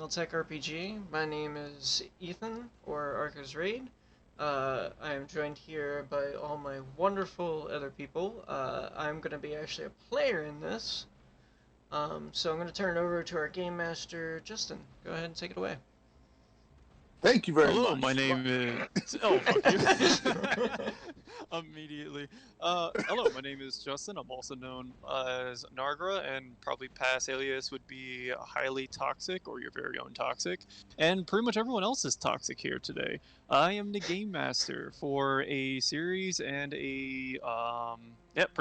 Battletech RPG. My name is Ethan, or Arcosraid. I am joined here by all my wonderful other people. I'm going to be actually a player in this. So I'm going to turn it over to our game master, Justin. Go ahead and take it away. Thank you very much. Hello, my name is... Oh, fuck you. Immediately. Hello, my name is Justin. I'm also known as Nargra, and probably past alias would be Highly Toxic, or your very own Toxic. And pretty much everyone else is Toxic here today. I am the Game Master for a series and pretty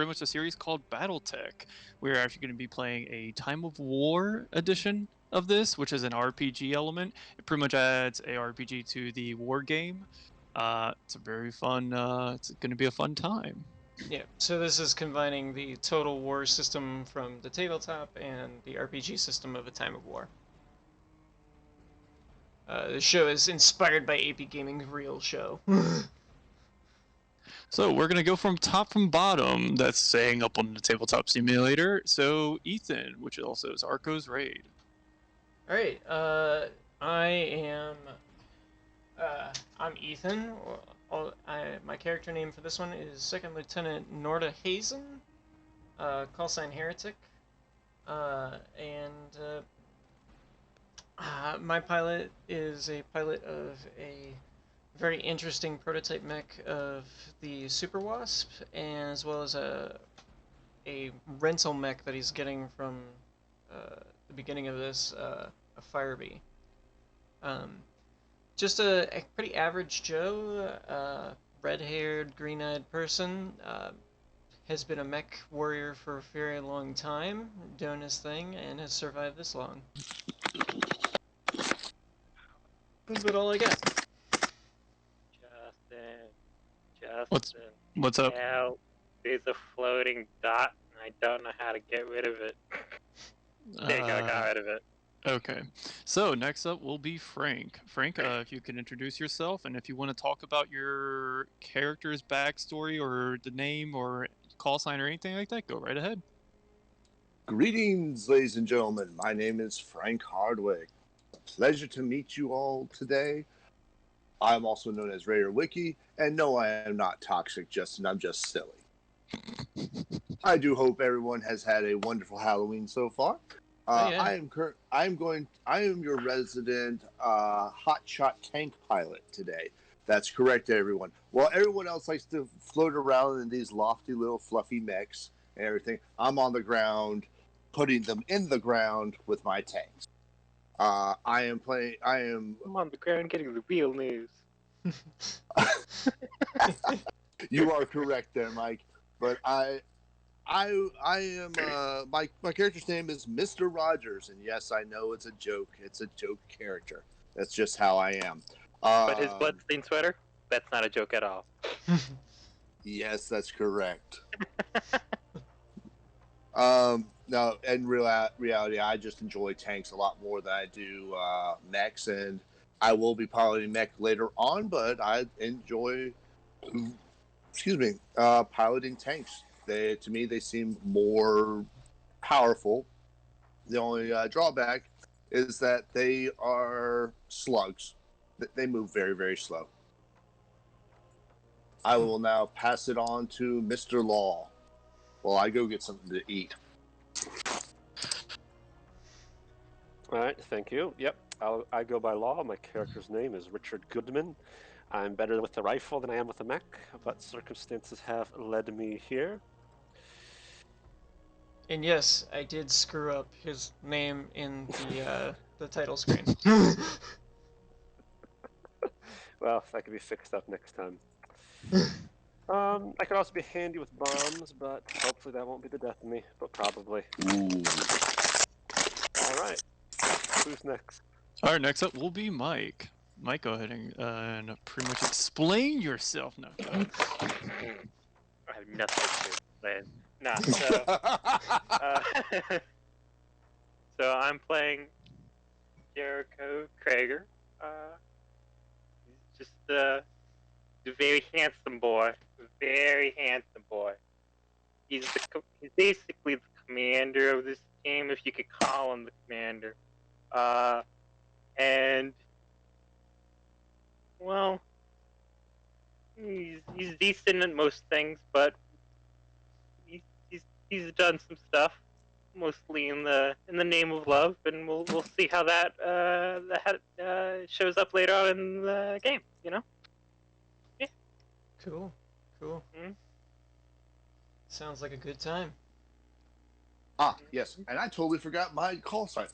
much a series called Battletech. We're actually going to be playing a Time of War edition of this, which is an RPG element. It pretty much adds a RPG to the war game. It's a very fun, it's going to be a fun time. Yeah, so this is combining the Total War system from the tabletop and the RPG system of A Time of War. The show is inspired by AP Gaming's real show. So we're going to go from top from bottom, that's saying up on the tabletop simulator. So Ethan, which also is Arcosraid. Alright, I'm Ethan. My character name for this one is Second Lieutenant Norda Hazen Callsign, Heretic. My pilot is a pilot of a very interesting prototype mech of the Super Wasp, as well as a rental mech that he's getting from the beginning of this, a Firebee. Just a pretty average Joe, red-haired, green-eyed person. Has been a mech warrior for a very long time, doing his thing, and has survived this long. That's about all I got. Justin. What's up? Help. There's a floating dot, and I don't know how to get rid of it. There you go, got rid of it. Okay, so next up will be Frank. Frank, if you can introduce yourself, and if you want to talk about your character's backstory or the name or call sign or anything like that, go right ahead. Greetings, ladies and gentlemen. My name is Frank Hardwick. Pleasure to meet you all today. I'm also known as Raiderwicki, and no, I am not toxic, Justin. I'm just silly. I do hope everyone has had a wonderful Halloween so far. Yeah. I am your resident hotshot tank pilot today. That's correct, everyone. While everyone else likes to float around in these lofty little fluffy mechs and everything, I'm on the ground, putting them in the ground with my tanks. I'm I'm on the ground getting the real news. You are correct there, Mike. But I am my character's name is Mr. Rogers, and yes, I know it's a joke. It's a joke character. That's just how I am. But his bloodstained sweater? That's not a joke at all. Yes, that's correct. No, in reality, I just enjoy tanks a lot more than I do mechs, and I will be piloting mech later on, but I enjoy, piloting tanks. To me, they seem more powerful. The only drawback is that they are slugs. They move very, very slow. I will now pass it on to Mr. Law while I go get something to eat. Alright, thank you. Yep, I go by Law. My character's name is Richard Goodman. I'm better with the rifle than I am with the mech, but circumstances have led me here. And yes, I did screw up his name in the title screen. Well, that could be fixed up next time. I could also be handy with bombs, but hopefully that won't be the death of me, but probably. Ooh. Alright, who's next? Alright, next up will be Mike. Mike, go ahead and pretty much explain yourself now. I have nothing to explain. Nah, so I'm playing Jerico Krieger. He's just a very handsome boy. Very handsome boy. He's basically the commander of this team, if you could call him the commander. decent at most things, but he's done some stuff, mostly in the name of love, and we'll see how that shows up later on in the game. You know. Yeah. Cool. Mm-hmm. Sounds like a good time. Ah, yes, and I totally forgot my call sign.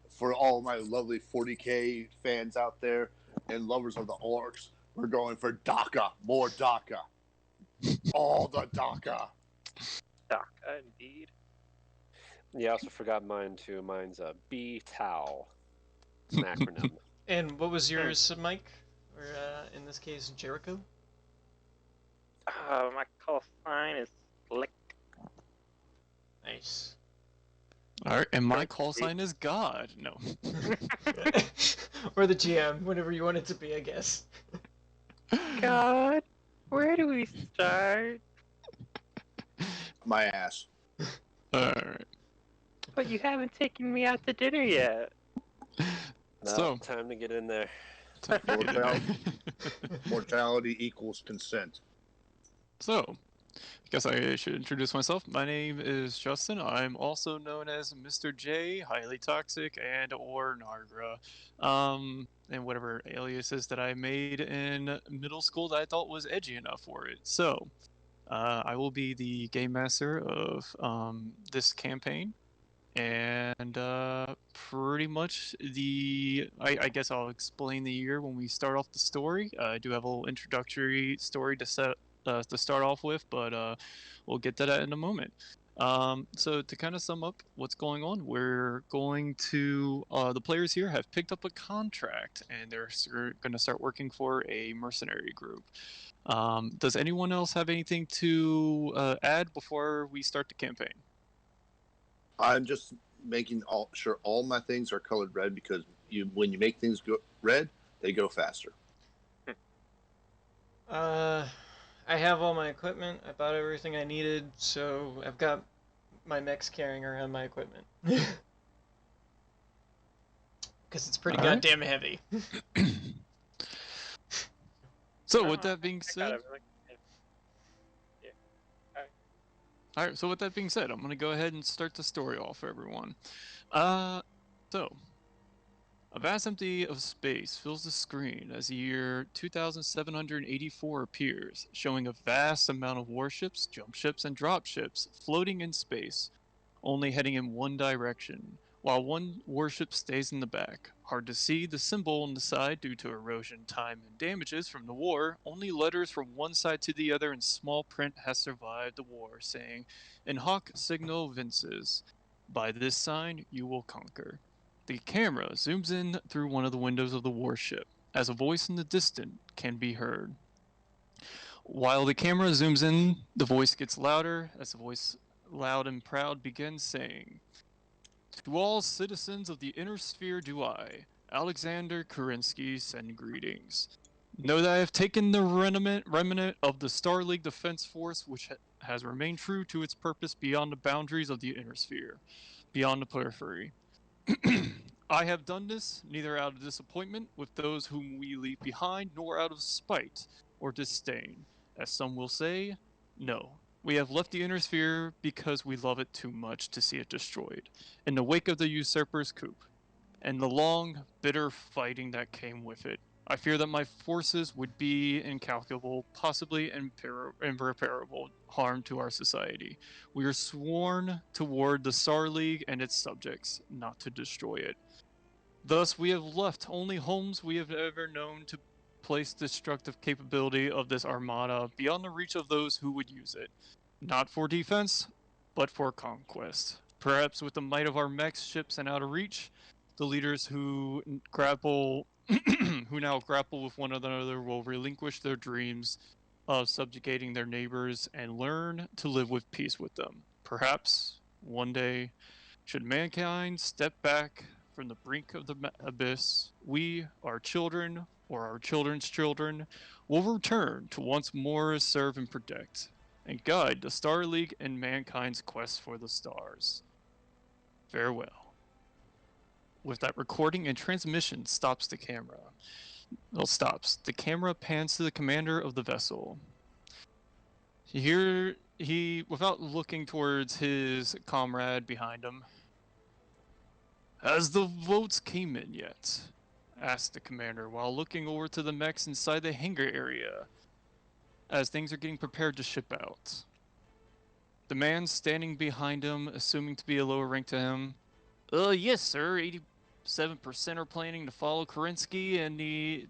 For all my lovely 40K fans out there and lovers of the orcs, we're going for Dokkaa. More Dokkaa. All the Dokkaa. Dokkaa, indeed. Yeah, I also forgot mine too. Mine's a B-Tau. It's an acronym. And what was yours, Mike? Or in this case, Jericho? My call sign is Slick. Nice. Alright, and my call sign is God. No. Or the GM, whatever you want it to be, I guess. God, where do we start? My ass. Alright. But you haven't taken me out to dinner yet. No, So- time to get in there. Time to get in there. Mortality equals consent. So, I guess I should introduce myself. My name is Justin. I'm also known as Mr. J, Highly Toxic, and or Nargra. And whatever aliases that I made in middle school that I thought was edgy enough for it. So, I will be the game master of this campaign. And pretty much I guess I'll explain the year when we start off the story. I do have a little introductory story to start off with, but we'll get to that in a moment. So to kind of sum up what's going on, we're going to the players here have picked up a contract and they're going to start working for a mercenary group. Does anyone else have anything to add before we start the campaign? I'm just making sure all my things are colored red because when you make things go red, they go faster. I have all my equipment. I bought everything I needed, so I've got my mechs carrying around my equipment. Because it's pretty Alright. goddamn heavy. So with that being I got said, everything. alright, so with that being said, I'm going to go ahead and start the story off for everyone. So, a vast empty of space fills the screen as the year 2784 appears, showing a vast amount of warships, jump ships, and drop ships floating in space, only heading in one direction, while one warship stays in the back. Hard to see the symbol on the side due to erosion, time, and damages from the war. Only letters from one side to the other in small print has survived the war, saying, "In hoc signo vinces. By this sign you will conquer." The camera zooms in through one of the windows of the warship, as a voice in the distance can be heard. While the camera zooms in, the voice gets louder, as the voice, loud and proud, begins saying, "To all citizens of the inner sphere do I, Alexander Kerensky, send greetings. Know that I have taken the remnant of the Star League Defense Force, which has remained true to its purpose beyond the boundaries of the inner sphere, beyond the periphery. I have done this neither out of disappointment with those whom we leave behind, nor out of spite or disdain. As some will say, no. We have left the inner sphere because we love it too much to see it destroyed, in the wake of the usurper's coup, and the long, bitter fighting that came with it. I fear that my forces would be incalculable, possibly irreparable harm to our society. We are sworn toward the Star League and its subjects, not to destroy it. Thus, we have left only homes we have ever known to place destructive capability of this armada beyond the reach of those who would use it. Not for defense, but for conquest. Perhaps with the might of our mechs, ships, and out of reach, the leaders who now grapple with one another will relinquish their dreams of subjugating their neighbors and learn to live with peace with them. Perhaps, one day, should mankind step back from the brink of the abyss, we, our children, or our children's children, will return to once more serve and protect, and guide the Star League in mankind's quest for the stars. Farewell." With that, recording and transmission stops the camera. Well, stops. The camera pans to the commander of the vessel. Here, without looking towards his comrade behind him, "Has the votes came in yet?" asked the commander while looking over to the mechs inside the hangar area as things are getting prepared to ship out. The man standing behind him, assuming to be a lower rank to him, "Yes, sir. 87% are planning to follow Kerensky and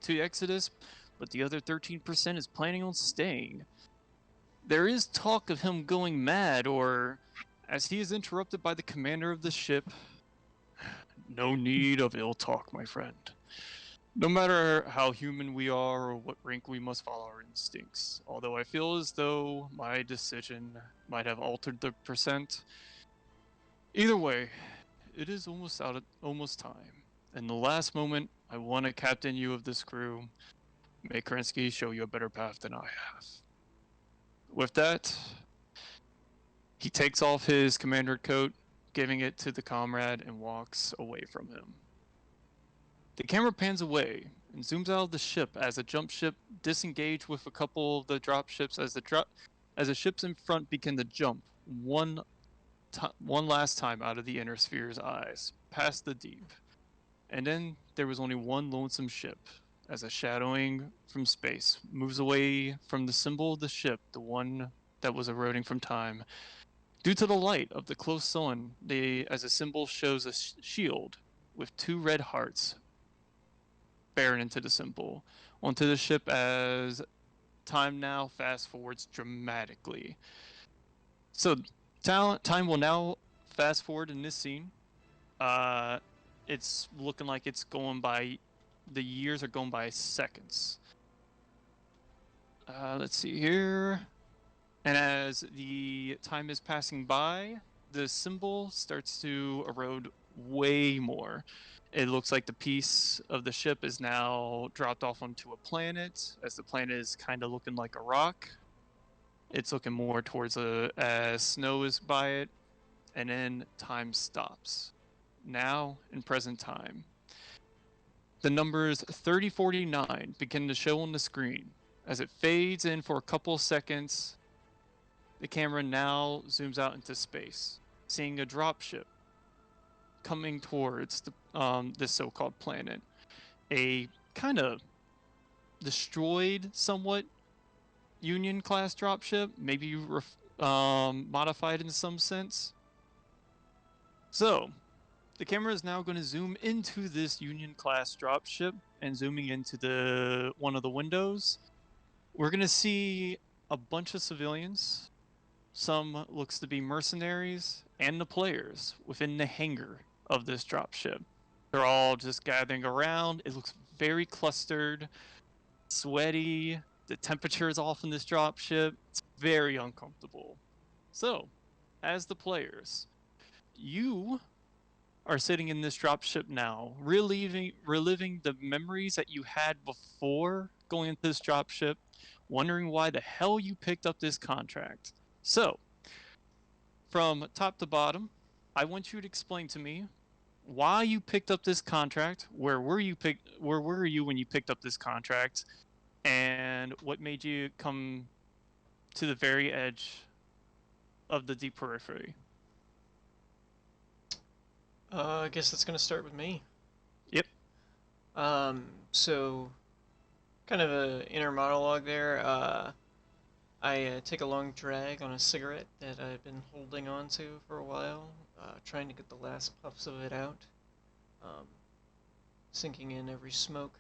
to Exodus, but the other 13% is planning on staying. There is talk of him going mad, or," as he is interrupted by the commander of the ship, "No need of ill talk, my friend. No matter how human we are or what rank, we must follow our instincts. Although I feel as though my decision might have altered the percent. Either way, it is almost time. In the last moment, I want to captain you of this crew. May Kerensky show you a better path than I have." With that, he takes off his commander coat, giving it to the comrade, and walks away from him. The camera pans away and zooms out of the ship as a jump ship disengaged with a couple of the drop ships as the ships in front begin to jump one last time out of the inner sphere's eyes, past the deep. And then there was only one lonesome ship, as a shadowing from space moves away from the symbol of the ship, the one that was eroding from time. Due to the light of the close sun, as a symbol shows a shield with two red hearts bearing into the symbol onto the ship as time now fast forwards dramatically. So time will now fast forward in this scene. It's looking like it's going by, the years are going by seconds. Let's see here. And as the time is passing by, the symbol starts to erode way more. It looks like the piece of the ship is now dropped off onto a planet, as the planet is kind of looking like a rock. It's looking more towards as snow is by it, and then time stops. Now, in present time, the numbers 3049 begin to show on the screen. As it fades in for a couple seconds, the camera now zooms out into space, seeing a dropship coming towards this so-called planet. A kind of destroyed, somewhat Union-class dropship, maybe modified in some sense. So, the camera is now going to zoom into this Union-class dropship and zooming into one of the windows. We're going to see a bunch of civilians. Some looks to be mercenaries and the players within the hangar of this dropship. They're all just gathering around. It looks very clustered, sweaty. The temperature is off in this dropship. It's very uncomfortable. So, as the players, you are sitting in this dropship now, reliving the memories that you had before going into this dropship, wondering why the hell you picked up this contract. So, from top to bottom, I want you to explain to me why you picked up this contract, where were you when you picked up this contract, and what made you come to the very edge of the deep periphery. I guess that's gonna start with me. Yep. So, kind of a inner monologue there. I take a long drag on a cigarette that I've been holding on to for a while, trying to get the last puffs of it out, sinking in every smoke.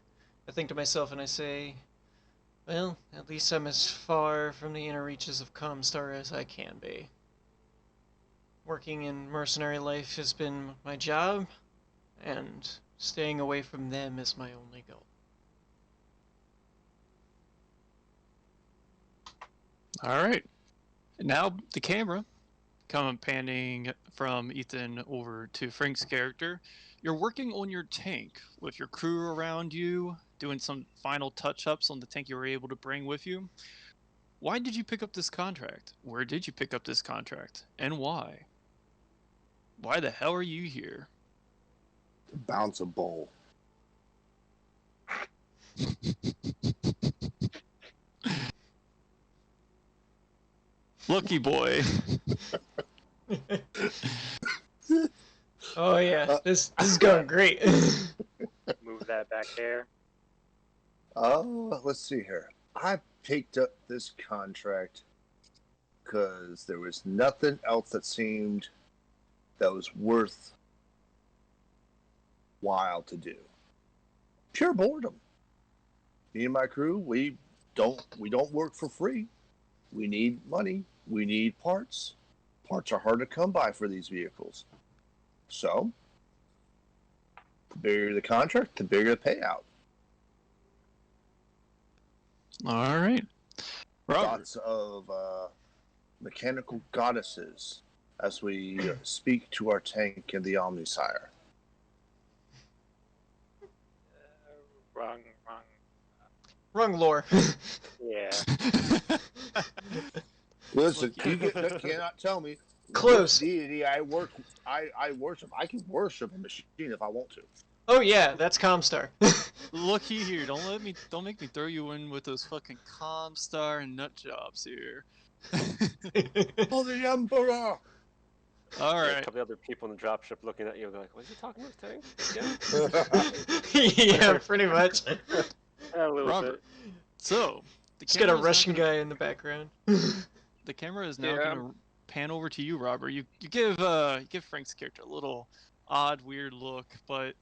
I think to myself and I say, well, at least I'm as far from the inner reaches of Comstar as I can be. Working in mercenary life has been my job, and staying away from them is my only goal. All right. Now the camera, panning from Ethan over to Frank's character. You're working on your tank with your crew around you, doing some final touch-ups on the tank you were able to bring with you. Why did you pick up this contract? Where did you pick up this contract? And why? Why the hell are you here? Bounce a bowl. Lucky boy. Oh yeah, this is going great. Move that back there. Oh, let's see here. I picked up this contract because there was nothing else that seemed that was worth while to do. Pure boredom. Me and my crew, we don't work for free. We need money. We need parts. Parts are hard to come by for these vehicles. So, the bigger the contract, the bigger the payout. All right. Robert. Thoughts of mechanical goddesses as we speak to our tank in the Omnisire. Wrong. Wrong lore. Yeah. Listen, you cannot tell me Close. what deity I worship. I can worship a machine if I want to. Oh yeah, that's Comstar. Looky here, don't make me throw you in with those fucking Comstar and nut jobs here. Oh, the Emperor! All A right. couple other people in the dropship looking at you, they're like, "What are you talking about, tank?" Yeah. Yeah, pretty much. A little Robert. So, the Just got a camera's now Russian gonna- guy in the background. The camera is now Yeah. going to pan over to you, Robert. You give Frank's character a little odd, weird look, but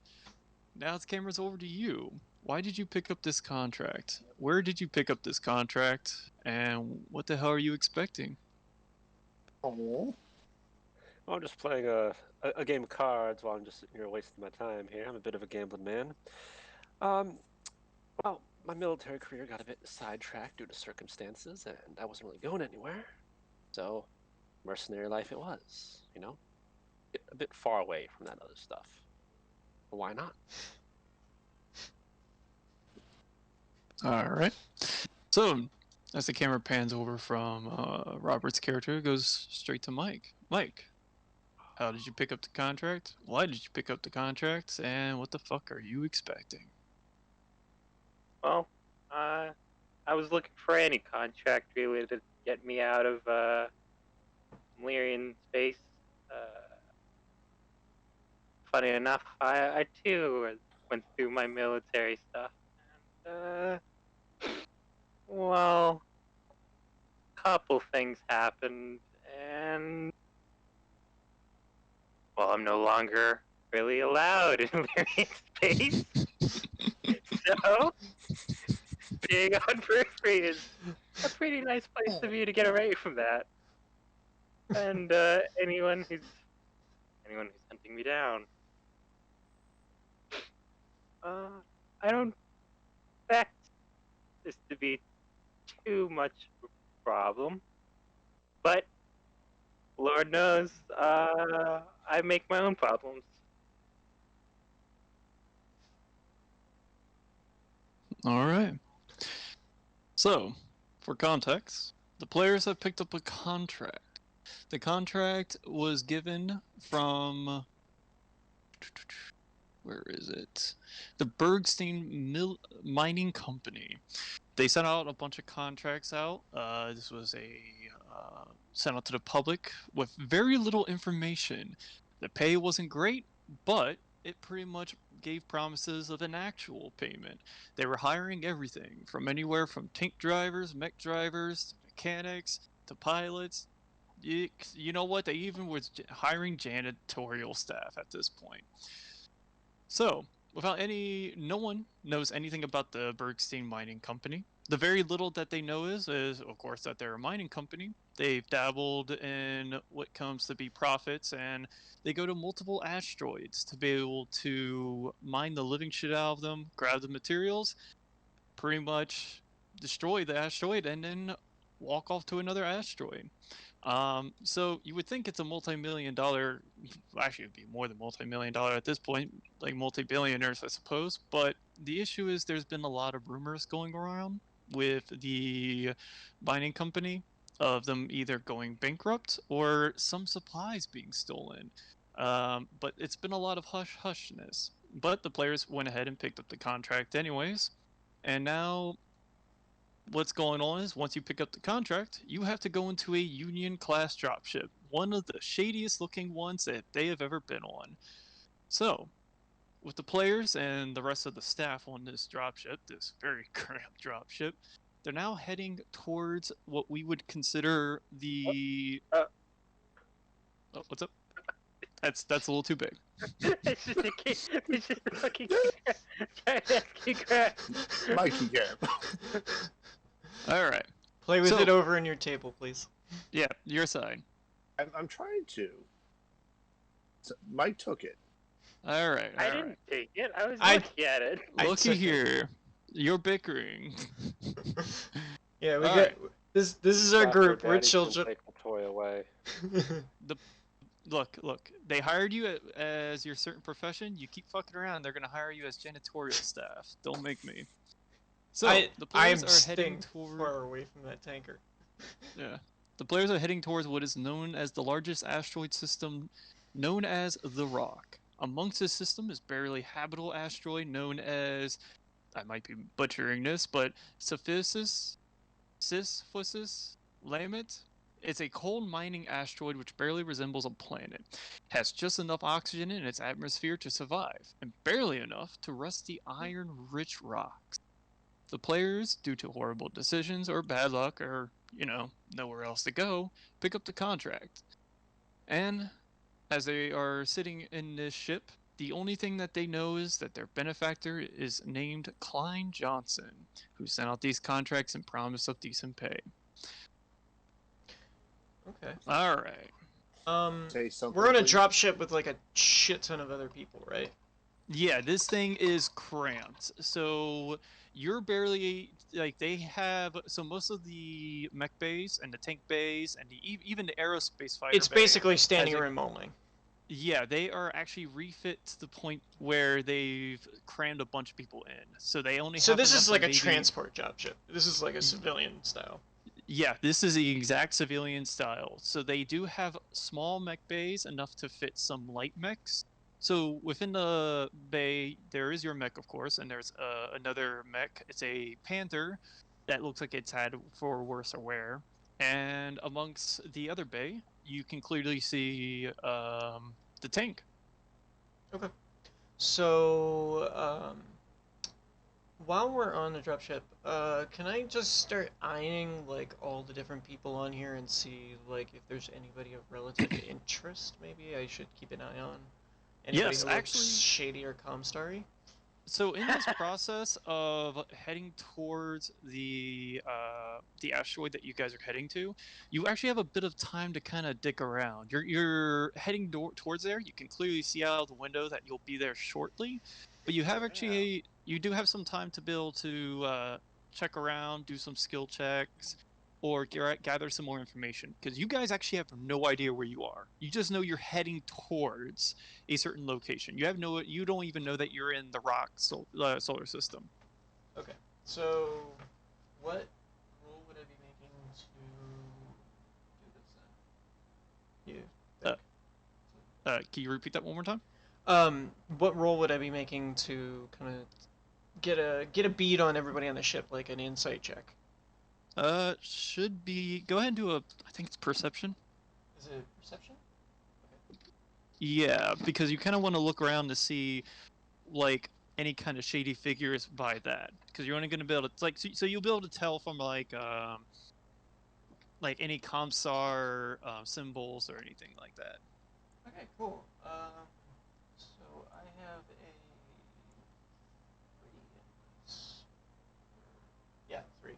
now the camera's over to you. Why did you pick up this contract? Where did you pick up this contract? And what the hell are you expecting? Oh. Well, I'm just playing a game of cards while I'm just sitting here wasting my time here. I'm a bit of a gambling man. Well, my military career got a bit sidetracked due to circumstances, and I wasn't really going anywhere. So, mercenary life it was, you know? A bit far away from that other stuff. But why not? All right. So, as the camera pans over from Robert's character, it goes straight to Mike. Mike, how did you pick up the contract? Why did you pick up the contract? And what the fuck are you expecting? Well, I was looking for any contract really to get me out of Lyrian space. Funny enough, I too went through my military stuff. And, well, a couple things happened, and well, I'm no longer really allowed in Lyrian space. So, being on periphery is a pretty nice place to be to get away from that. And anyone who's hunting me down, I don't expect this to be too much of a problem, but Lord knows, I make my own problems. All right. So, for context, the players have picked up a contract. The contract was given from... Where is it? The Bergstein Mining Company. They sent out a bunch of contracts out. This was sent out to the public with very little information. The pay wasn't great, but it pretty much gave promises of an actual payment. They were hiring everything from anywhere from tank drivers, mech drivers, mechanics, to pilots. You know what? They even was hiring janitorial staff at this point. So, no one knows anything about the Bergstein Mining Company. The very little that they know is, of course, that they're a mining company. They've dabbled in what comes to be profits, and they go to multiple asteroids to be able to mine the living shit out of them, grab the materials, pretty much destroy the asteroid, and then walk off to another asteroid. So you would think it's a multi-million-dollar, actually it'd be more than multi-million-dollar at this point, like multi-billionaires, I suppose. But the issue is there's been a lot of rumors going around with the mining company of them either going bankrupt or some supplies being stolen. But it's been a lot of hush-hushness. But the players went ahead and picked up the contract anyways, and now what's going on is once you pick up the contract, you have to go into a Union class dropship, one of the shadiest looking ones that they have ever been on. So, with the players and the rest of the staff on this dropship, this very cramped dropship, they're now heading towards what we would consider the. Oh, what's up? That's a little too big. It's just a key. It's just a fucking key grab. Mikey Gab. All right. Play with So- it over in your table, please. Yeah, your side. I'm trying to. So Mike took it. All right. I all didn't right. take it. I was I- looking at it. I Looky took it. here. You're bickering. Yeah, we All got right. this. This is our Stop your group. We're daddy can children. Take the toy away. Look. They hired you as your certain profession. You keep fucking around, they're gonna hire you as janitorial staff. Don't make me. So the players I'm are heading staying toward. far away from that tanker. Yeah. The players are heading towards what is known as the largest asteroid system, known as the Rock. Amongst this system is barely habitable asteroid known as, I might be butchering this, but Sisyphus Lamet. It's a coal mining asteroid which barely resembles a planet. Has just enough oxygen in its atmosphere to survive, and barely enough to rust the iron-rich rocks. The players, due to horrible decisions or bad luck or, nowhere else to go, pick up the contract. And as they are sitting in this ship, the only thing that they know is that their benefactor is named Klein Johnson, who sent out these contracts and promised of decent pay. Okay. All right. Say something. We're on a please. dropship with like a shit ton of other people, right? Yeah, this thing is cramped. So you're barely they have most of the mech bays and the tank bays and even the aerospace fighter. It's bay basically standing has a- room only. Yeah, they are actually refit to the point where they've crammed a bunch of people in. So they only So have this enough is for like a maybe- transport dropship. This is like a civilian style. Yeah, this is the exact civilian style. So they do have small mech bays, enough to fit some light mechs. So within the bay, there is your mech, of course, and there's another mech. It's a Panther that looks like it's had for worse or wear. And amongst the other bay, you can clearly see the tank. So, while we're on the dropship, can I just start eyeing like all the different people on here and see like if there's anybody of relative interest? Maybe I should keep an eye on. Anybody Yes, who looks actually- shady or comstar-y? So in this process of heading towards the asteroid that you guys are heading to, you actually have a bit of time to kind of dig around. You're heading towards there. You can clearly see out of the window that you'll be there shortly, but you have you do have some time to be able to check around, do some skill checks, or gather some more information, because you guys actually have no idea where you are. You just know you're heading towards a certain location. You don't even know that you're in the rock solar system. Okay. So, what role would I be making to do this then? You. Can you repeat that one more time? What role would I be making to kind of get a bead on everybody on the ship, like an insight check? Should be. Go ahead and do I think it's perception. Is it perception? Yeah, because you kind of want to look around to see, like, any kind of shady figures by that. Because you're only going to be able to, so you'll be able to tell from, like any Comstar symbols or anything like that. Okay, cool. So I have a 3.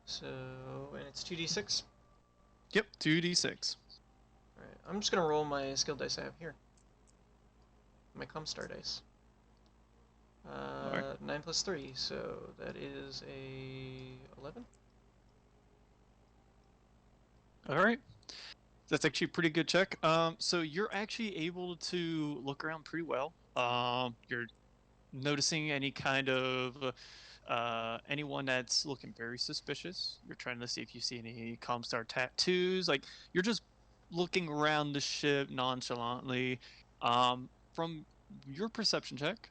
So, and it's 2d6. Yep, 2d6. Alright, I'm just gonna roll my skill dice I have here. My Comstar dice. 9 plus 3, so that is a 11. Alright. That's actually a pretty good check. So you're actually able to look around pretty well. You're noticing any kind of anyone that's looking very suspicious. You're trying to see if you see any Comstar tattoos. Like, you're just looking around the ship nonchalantly. From your perception check,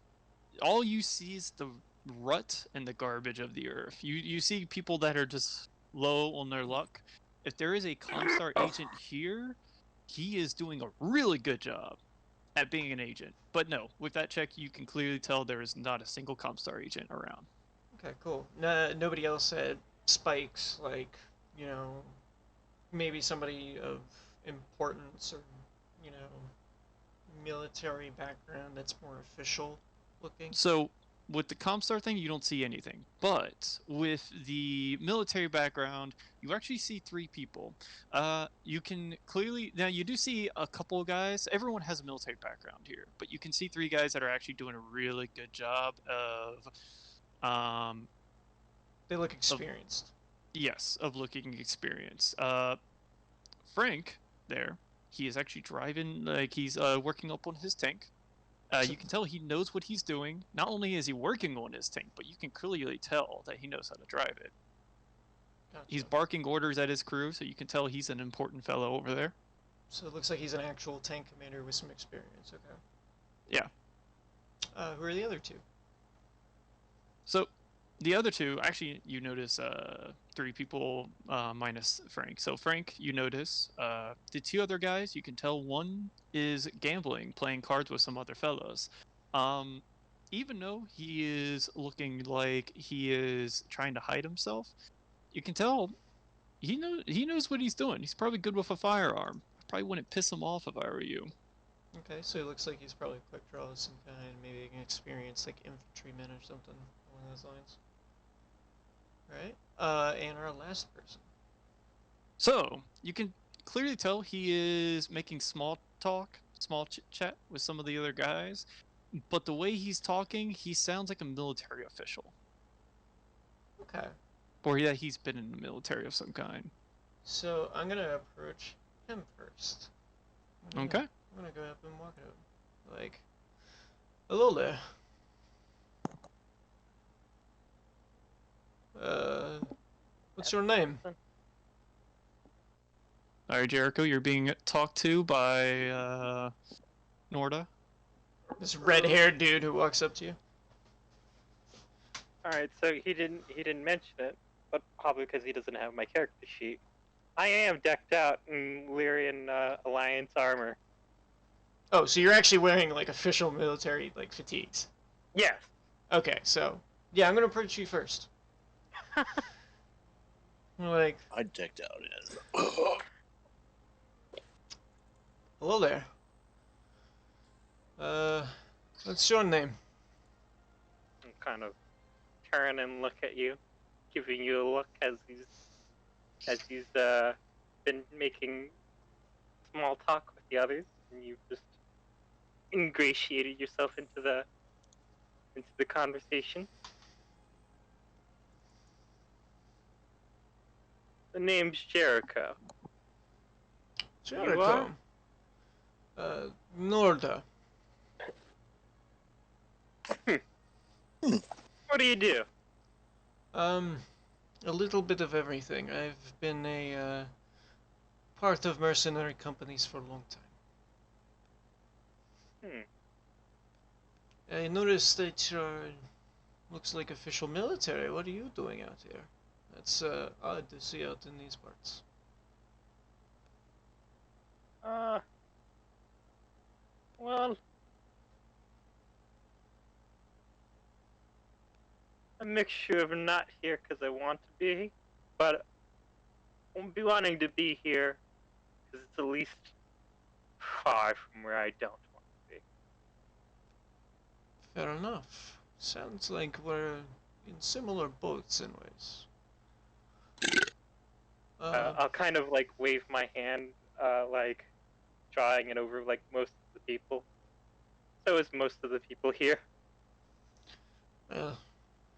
all you see is the rut and the garbage of the earth. You see people that are just low on their luck. If there is a Comstar agent here, he is doing a really good job at being an agent. But no, with that check, you can clearly tell there is not a single Comstar agent around. Okay, cool. Nobody else said spikes, like, you know, maybe somebody of importance or, you know, military background that's more official looking. So with the Comstar thing, you don't see anything. But with the military background, you actually see 3 people. You can clearly... Now, you do see a couple of guys. Everyone has a military background here. But you can see 3 guys that are actually doing a really good job of... They look experienced. Yes, of looking experienced. Frank, there, he is actually driving, like, he's working up on his tank. You can tell he knows what he's doing. Not only is he working on his tank, but you can clearly tell that he knows how to drive it. Gotcha. He's barking orders at his crew, so you can tell he's an important fellow over there. So it looks like he's an actual tank commander with some experience, okay. Yeah. Who are the other 2? So, the other 2, actually, you notice 3 people minus Frank. So Frank, you notice. The 2 other guys, you can tell one is gambling, playing cards with some other fellows. Even though he is looking like he is trying to hide himself, you can tell he knows what he's doing. He's probably good with a firearm. I probably wouldn't piss him off if I were you. Okay, so he looks like he's probably quick draw of some kind, maybe an experienced, like, infantryman or something along those lines. Right? And our last person. So, you can clearly tell he is making small talk, small chit-chat with some of the other guys, but the way he's talking, he sounds like a military official. Okay. Or yeah, he's been in the military of some kind. So I'm gonna approach him first. Okay. I'm gonna go up and walk up. Like, hello there. What's your name? Alright, Jericho, you're being talked to by, Norda. This red-haired dude who walks up to you. Alright, so he didn't mention it, but probably because he doesn't have my character sheet. I am decked out in Lyrian Alliance armor. Oh, so you're actually wearing, like, official military, like, fatigues. Yes. Okay, so, yeah, I'm gonna approach you first. Like, I decked out in. hello there. What's your name? And kind of turn and look at you, giving you a look as he's been making small talk with the others, and you've just ingratiated yourself into the conversation. The name's Jericho. Jericho. Norda. What do you do? A little bit of everything. I've been a part of mercenary companies for a long time. I noticed that you're looks like official military. What are you doing out here? That's odd to see out in these parts. Well, a mixture of not here because I want to be, but I won't be wanting to be here because it's at least far from where I don't want to be. Fair enough. Sounds like we're in similar boats in ways. I'll kind of like wave my hand, like drawing it over like most of the people. So is most of the people here. Well,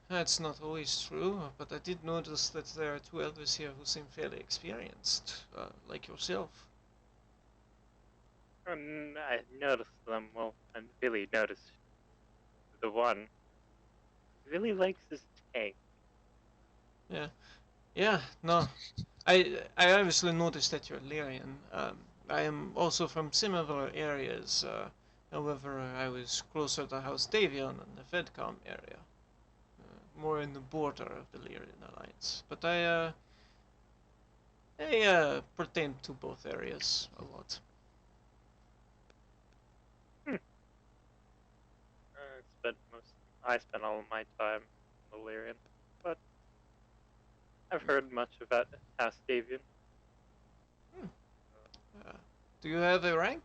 that's not always true, but I did notice that there are 2 elders here who seem fairly experienced, like yourself. I noticed them, well, I really noticed the one. He really likes his tank. Yeah, no. I obviously noticed that you're Lyrian. I am also from similar areas, however, I was closer to House Davion in the Fedcom area. more in the border of the Lyrian Alliance. But I pertain to both areas a lot. I spent all of my time in Illyrian, but I've heard much about Ascavian. Do you have a rank?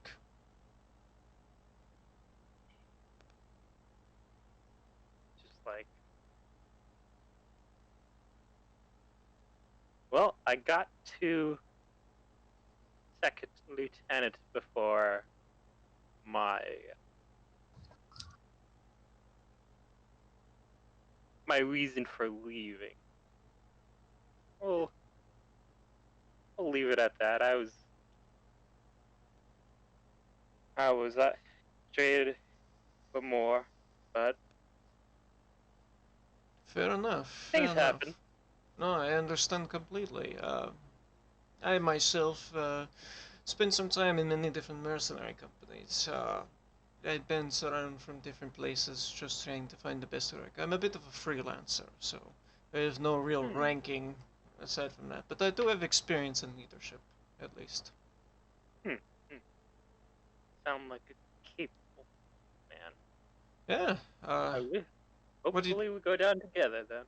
Just like, well, I got to second lieutenant before my reason for leaving. Well, I'll leave it at that. I was traded for more, but Fair enough. things fair enough. happen. No, I understand completely. I myself spent some time in many different mercenary companies. I've bounced around from different places just trying to find the best rank. I'm a bit of a freelancer, so I have no real ranking aside from that. But I do have experience in leadership, at least. Sound like a capable man. Yeah. Hopefully we go down together then.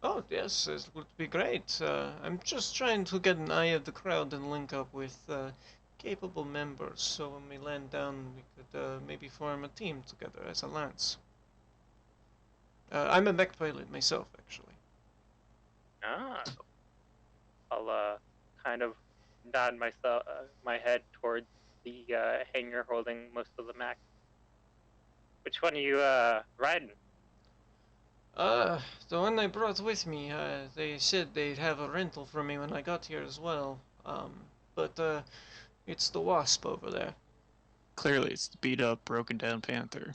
Oh, yes, it would be great. I'm just trying to get an eye of the crowd and link up with capable members, so when we land down, we could maybe form a team together as a lance. I'm a mech pilot myself, actually. I'll kind of nod my head towards the hangar holding most of the mech. Which one are you riding? The one I brought with me, they said they'd have a rental for me when I got here as well. But it's the Wasp over there. Clearly, it's the beat up, broken down Panther.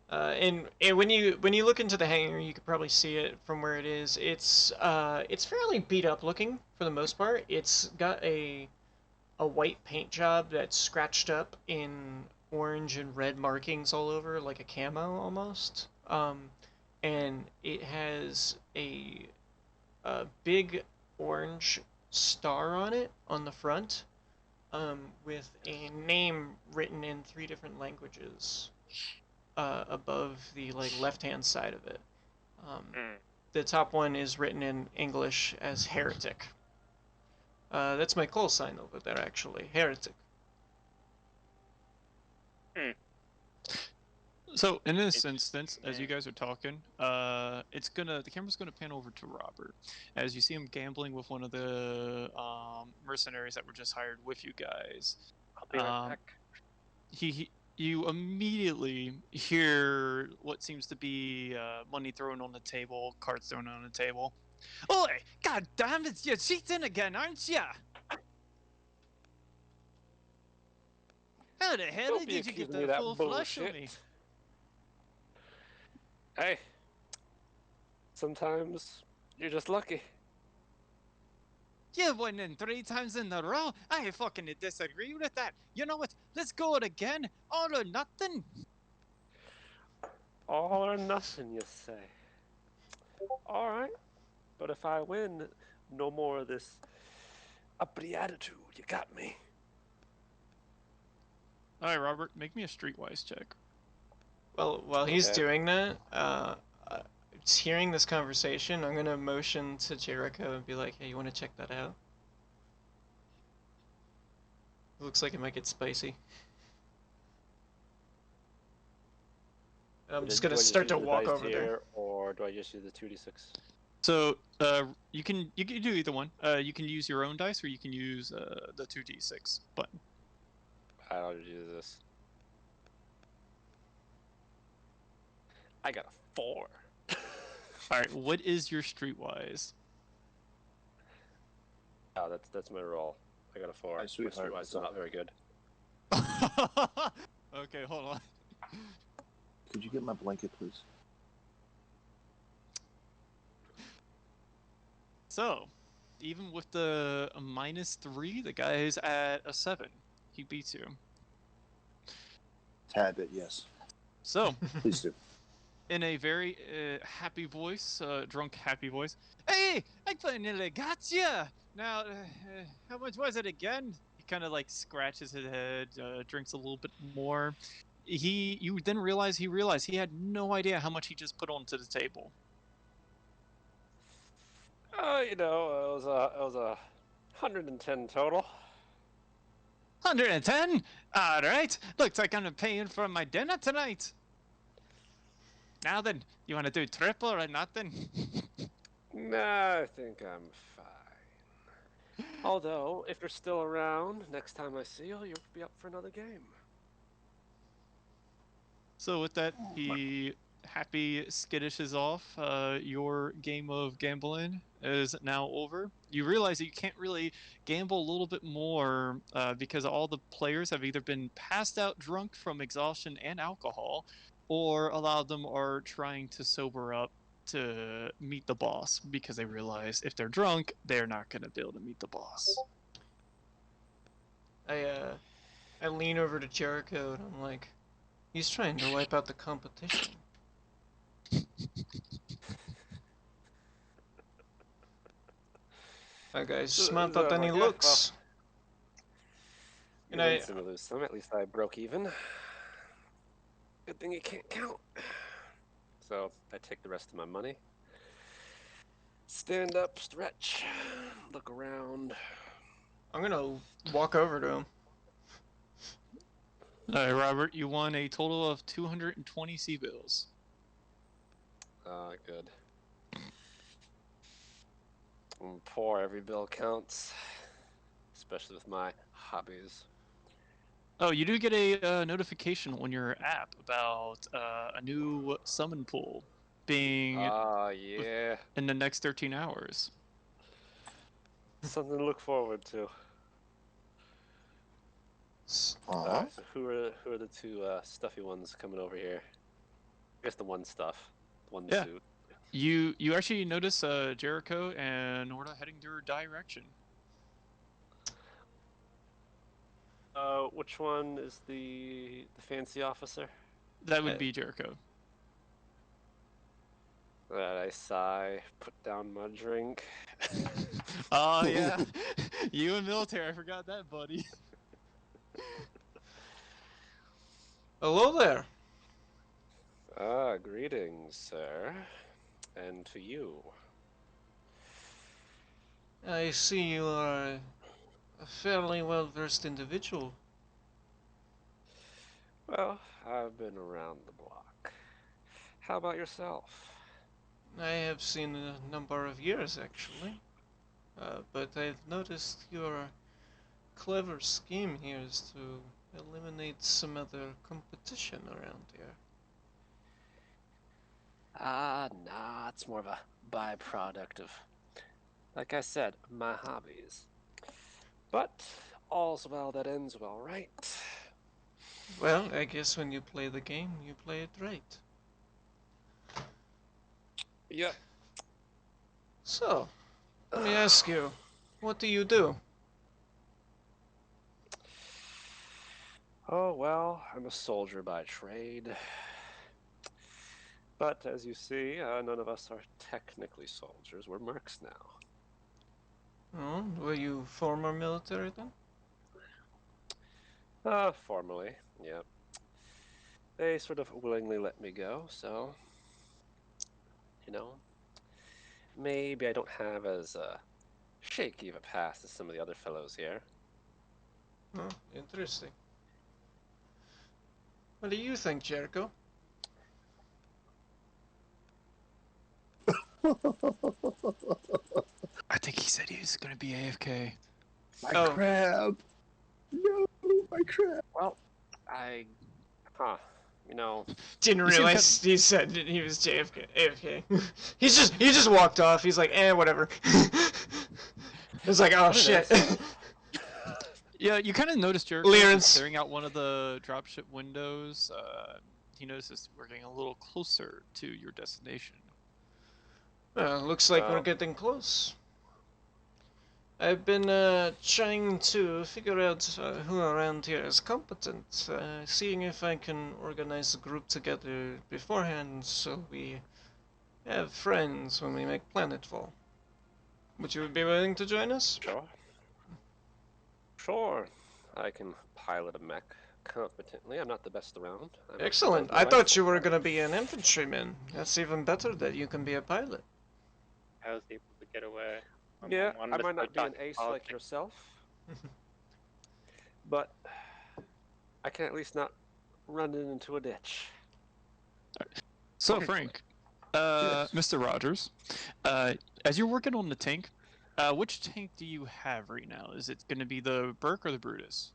And when you look into the hangar, you could probably see it from where it is. It's fairly beat up looking for the most part. It's got a white paint job that's scratched up in orange and red markings all over, like a camo almost. And it has a big orange star on it on the front, with a name written in 3 different languages. Above the left-hand side of it. The top one is written in English as Heretic. That's my call sign over there, actually. Heretic. So in this instance, as you guys are talking, the camera's gonna pan over to Robert, as you see him gambling with one of the mercenaries that were just hired with you guys. I'll be right back. You immediately hear what seems to be money thrown on the table, cards thrown on the table. Oi! God damn it! You're cheating again, aren't ya? How the hell Don't be did you get accusing me that of full that flush on bullshit. me? Hey, sometimes you're just lucky. You won in 3 times in a row. I fucking disagree with that. You know what? Let's go it again. All or nothing. All or nothing, you say. All right, but if I win, no more of this uppity attitude. You got me. All right, Robert, make me a streetwise check. Well, while he's Okay. doing that, hearing this conversation, I'm gonna motion to Jericho and be like, "Hey, you want to check that out?" It looks like it might get spicy. I'm just Do I gonna start use to the walk dice over there. here, or do I just use the 2d6? So you can do either one. You can use your own dice, or you can use the 2d6 button. I'll just use this. I got a 4. All right, what is your streetwise? Oh, that's my roll. I got a 4. Hi, My sweetheart. streetwise is not very good. Okay, hold on. Could you get my blanket, please? So, even with the -3, the guy is at a 7. He beats you. Tad bit, yes. So, Please do. in a very happy voice, drunk happy voice. Hey, I finally got ya! Now, how much was it again? He kind of like scratches his head, drinks a little bit more. You then realize he had no idea how much he just put onto the table. It was 110 total. 110? All right. Looks like I'm paying for my dinner tonight. Now then, you want to do triple or nothing? Nah, I think I'm fine. Although, if you're still around, next time I see you, you'll be up for another game. So with that, he happy skittishes off. Your game of gambling is now over. You realize that you can't really gamble a little bit more because all the players have either been passed out drunk from exhaustion and alcohol, or a lot of them are trying to sober up to meet the boss because they realize if they're drunk, they're not going to be able to meet the boss. I lean over to Jericho and I'm like, he's trying to wipe out the competition. That guy's smarter than he looks. And I lose some. At least I broke even. Good thing you can't count. So I take the rest of my money. Stand up, stretch, look around. I'm gonna walk over to him. Alright, Robert, you won a total of 220 C-bills. Good. I'm poor, every bill counts. Especially with my hobbies. Oh, you do get a notification on your app about a new summon pool being yeah. in the next 13 hours. Something to look forward to. So who are the two stuffy ones coming over here? I guess the one stuff, the one suit. You actually notice Jericho and Norda heading their direction. Which one is the fancy officer? That would be Jericho. I sigh, put down my drink. Oh yeah, you in military, I forgot that, buddy. Hello there. Greetings, sir. And to you. I see you are a fairly well-versed individual. Well, I've been around the block. How about yourself? I have seen a number of years, actually. But I've noticed your clever scheme here is to eliminate some other competition around here. Nah, it's more of a byproduct of, like I said, my hobbies. But all's well that ends well, right? Well, I guess when you play the game, you play it right. Yep. So, let me ask you, what do you do? Oh, well, I'm a soldier by trade. But as you see, none of us are technically soldiers. We're mercs now. Oh, were you former military then? Formally, yep. They sort of willingly let me go, so, you know, maybe I don't have as shaky of a past as some of the other fellows here. Oh, interesting. What do you think, Jericho? I think he said he was going to be AFK. My crab! No, my crab! Well, you know... Didn't realize he said that he was AFK. he just walked off. He's like, whatever. It's like, oh shit. Yeah, you kind of noticed Jericho staring out one of the dropship windows. He notices we're getting a little closer to your destination. Looks like we're getting close. I've been trying to figure out who around here is competent, seeing if I can organize a group together beforehand so we have friends when we make planetfall. Would you be willing to join us? Sure. Sure. I can pilot a mech competently. I'm not the best around. I'm Excellent. I thought you were gonna be an infantryman. That's even better that you can be a pilot. I was able to get away. Yeah, One I might not be an talking ace politics. like yourself, but I can at least not run into a ditch. So Frank, Yes. Mr. Rogers, as you're working on the tank, which tank do you have right now? Is it going to be the Burke or the Brutus?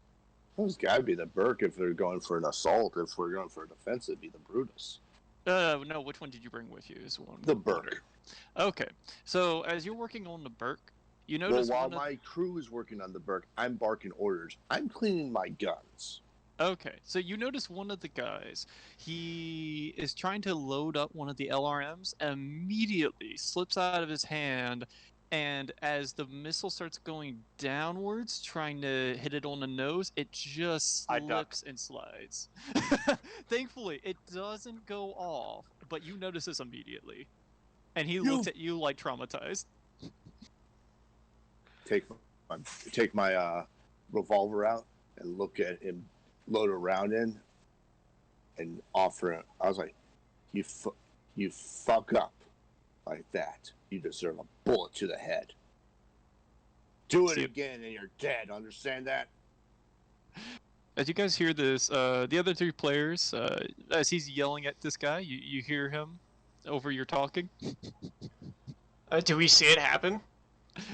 Well, it's got to be the Burke if they're going for an assault. If we're going for a defense, it'd be the Brutus. No, which one did you bring with you? Is one The Burke. Okay, so as you're working on the Burke, you Well, notice while my crew is working on the Burke, I'm barking orders. I'm cleaning my guns. Okay, so you notice one of the guys, he is trying to load up one of the LRMs, immediately slips out of his hand, and as the missile starts going downwards, trying to hit it on the nose, it just I duck. slips and slides. Thankfully, it doesn't go off, but you notice this immediately. And he looks at you like traumatized. Take my revolver out and look at him, load a round in, and offer him. I was like, "You fuck up like that, you deserve a bullet to the head. Do it again, and you're dead. Understand that?" As you guys hear this, the other three players, as he's yelling at this guy, you hear him over your talking. Do we see it happen?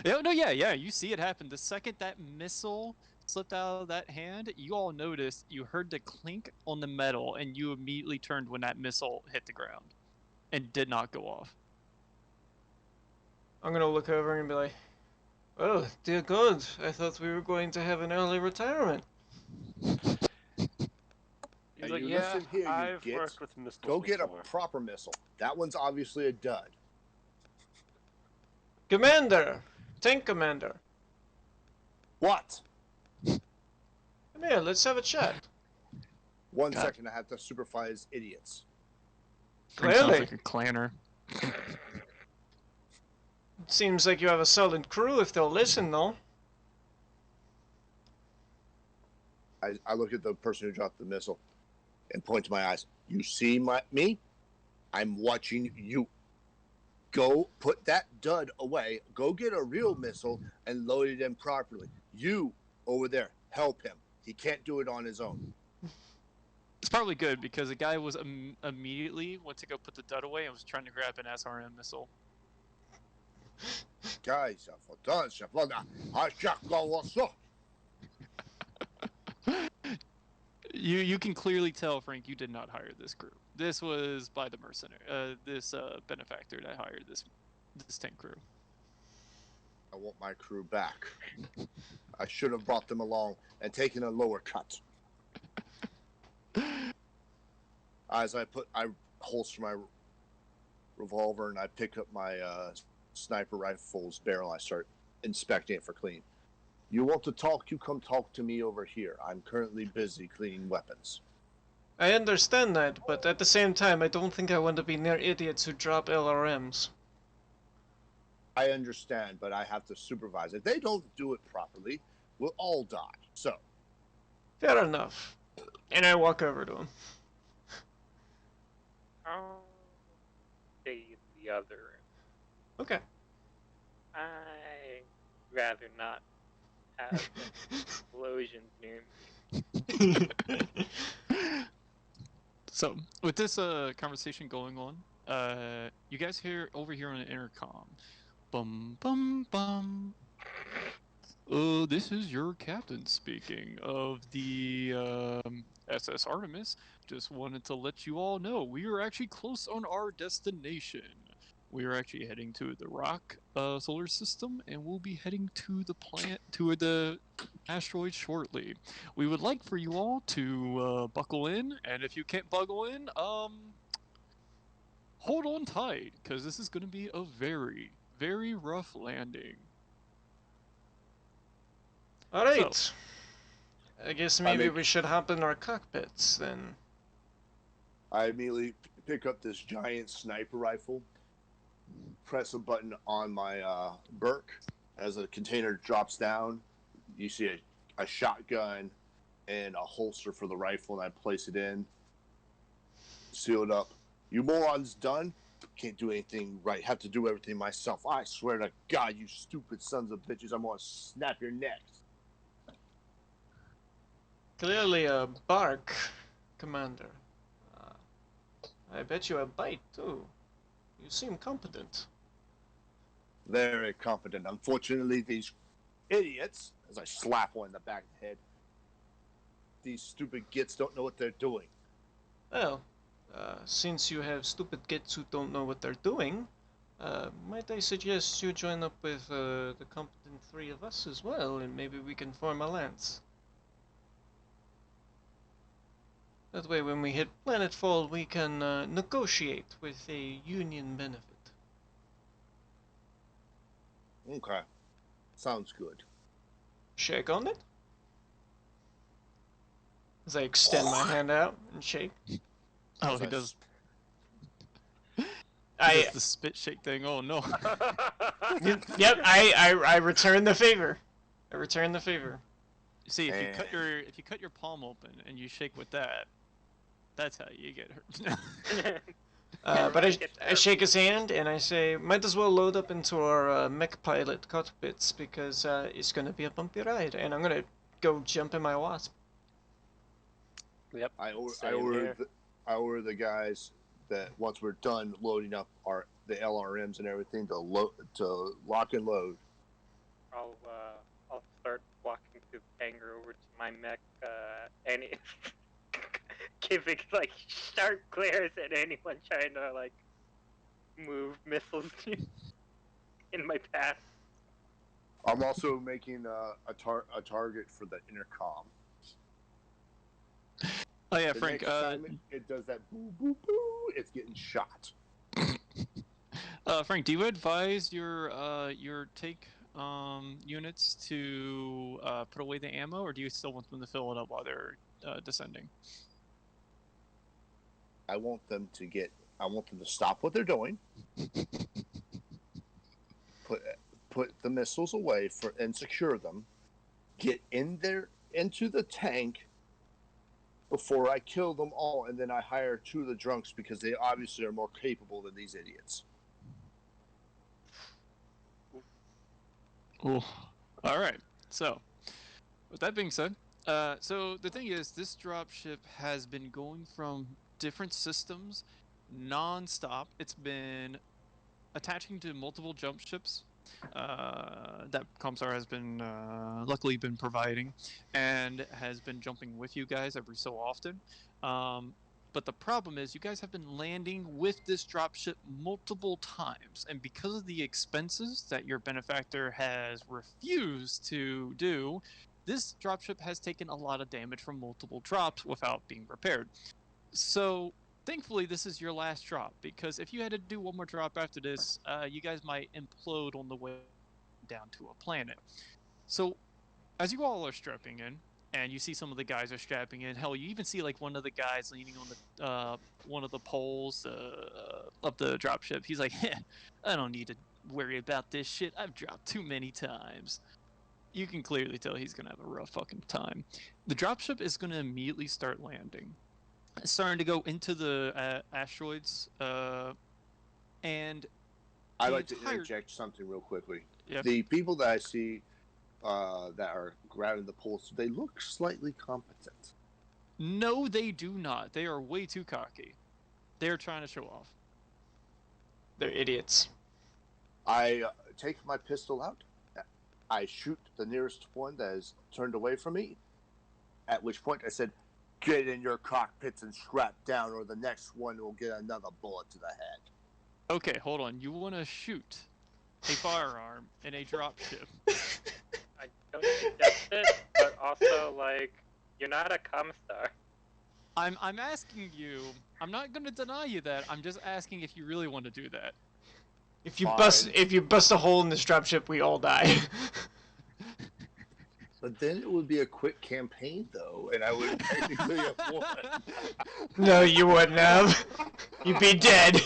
Yeah, you see it happen. The second that missile slipped out of that hand, you all noticed, you heard the clink on the metal, and you immediately turned when that missile hit the ground and did not go off. I'm gonna look over and be like, "Oh, dear God, I thought we were going to have an early retirement." He's Hey, like, you yeah, listen here, you I've git. worked with missiles Go get a before. proper missile. That one's obviously a dud. Commander! Tank Commander! What? Come here, let's have a chat. One God. second, I have to supervise idiots. Frank sounds Clearly. like a clanner. Seems like you have a solid crew if they'll listen, though. I look at the person who dropped the missile and point to my eyes. You see me? I'm watching you. Go put that dud away. Go get a real missile and load it in properly. You over there, help him. He can't do it on his own. It's probably good because the guy was immediately went to go put the dud away and was trying to grab an SRM missile. Guys, You can clearly tell, Frank, you did not hire this crew. This was by the mercenary, this benefactor that hired this tank crew. I want my crew back. I should have brought them along and taken a lower cut. As I holster my revolver and I pick up my sniper rifle's barrel, I start inspecting it for clean. You want to talk? You come talk to me over here. I'm currently busy cleaning weapons. I understand that, but at the same time, I don't think I want to be near idiots who drop LRMs. I understand, but I have to supervise. If they don't do it properly, we'll all die. So, Fair enough. And I walk over to him. I'll stay the other. Okay. I'd rather not have explosions near me. So, with this conversation going on, you guys hear over here on the intercom, bum bum bum. This is your captain speaking of the SS Artemis. Just wanted to let you all know we are actually close on our destination. We are actually heading to the Rock solar system, and we'll be heading to the asteroid shortly. We would like for you all to buckle in, and if you can't buckle in, hold on tight, because this is going to be a very, very rough landing. All right. I guess maybe we should hop in our cockpits then. I immediately pick up this giant sniper rifle, press a button on my Burke. As the container drops down, you see a shotgun and a holster for the rifle, and I place it in, seal it up. You morons done? Can't do anything right. Have to do everything myself. I swear to God, you stupid sons of bitches, I'm gonna snap your necks. Clearly a bark, Commander. I bet you a bite, too. You seem competent. Very competent. Unfortunately, these idiots, as I slap one in the back of the head, these stupid gits don't know what they're doing. Well, since you have stupid gits who don't know what they're doing, might I suggest you join up with the competent three of us as well, and maybe we can form a lance. That way, when we hit planetfall, we can negotiate with a union benefit. Okay. Sounds good. Shake on it? As I extend my hand out and shake. Oh, he does. I Does the spit shake thing. Oh no. Yep, I return the favor. I return the favor. See, if you cut your palm open and you shake with that, that's how you get hurt. But I shake his hand and I say, might as well load up into our mech pilot cockpits because it's gonna be a bumpy ride, and I'm gonna go jump in my wasp. Yep. I order the guys that once we're done loading up the LRMs and everything to lock and load. I'll start walking through the hangar over to my mech, and giving like sharp glares at anyone trying to like move missiles in my path. I'm also making a target for the intercom. Oh yeah, The Frank. next time it does that boo boo boo. It's getting shot. Frank, do you advise your take units to put away the ammo, or do you still want them to fill it up while they're descending? I want them to stop what they're doing. Put the missiles away and secure them. Get into the tank before I kill them all, and then I hire 2 of the drunks because they obviously are more capable than these idiots. Ooh. All right. So, with that being said, so the thing is, this dropship has been going from different systems non-stop. It's been attaching to multiple jump ships that Comsar has been luckily been providing, and has been jumping with you guys every so often. But the problem is you guys have been landing with this dropship multiple times, and because of the expenses that your benefactor has refused to do, this dropship has taken a lot of damage from multiple drops without being repaired. So thankfully this is your last drop, because if you had to do one more drop after this, you guys might implode on the way down to a planet. So as you all are strapping in, and you see some of the guys are strapping in, hell, you even see like one of the guys leaning on the one of the poles of the dropship. He's like, I don't need to worry about this shit. I've dropped too many times. You can clearly tell he's gonna have a rough fucking time. The dropship is gonna immediately start landing. It's starting to go into the asteroids, and I'd like to interject something real quickly. Yep. The people that I see that are grabbing the poles, they look slightly competent. No, they do not. They are way too cocky. They're trying to show off. They're idiots. I take my pistol out. I shoot the nearest one that is turned away from me, at which point I said, get in your cockpits and strap down, or the next one will get another bullet to the head. Okay, hold on. You want to shoot a firearm in a dropship? I don't suggest it, but also, like, you're not a Comstar. I'm asking you. I'm not going to deny you that. I'm just asking if you really want to do that. If you bust a hole in this dropship, we all die. But then it would be a quick campaign, though, and I would technically have won. No, you wouldn't have. You'd be dead.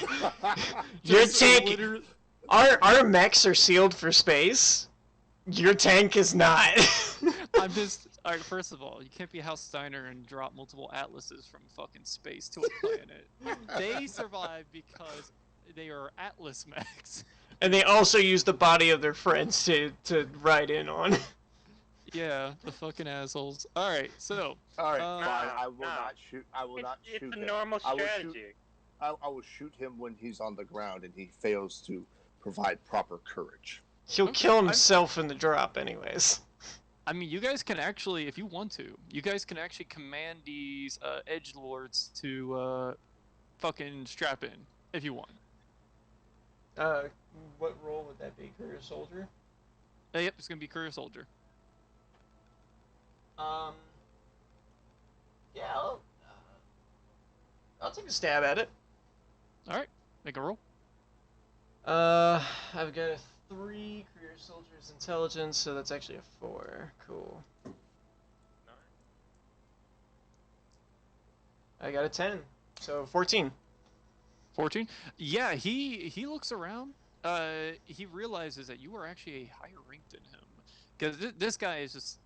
Your tank. Our mechs are sealed for space. Your tank is not. I'm just. Alright, first of all, you can't be House Steiner and drop multiple atlases from fucking space to a planet. They survive because they are atlas mechs. And they also use the body of their friends to ride in on. Yeah, the fucking assholes. Alright, so. Alright, Uh, fine. I will no. not shoot. I will not shoot It's a him. normal I will shoot- strategy. I will shoot him when he's on the ground and he fails to provide proper courage. He'll Okay, kill himself in the drop, anyways. I mean, you guys can actually, if you want to, you guys can actually command these edgelords to fucking strap in, if you want. What role would that be? Career soldier? Yep, it's gonna be career soldier. Yeah, I'll take a stab at it. Alright, make a roll. I've got a 3 career soldier's intelligence, so that's actually a 4. Cool. I got a 10, so 14. 14? Yeah, he looks around. He realizes that you are actually a higher rank than him. Because this guy is just,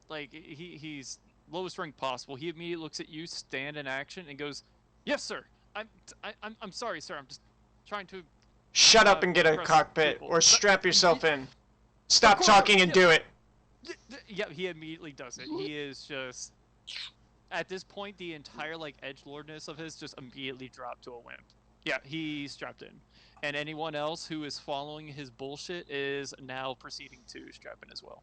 like, he's lowest rank possible. He immediately looks at you, stand in action, and goes, "Yes, sir. I'm sorry, sir. I'm just trying to..." Shut up and get a impress cockpit, people. or strap yourself in. Stop course, talking and yeah. do it. Yeah, he immediately does it. He is just... At this point, the entire, like, edgelordness of his just immediately dropped to a wimp. Yeah, he's strapped in. And anyone else who is following his bullshit is now proceeding to strap in as well.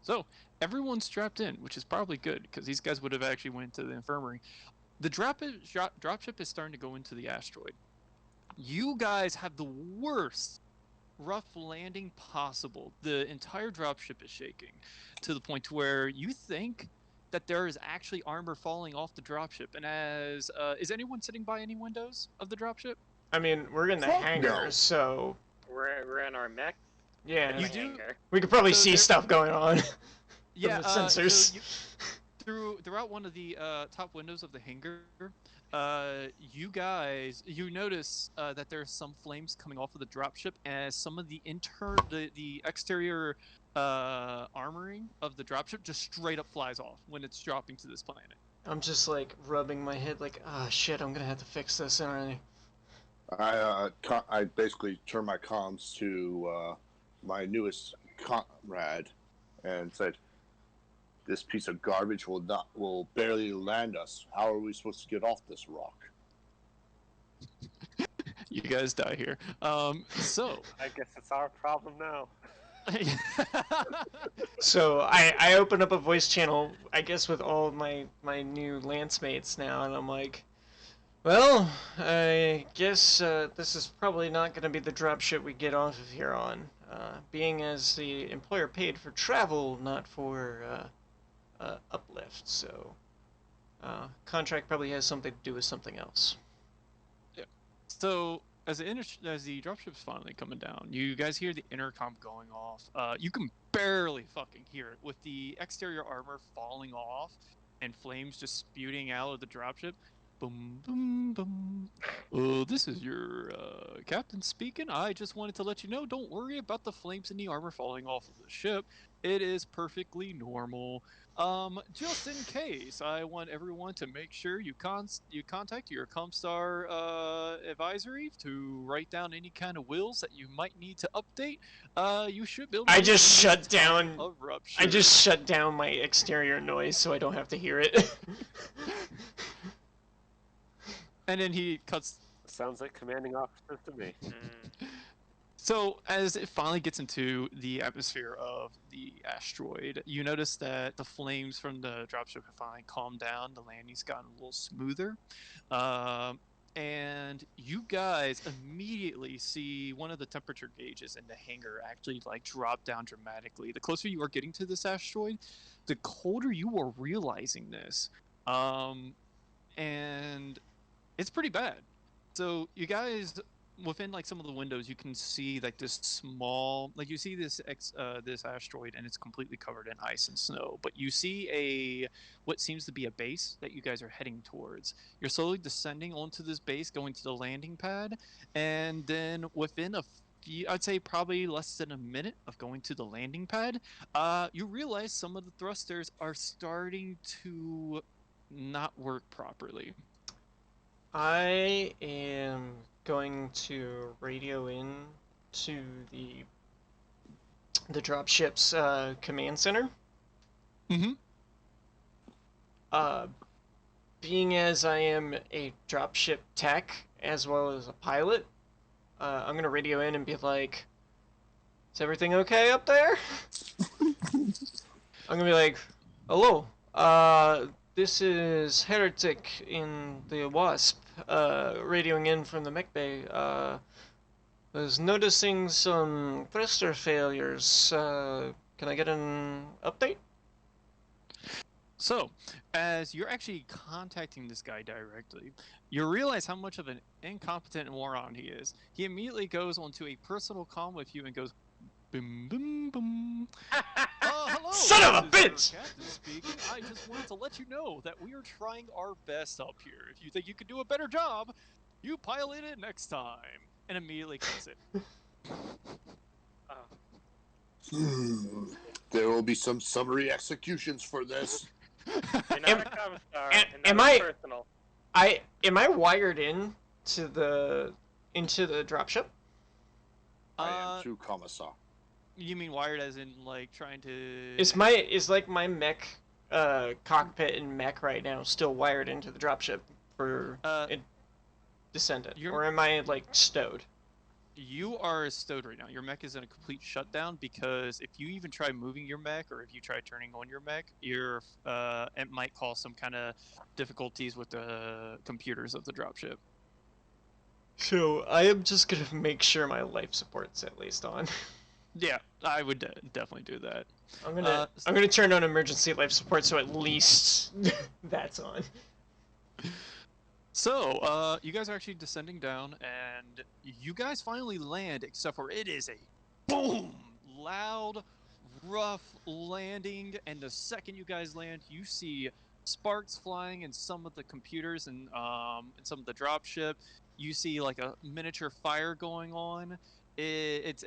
So, everyone's strapped in, which is probably good, because these guys would have actually went to the infirmary. The dropship is starting to go into the asteroid. You guys have the worst rough landing possible. The entire dropship is shaking to the point to where you think that there is actually armor falling off the dropship. And as is anyone sitting by any windows of the dropship? I mean, we're in the Fuck hangar, no. so We're in our mech. yeah, You the do? hangar. we could probably So see there- stuff going on. Yeah, the sensors. Throughout one of the top windows of the hangar, you notice that there's some flames coming off of the dropship as some of the exterior armoring of the dropship just straight up flies off when it's dropping to this planet. I'm just like rubbing my head like, ah, shit, I'm gonna have to fix this, aren't I? I basically turned my comms to my newest comrade and said, "This piece of garbage will barely land us. How are we supposed to get off this rock?" You guys die here. So I guess it's our problem now. So I open up a voice channel, I guess with all my new lance mates now, and I'm like, well, I guess this is probably not going to be the dropship we get off of here on, being as the employer paid for travel, not for uplift, so contract probably has something to do with something else. So as the dropship's finally coming down, you guys hear the intercom going off. You can barely fucking hear it with the exterior armor falling off and flames just spewing out of the dropship. Boom, boom, boom. This is your captain speaking. I just wanted to let you know, don't worry about the flames and the armor falling off of the ship. It is perfectly normal. Just in case, I want everyone to make sure you contact your Comstar advisory to write down any kind of wills that you might need to update. You should be able to I just do shut this down. of rupture. I just shut down my exterior noise so I don't have to hear it. And then he cuts. Sounds like commanding officer to me. So, as it finally gets into the atmosphere of the asteroid, you notice that the flames from the dropship have finally calmed down. The landing's gotten a little smoother. And you guys immediately see one of the temperature gauges in the hangar actually like drop down dramatically. The closer you are getting to this asteroid, the colder you are realizing this. And it's pretty bad. So you guys within like some of the windows, you can see like this small, like you see this this asteroid, and it's completely covered in ice and snow. But you see what seems to be a base that you guys are heading towards. You're slowly descending onto this base, going to the landing pad, and then within a few, I'd say probably less than a minute of going to the landing pad, you realize some of the thrusters are starting to not work properly. I am going to radio in to the dropship's command center. Mm-hmm. Being as I am a dropship tech as well as a pilot, I'm gonna radio in and be like, "Is everything okay up there?" I'm gonna be like, "Hello, this is Heretic in the Wasp, radioing in from the mech bay. Was noticing some thruster failures. Can I get an update?" So, as you're actually contacting this guy directly, you realize how much of an incompetent moron he is. He immediately goes onto a personal comm with you and goes, boom, boom, boom. Hello, Son of a this is bitch! our captain speaking. I just wanted to let you know that we are trying our best up here. If you think you could do a better job, you pilot it next time. And immediately cuts it. There will be some summary executions for this. You're not a commissar, and am that is I- personal. Am I wired in to the dropship? I am true commissar. You mean wired as in like trying to? Is like my mech cockpit and mech right now still wired into the dropship for it descendant, or am I like stowed? You are stowed right now. Your mech is in a complete shutdown because if you even try moving your mech or if you try turning on your mech, it might cause some kind of difficulties with the computers of the dropship. So I am just gonna make sure my life support's at least on. Yeah, I would definitely do that. I'm gonna turn on emergency life support so at least that's on. So, you guys are actually descending down, and you guys finally land, except for it is a boom, loud, rough landing, and the second you guys land, you see sparks flying in some of the computers and some of the dropship. You see like a miniature fire going on. It's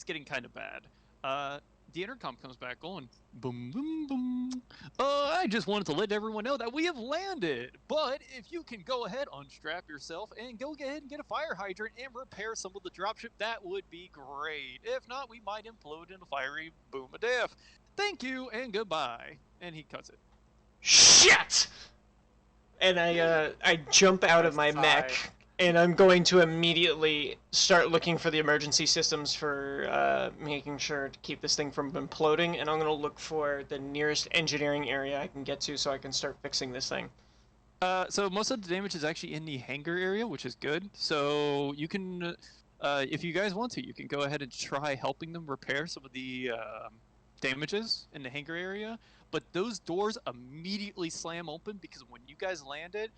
getting kind of bad. The intercom comes back on. Boom, boom, boom. I just wanted to let everyone know that we have landed. But if you can go ahead, unstrap yourself, and go ahead and get a fire hydrant and repair some of the dropship, that would be great. If not, we might implode in a fiery boom of death. Thank you and goodbye. And he cuts it. Shit! And I jump out of my mech. And I'm going to immediately start looking for the emergency systems for making sure to keep this thing from imploding, and I'm going to look for the nearest engineering area I can get to so I can start fixing this thing. So most of the damage is actually in the hangar area, which is good. So you can, if you guys want to, you can go ahead and try helping them repair some of the damages in the hangar area. But those doors immediately slam open because when you guys landed,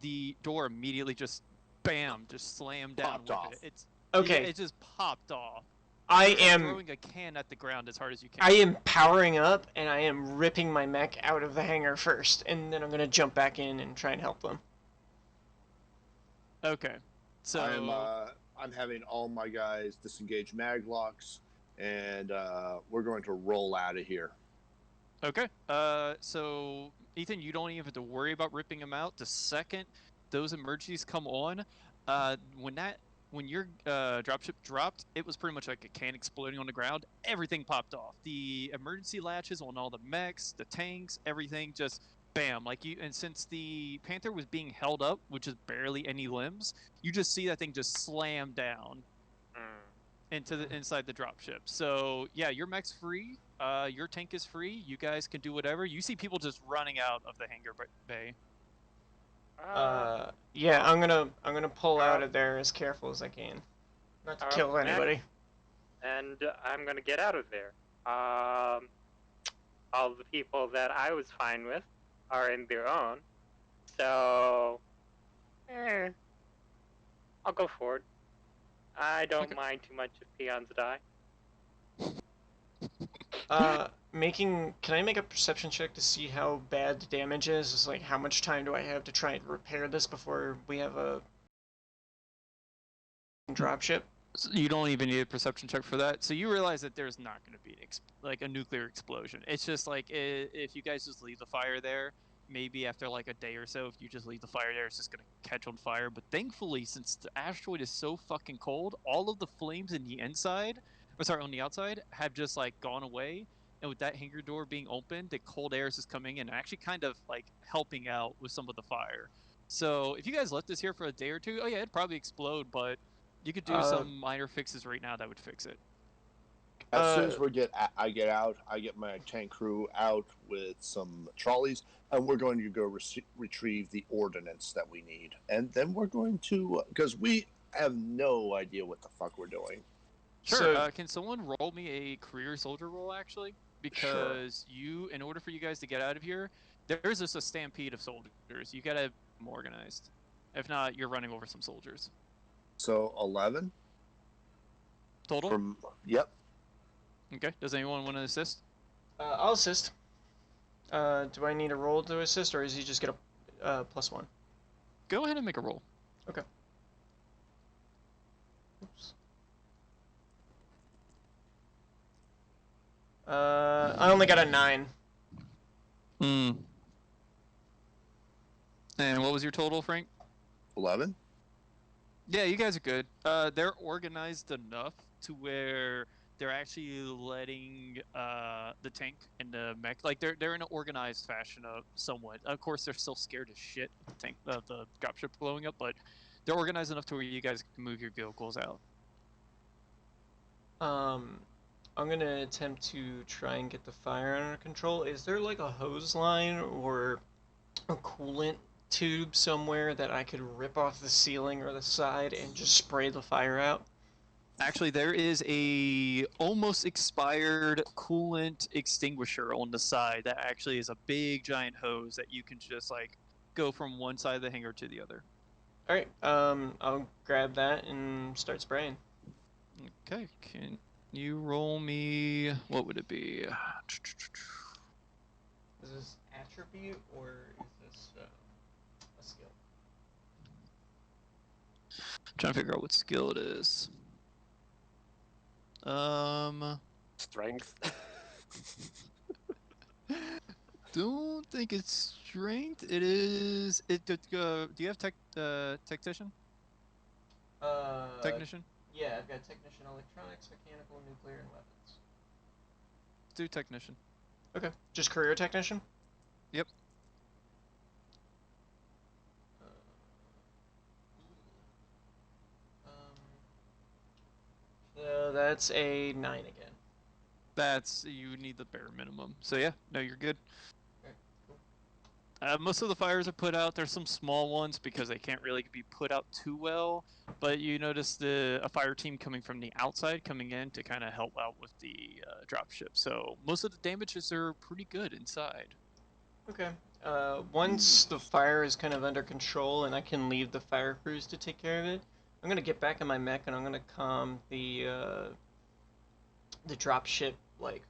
the door immediately just bam, just slammed down Popped with off. it. It's Okay. It just popped off. I It's like am throwing a can at the ground as hard as you can. I am powering up, and I am ripping my mech out of the hangar first, and then I'm going to jump back in and try and help them. Okay. So I'm having all my guys disengage maglocks, and we're going to roll out of here. Okay. So Ethan, you don't even have to worry about ripping them out. The second those emergencies come on, when your dropship dropped, it was pretty much like a can exploding on the ground. Everything popped off. The emergency latches on all the mechs, the tanks, everything just bam. And since the Panther was being held up, which is barely any limbs, you just see that thing just slam down into inside the dropship. So yeah, your mech's free. Your tank is free. You guys can do whatever. You see people just running out of the hangar bay. Yeah, I'm gonna pull out of there as careful as I can, not to kill anybody. And I'm gonna get out of there. All the people that I was fine with are in their own, so I'll go forward. I don't mind too much if peons die. Can I make a perception check to see how bad the damage is? It's like, how much time do I have to try and repair this before we have a dropship? So you don't even need a perception check for that. So you realize that there's not going to be like a nuclear explosion. It's just like if you guys just leave the fire there, maybe after like a day or so, if you just leave the fire there, it's just going to catch on fire. But thankfully, since the asteroid is so fucking cold, all of the flames in the inside, or sorry, on the outside, have just like gone away. And with that hangar door being open, the cold air is just coming in and actually kind of like helping out with some of the fire. So if you guys left this here for a day or two, oh yeah, it'd probably explode, but you could do some minor fixes right now that would fix it. As soon as I get out, I get my tank crew out with some trolleys, and we're going to go retrieve the ordnance that we need. And then we're going to, because we have no idea what the fuck we're doing. Sure, So, can someone roll me a career soldier roll, actually? Because in order for you guys to get out of here, there's just a stampede of soldiers. You gotta be more organized. If not, you're running over some soldiers. So 11 Total? Yep. Okay, does anyone want to assist? I'll assist. Do I need a roll to assist, or is he just get a +1? Go ahead and make a roll. Okay. Oops. I only got a 9. Hmm. And what was your total, Frank? 11. Yeah, you guys are good. They're organized enough to where they're actually letting the tank and the mech, like they're in an organized fashion somewhat. Of course, they're still scared as shit of the dropship blowing up, but they're organized enough to where you guys can move your vehicles out. I'm gonna attempt to try and get the fire under control. Is there like a hose line or a coolant tube somewhere that I could rip off the ceiling or the side and just spray the fire out? Actually, there is a almost expired coolant extinguisher on the side that actually is a big giant hose that you can just like go from one side of the hangar to the other. All right, I'll grab that and start spraying. Okay, can you roll me, what would it be? Is this attribute or is this a skill? Trying to figure out what skill it is. Strength. Don't think it's strength. It is. Do you have tactician? Technician? Yeah, I've got technician, electronics, mechanical, nuclear, and weapons. Let's do technician. Okay, just career technician? Yep. So that's a 9 again. That's, you need the bare minimum. So yeah, no, you're good. Okay, cool. Most of the fires are put out. There's some small ones because they can't really be put out too well. But you notice a fire team coming from the outside coming in to kind of help out with the dropship. So most of the damages are pretty good inside. Okay. Once the fire is kind of under control and I can leave the fire crews to take care of it, I'm gonna get back in my mech and I'm gonna calm the dropship like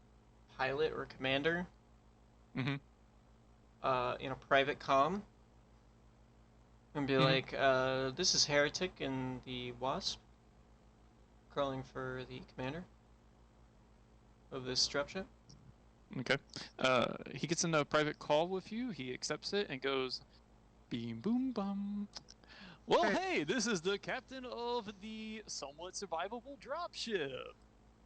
pilot or commander. Mm-hmm. In a private comm. And be like, this is Heretic and the Wasp. Calling for the commander of this dropship. Okay. He gets in a private call with you. He accepts it and goes, beam boom bum. Well, hey, this is the captain of the somewhat survivable dropship.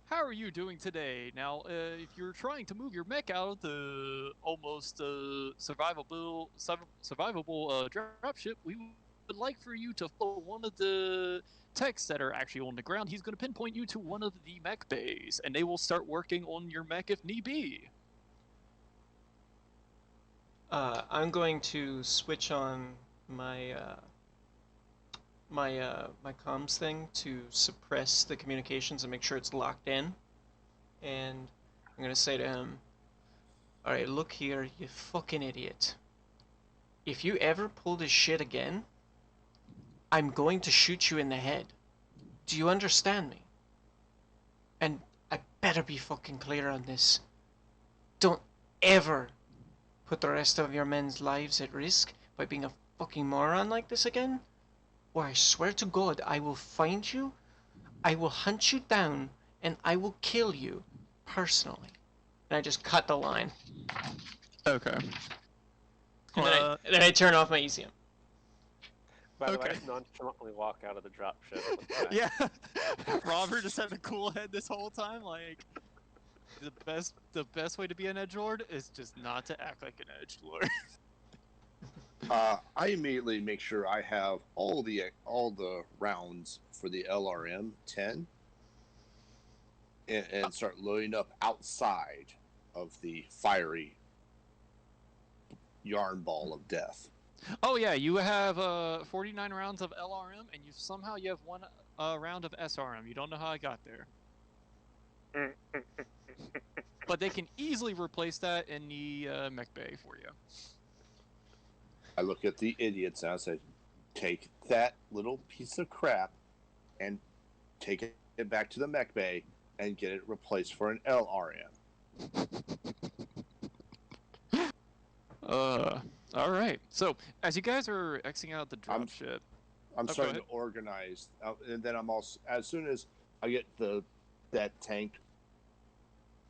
How are you doing today? Now, if you're trying to move your mech out of the almost survivable dropship, we would like for you to follow one of the techs that are actually on the ground. He's going to pinpoint you to one of the mech bays, and they will start working on your mech if need be. I'm going to switch on my my comms thing to suppress the communications and make sure it's locked in. And I'm gonna say to him, alright, look here, you fucking idiot. If you ever pull this shit again, I'm going to shoot you in the head. Do you understand me? And I better be fucking clear on this. Don't ever put the rest of your men's lives at risk by being a fucking moron like this again, or I swear to God I will find you, I will hunt you down, and I will kill you personally. And I just cut the line. Okay. And then I turn off my ECM. By the way, I Okay. just nonchalantly walk out of the dropship. Yeah. Robert just had a cool head this whole time. Like, the best way to be an edgelord is just not to act like an edgelord. I immediately make sure I have all the rounds for the LRM 10 and start loading up outside of the fiery yarn ball of death. Oh yeah, you have 49 rounds of LRM, and you have one round of SRM. You don't know how I got there. But they can easily replace that in the mech bay for you. I look at the idiots and I say, take that little piece of crap and take it back to the mech bay and get it replaced for an LRM. All right. So as you guys are exiting out the dropship, I'm go starting ahead. to organize, and then I'm also, as soon as I get that tank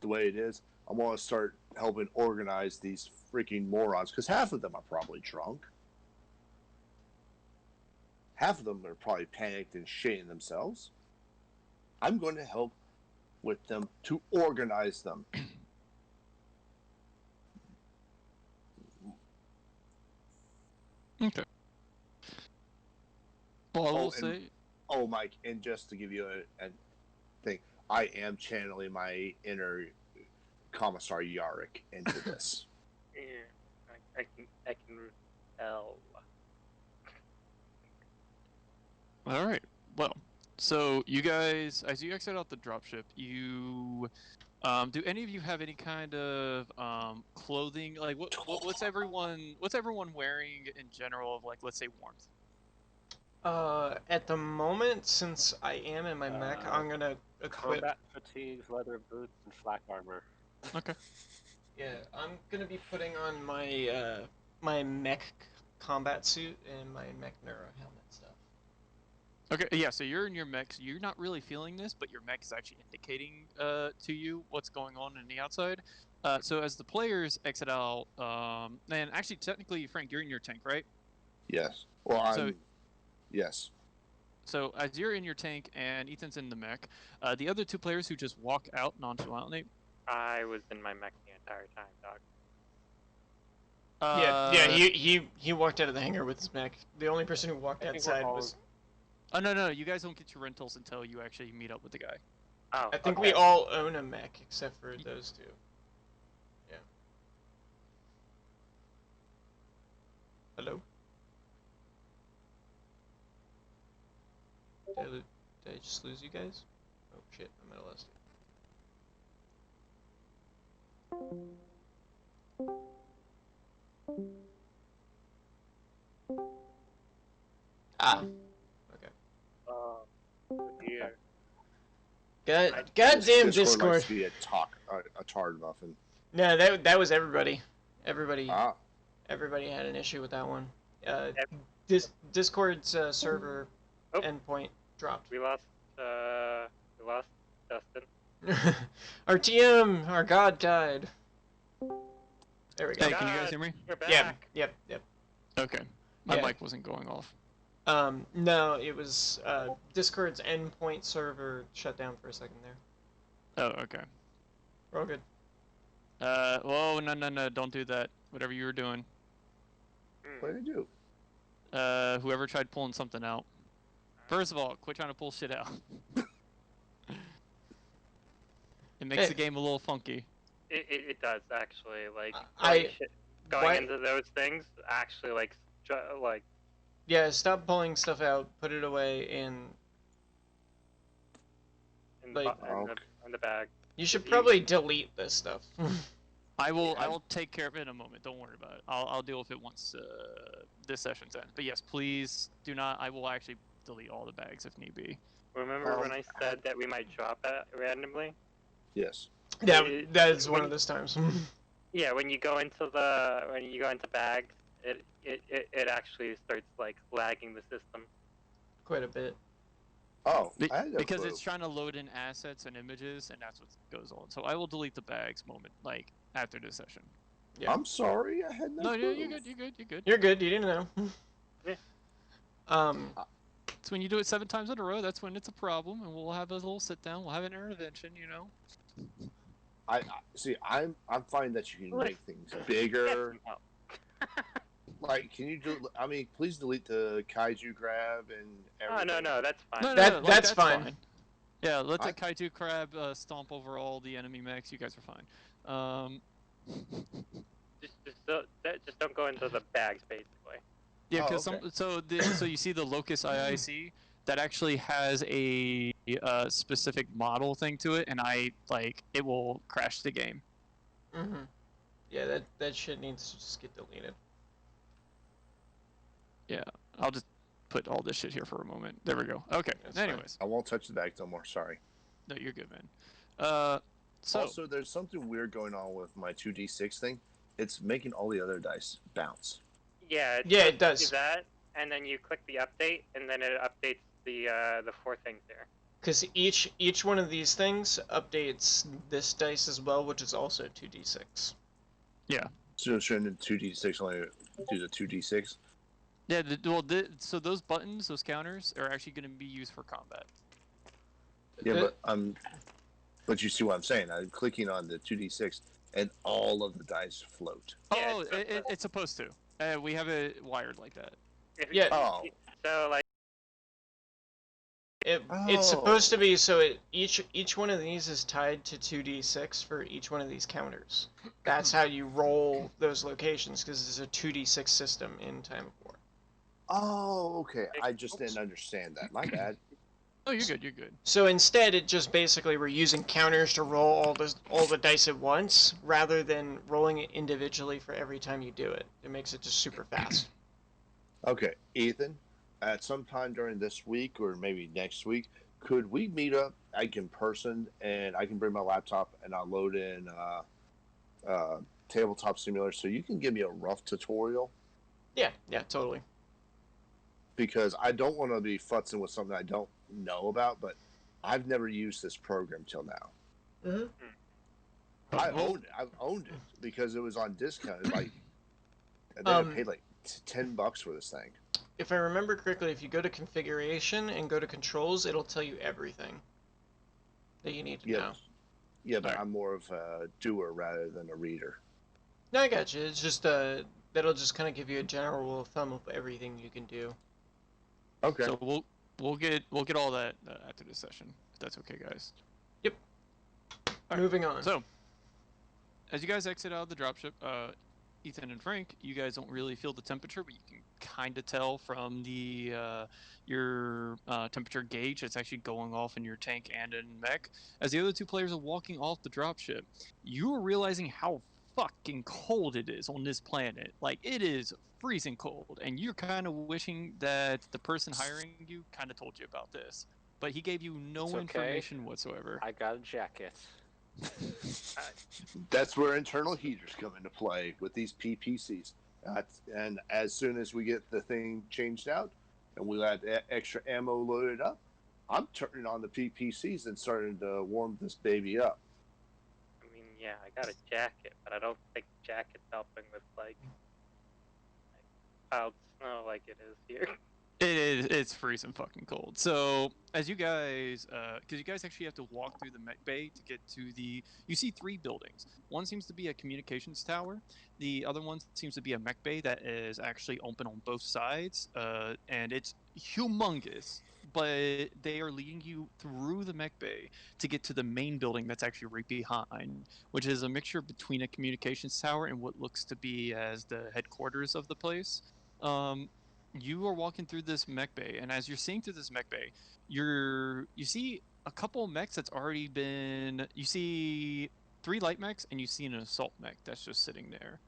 the way it is, I'm going to start helping organize these freaking morons, because half of them are probably drunk. Half of them are probably panicked and shitting themselves. I'm going to help with them to organize them. Okay. Well, I Oh, will and- say. Oh, Mike, and just to give you a thing, I am channeling my inner Commissar Yarick into this. Yeah, I can tell. All right. Well, so you guys, as you exit out the dropship, you do any of you have any kind of clothing? Like, what's everyone wearing in general of, like, let's say warmth? At the moment, since I am in my mech, I'm gonna equip. Combat fatigues, leather boots, and flak armor. Okay. Yeah, I'm gonna be putting on my my mech combat suit and my mech neuro helmet stuff. Okay, yeah, so you're in your mech, so you're not really feeling this, but your mech is actually indicating to you what's going on the outside. So as the players exit out, and actually, technically, Frank, you're in your tank, right? Yes. Well, So- yes. So as you're in your tank and Ethan's in the mech, the other two players who just walk out nonchalantly. I was in my mech the entire time, dog. Yeah, he walked out of the hangar with his mech. The only person who walked I think we're outside all- was. Oh no, you guys don't get your rentals until you actually meet up with the guy. Oh, I think okay. we all own a mech except for those two. Yeah. Hello. Did I just lose you guys? Oh shit, I might have lost you. Ah. Okay. Oh, dear. Goddamn Discord. likes to be a tard muffin. No, that was everybody. Everybody Ah. everybody had an issue with that one. Ev- Discord's server Oh. endpoint dropped. We lost Dustin. Our TM, our god died. There we go. Hey, can you guys hear me? We're back. Yeah, yep. Okay. My Yeah. mic wasn't going off. No, it was Discord's endpoint server shut down for a second there. Oh, okay. We're all good. Whoa, no, don't do that. Whatever you were doing. What did I do? Whoever tried pulling something out. First of all, quit trying to pull shit out. It makes Hey. the game a little funky. It does actually, like I- going why- into those things actually like Yeah, stop pulling stuff out, put it away, and in, Like- in the bag. you should probably delete this stuff. I will take care of it in a moment. Don't worry about it. I'll deal with it once this session's end. But yes, please do not. I will actually delete all the bags if need be. Remember when I said that we might drop it randomly? Yes. Yeah, It- that is one when- of those times. Yeah, when you go into bags, it actually starts like lagging the system. Quite a bit. Oh, I had no because clue. it's trying to load in assets and images, and that's what goes on. So I will delete the bags moment, like after this session. Yeah. I'm sorry, I had no No, clue. you're good. You're good. You're good. You're good. You didn't know. Yeah. It's when you do it 7 times in a row. That's when it's a problem, and we'll have a little sit down. We'll have an intervention. You know. I see. I'm finding that you can Look. make things bigger. Oh. Like, can you do? I mean, please delete the kaiju grab and Oh everything. no, that's fine. No, That- like, that's fine. Yeah, let the I- Kaiju crab stomp over all the enemy mechs. You guys are fine. Just don't go into the bags, basically. Yeah, Oh, because okay. so you see the Locust IIC that actually has a specific model thing to it, and it will crash the game. Mm-hmm. Yeah, that shit needs to just get deleted. I'll just put all this shit here for a moment. There we go. Okay. That's fine. Anyways, I won't touch the bags no more. Sorry. no, you're good, man. So Also, there's something weird going on with my 2d6 thing. It's making all the other dice bounce. Yeah. Yeah, it Do does. that, and then you click the update, and then it updates the 4 things there. Because each one of these things updates this dice as well, which is also 2d6. So shouldn't 2d6 only do the 2d6? yeah, so those buttons, those counters, are actually going to be used for combat. Yeah, but you see what I'm saying? I'm clicking on the 2d6, and all of the dice float. Yeah, Oh, it's supposed to. We have it wired like that. Yeah. Oh. So like. It's supposed to be so each one of these is tied to 2d6 for each one of these counters. That's how you roll those locations, because it's a 2d6 system in Time of War. Oh, okay. I just didn't understand that. My bad. Oh, you're good. You're good. So instead, it just basically we're using counters to roll all the dice at once, rather than rolling it individually for every time you do it. It makes it just super fast. Okay, Ethan, at some time during this week or maybe next week, could we meet up like in person, and I can bring my laptop and I'll load in Tabletop Simulator so you can give me a rough tutorial? Yeah, totally. Because I don't want to be futzing with something I don't know about, but I've never used this program till now. Mm-hmm. I've owned it because it was on discount. Like, and then I paid like $10 for this thing. If I remember correctly, if you go to configuration and go to controls, it'll tell you everything that you need to know. Yeah, but Alright. I'm more of a doer rather than a reader. No, I got you. It's just that'll just kind of give you a general rule of thumb of everything you can do. Okay. So we'll get all that after this session. If that's okay, guys. Alright, Moving on. So, as you guys exit out of the dropship, Ethan and Frank, you guys don't really feel the temperature, but you can kind of tell from the your temperature gauge that's actually going off in your tank and in mech. As the other 2 players are walking off the dropship, you are realizing how fucking cold it is on this planet. Like, it is freezing cold, and you're kind of wishing that the person hiring you kind of told you about this. But he gave you no It's okay. information whatsoever. I got a jacket. That's where internal heaters come into play with these PPCs. And as soon as we get the thing changed out and we got extra ammo loaded up, I'm turning on the PPCs and starting to warm this baby up. I mean, yeah, I got a jacket, but I don't think the jacket's helping with like piled snow like it is here. It's freezing fucking cold. So as you guys, because you guys actually have to walk through the mech bay to get to you see 3 buildings. One seems to be a communications tower. The other one seems to be a mech bay that is actually open on both sides, and it's humongous. But they are leading you through the mech bay to get to the main building that's actually right behind, which is a mixture between a communications tower and what looks to be as the headquarters of the place. You are walking through this mech bay, and as you're seeing through this mech bay, you see a couple of mechs that's already been. You see 3 light mechs, and you see an assault mech that's just sitting there.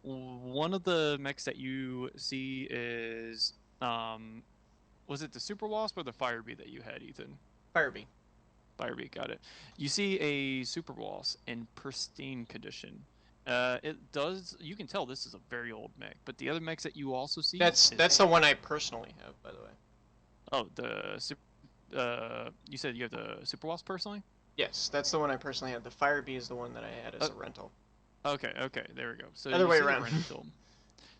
One of the mechs that you see is Was it the Super Wasp or the Fire Bee that you had, Ethan? Firebee. Fire Bee, got it. You see a Super Wasp in pristine condition. You can tell this is a very old mech, but the other mechs that you also see... That's the one I personally have, by the way. Oh, you said you have the Super Wasp personally? Yes, that's the one I personally had. The Firebee is the one that I had as a rental. Okay, there we go. So Other you way see the around. rental.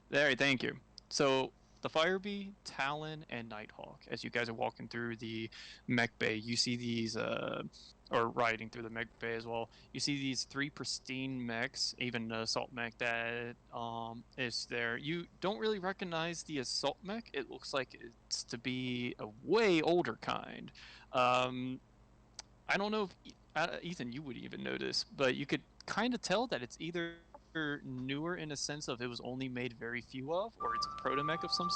There, thank you. So the Firebee, Talon, and Nighthawk. As you guys are walking through the mech bay, you see these, or riding through the mech bay as well. You see these 3 pristine mechs, even the assault mech that is there. You don't really recognize the assault mech. It looks like it's to be a way older kind. I don't know if Ethan, you would even notice, but you could kind of tell that it's either newer in a sense of it was only made very few of, or it's a proto-mech of some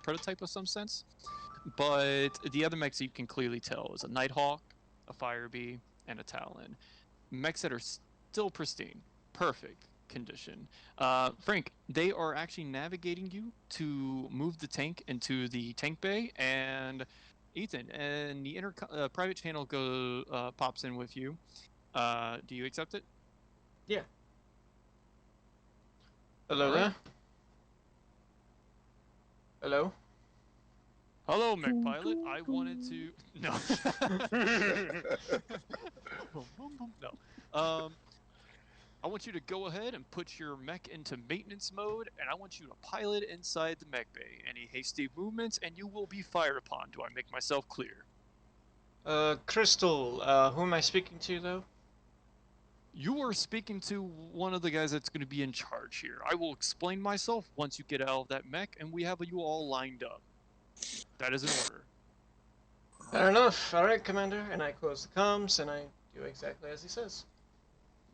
prototype of some sense. But the other mechs you can clearly tell is a Nighthawk, a Firebee, and a Talon. Mechs that are still pristine, perfect condition. Frank, they are actually navigating you to move the tank into the tank bay, and Ethan, and the private channel pops in with you. Do you accept it? Yeah. Hello there. Hello. Hello, mech pilot. I wanted to. No. No. I want you to go ahead and put your mech into maintenance mode, and I want you to pilot inside the mech bay. Any hasty movements, and you will be fired upon. Do I make myself clear? Crystal, who am I speaking to, though? You are speaking to one of the guys that's going to be in charge here. I will explain myself once you get out of that mech, and we have you all lined up. That is an order. Fair enough. Alright, Commander. And I close the comms, and I do exactly as he says.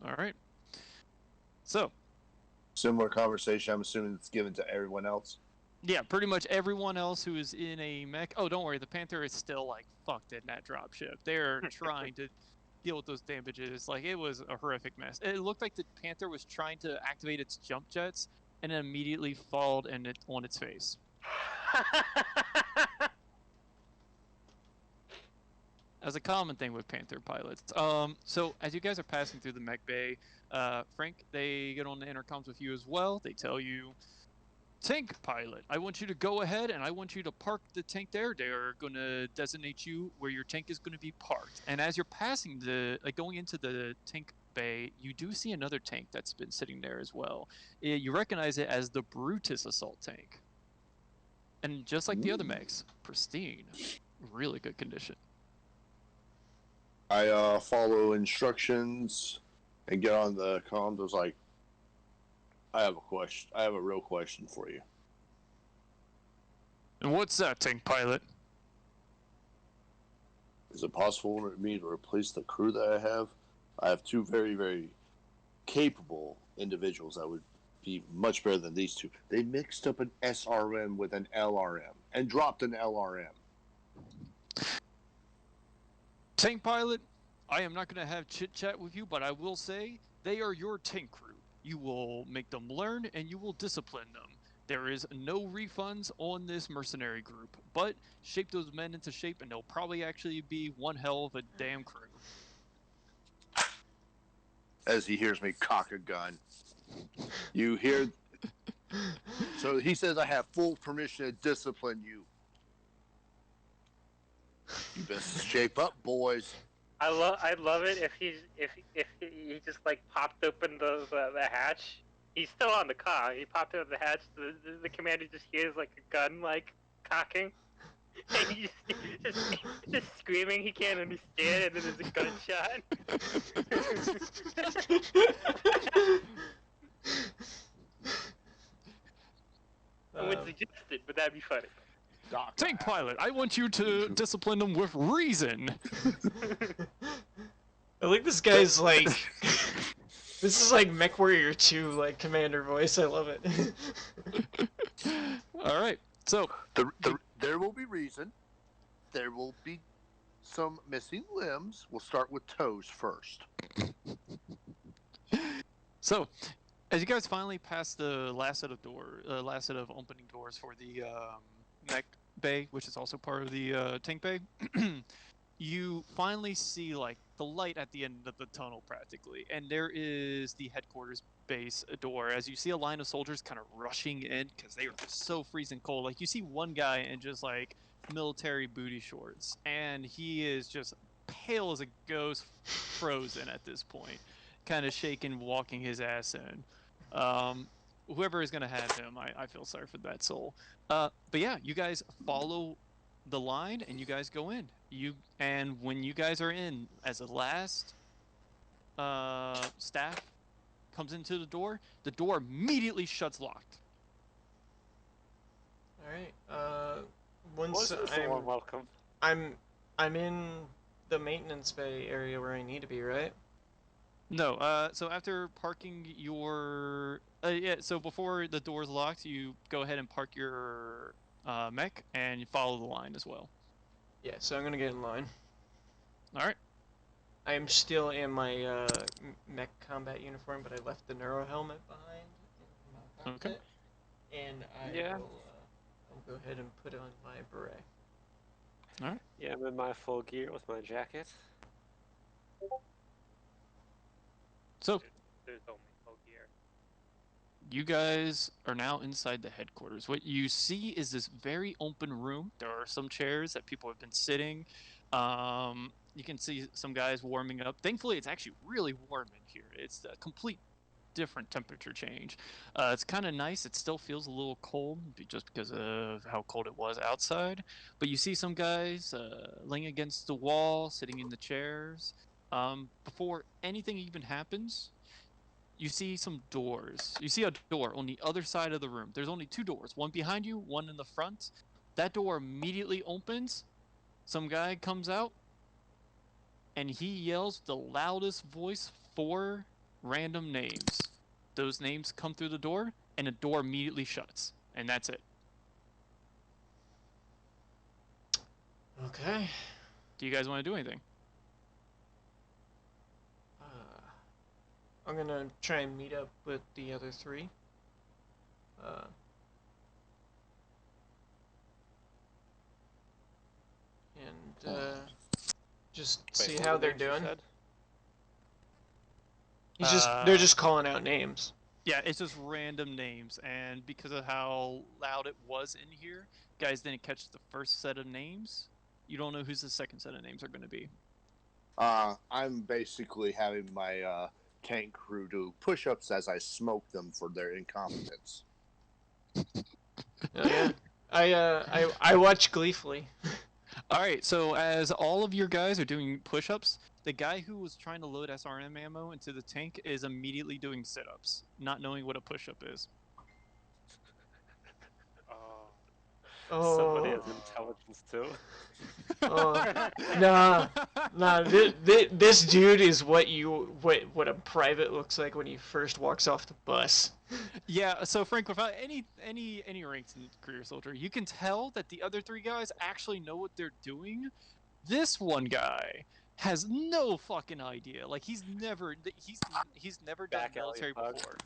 Alright. So. Similar conversation, I'm assuming it's given to everyone else. Yeah, pretty much everyone else who is in a mech. Oh, don't worry, the Panther is still, like, fucked in that dropship. They're trying to deal with those damages. Like, it was a horrific mess. It looked like the Panther was trying to activate its jump jets and then immediately falled on its face. As a common thing with Panther pilots. So as you guys are passing through the mech bay, Frank, they get on the intercoms with you as well. They tell you, tank pilot, I want you to go ahead and I want you to park the tank there. They're going to designate you where your tank is going to be parked. And as you're passing going into the tank bay, you do see another tank that's been sitting there as well. You recognize it as the Brutus assault tank. And just like the other mechs, pristine, really good condition. I follow instructions and get on the comms. I was like, I have a question. I have a real question for you. And what's that, tank pilot? Is it possible for me to replace the crew that I have? I have 2 very, very capable individuals that would be much better than these 2. They mixed up an SRM with an LRM and dropped an LRM. Tank pilot, I am not going to have chit-chat with you, but I will say they are your tank crew. You will make them learn, and you will discipline them. There is no refunds on this mercenary group, but shape those men into shape, and they'll probably actually be one hell of a damn crew. As he hears me cock a gun. You hear... So he says I have full permission to discipline you. You best shape up, boys. I'd love it if he just like popped open the hatch. He's still on the car. He popped open the hatch. The commander just hears like a gun like cocking, and he's just screaming. He can't understand, and then there's a gunshot. I wouldn't suggest it, but that'd be funny. Tank pilot, I want you to discipline them with reason. I like this guy's like... This is like MechWarrior 2, like, commander voice. I love it. Alright, so... There will be reason. There will be some missing limbs. We'll start with toes first. So, as you guys finally pass the last set of opening doors for the bay, which is also part of the tank bay, you finally see like the light at the end of the tunnel practically, and there is the headquarters base door. As you see a line of soldiers kind of rushing in because they are just so freezing cold. Like you see one guy in just like military booty shorts, and he is just pale as a ghost, frozen at this point, kind of shaking, walking his ass in. Whoever is going to have him, I feel sorry for that soul. But yeah, you guys follow the line and you guys go in. And when you guys are in, as the last staff comes into the door immediately shuts locked. All right. Once Wasn't so warm welcome. I'm in the maintenance bay area where I need to be, right? No. So after parking your so before the door's locked, you go ahead and park your mech and you follow the line as well. Yeah. So I'm gonna get in line. All right. I am still in my mech combat uniform, but I left the neuro helmet behind in my cockpit. And I will I'll go ahead and put on my beret. All right. Yeah, I'm in my full gear with my jacket. So There's only full gear. you guys are now inside the headquarters. What you see is this very open room. There are some chairs that people have been sitting. You can see some guys warming up. Thankfully, it's actually really warm in here. It's a complete different temperature change. It's kind of nice. It still feels a little cold just because of how cold it was outside. But you see some guys laying against the wall, sitting in the chairs. Before anything even happens, you see some doors. You see a door on the other side of the room. There's only two doors, one behind you, one in the front. That door immediately opens. Some guy comes out, and he yells the loudest voice 4 random names. Those names come through the door, and the door immediately shuts. And that's it. Okay. Do you guys want to do anything? I'm gonna try and meet up with the other 3. And just see how they're doing. They're just calling out names. Yeah, it's just random names, and because of how loud it was in here, guys didn't catch the first set of names. You don't know who's the second set of names are going to be. I'm basically having my tank crew do push-ups as I smoke them for their incompetence. Yeah, I watch gleefully. All right, so as all of your guys are doing push-ups, the guy who was trying to load SRM ammo into the tank is immediately doing sit-ups, not knowing what a push-up is. Somebody has intelligence too. Nah. This dude is what a private looks like when he first walks off the bus. Yeah. So Frank, without any ranks in Career Soldier, you can tell that the other 3 guys actually know what they're doing. This one guy has no fucking idea. Like he's never done military before.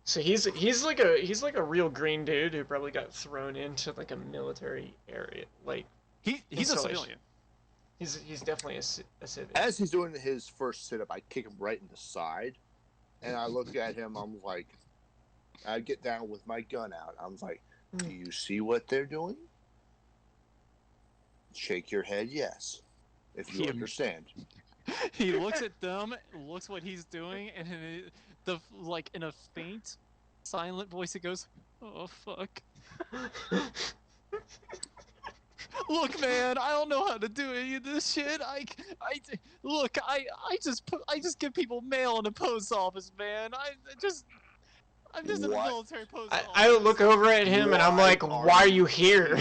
So he's like a real green dude who probably got thrown into like a military area. Like he's a civilian. He's definitely a civilian. As he's doing his first sit-up, I kick him right in the side, and I look at him. I'm like, I get down with my gun out. I'm like, do you see what they're doing? Shake your head, yes, if you understand. He looks at them, looks what he's doing, and in a faint, silent voice, it goes, "Oh fuck." Look, man, I don't know how to do any of this shit. I just give people mail in the post office, man. I'm just in the military post office. I look over at him and I'm like, why are you here?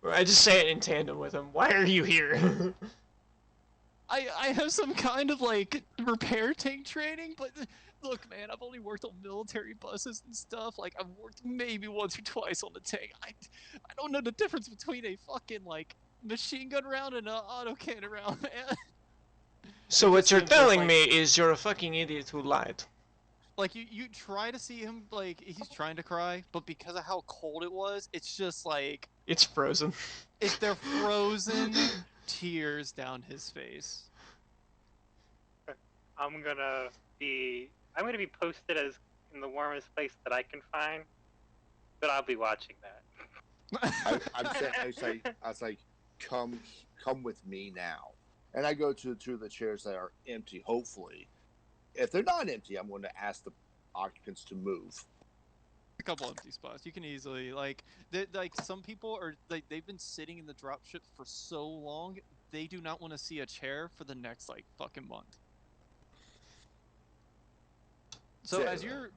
I just say it in tandem with him. Why are you here? I have some kind of like repair tank training, but look, man, I've only worked on military buses and stuff. Like I've worked maybe once or twice on the tank. I don't know the difference between a fucking like machine gun round and an autocannon round, man. So what you're telling me is you're a fucking idiot who lied. Like you try to see him like he's trying to cry, but because of how cold it was, it's just like It's frozen. they're frozen tears down his face. I'm gonna be posted as in the warmest place that I can find, but I'll be watching that. I was like, come with me now. And I go to two of the chairs that are empty, hopefully. If they're not empty, I'm going to ask the occupants to move. A couple empty spots. You can easily like some people are like they've been sitting in the dropship for so long they do not want to see a chair for the next like fucking month. So as you're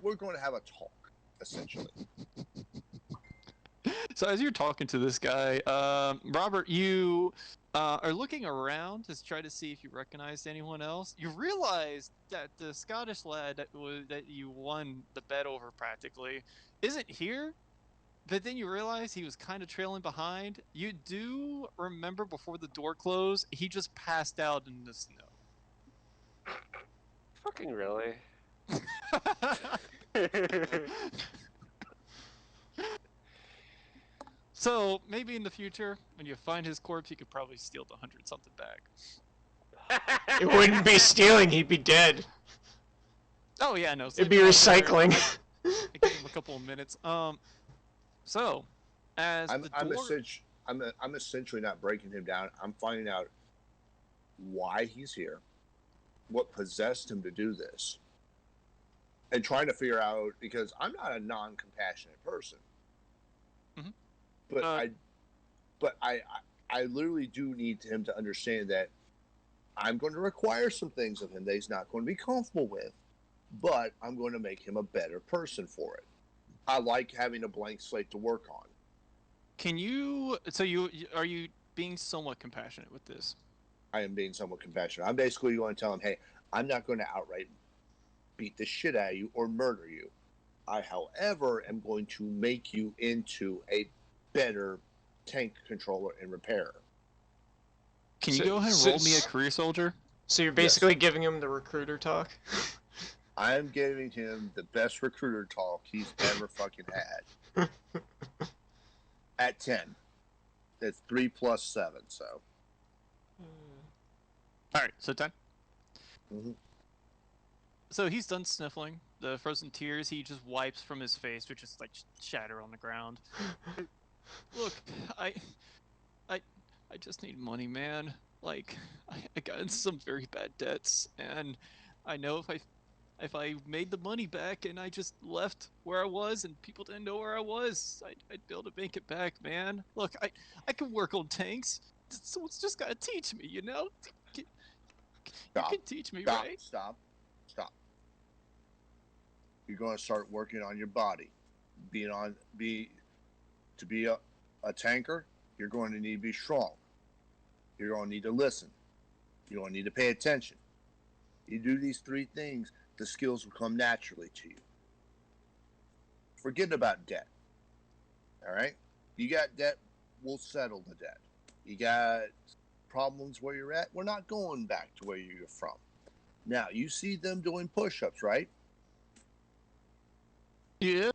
we're going to have a talk, essentially. So as you're talking to this guy, Robert, you are looking around to try to see if you recognize anyone else. You realize that the Scottish lad that you won the bet over practically isn't here, but then you realize he was kind of trailing behind. You do remember before the door closed, he just passed out in the snow. Fucking really? So maybe in the future, when you find his corpse, you could probably steal the 100-something back. It wouldn't be stealing, he'd be dead. Oh yeah, no. It'd be recycling. I give him a couple of minutes. So, as I'm essentially not breaking him down. I'm finding out why he's here, what possessed him to do this, and trying to figure out, because I'm not a non-compassionate person. Mm-hmm. But I literally do need him to understand that I'm going to require some things of him that he's not going to be comfortable with, but I'm going to make him a better person for it. I like having a blank slate to work on. Can you? So are you being somewhat compassionate with this? I am being somewhat compassionate. I'm basically going to tell him, hey, I'm not going to outright beat the shit out of you or murder you. I, however, am going to make you into a better tank controller and repairer. Can you go ahead and roll me a career soldier? So you're basically giving him the recruiter talk? I'm giving him the best recruiter talk he's ever fucking had. At 10. That's 3 plus 7, so. Alright, so 10? Mm-hmm. So he's done sniffling. The frozen tears he just wipes from his face, which is like shatter on the ground. Look, I just need money, man. Like, I got into some very bad debts, and I know if I made the money back and I just left where I was and people didn't know where I was, I'd be able to make it back, man. Look, I can work on tanks. Someone's just gotta teach me, you know? You can teach me, right? Stop. You're going to start working on your body. To be a tanker, you're going to need to be strong. You're going to need to listen. You're going to need to pay attention. You do these 3 things, the skills will come naturally to you. Forget about debt. All right? You got debt, we'll settle the debt. You got problems where you're at, we're not going back to where you're from. Now, you see them doing push-ups, right? Yeah.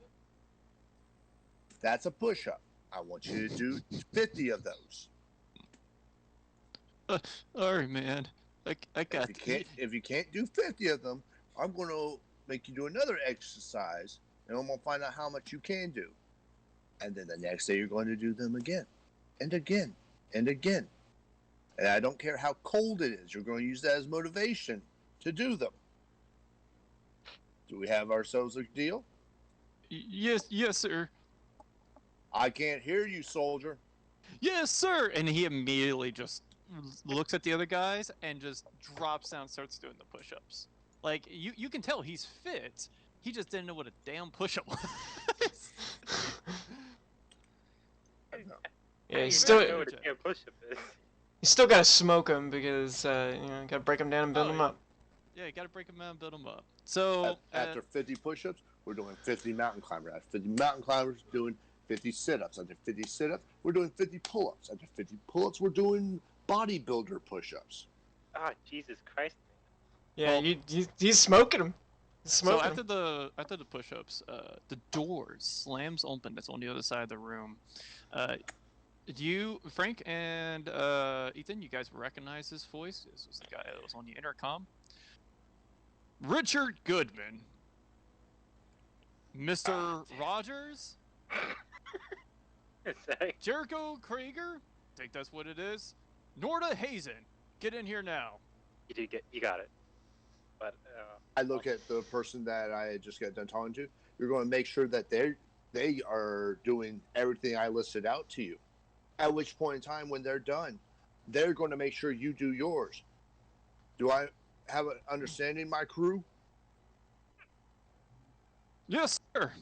That's a push-up. I want you to do 50 of those. Alright, man. I got if you can't do 50 of them, I'm going to make you do another exercise, and I'm going to find out how much you can do. And then the next day you're going to do them again, and again, and again. And I don't care how cold it is, you're going to use that as motivation to do them. Do we have ourselves a deal? Yes, sir. I can't hear you, soldier. Yes, sir. And he immediately just looks at the other guys and just drops down, starts doing the push-ups. Like you can tell he's fit. He just didn't know what a damn push-up was. Yeah, you know what a damn push-up is. You still gotta smoke him because gotta break him down and build him up. Yeah, you gotta break him down and build him up. So after 50 push-ups, we're doing 50 mountain climbers. After 50 mountain climbers, doing 50 sit-ups. After 50 sit-ups, we're doing 50 pull-ups. After 50 pull-ups, we're doing bodybuilder push-ups. Oh, Jesus Christ. Yeah, he's smoking him. Smoking. So after the push-ups, the door slams open. That's on the other side of the room. Do you, Frank and Ethan, you guys recognize this voice? This was the guy that was on the intercom. Richard Goodman, Mr. Rogers, Jerico Krieger. I think that's what it is. Norda Hazen, get in here now. You got it. But I look at the person that I just got done talking to. You're going to make sure that they are doing everything I listed out to you. At which point in time, when they're done, they're going to make sure you do yours. Do I have an understanding, my crew? Yes, sir.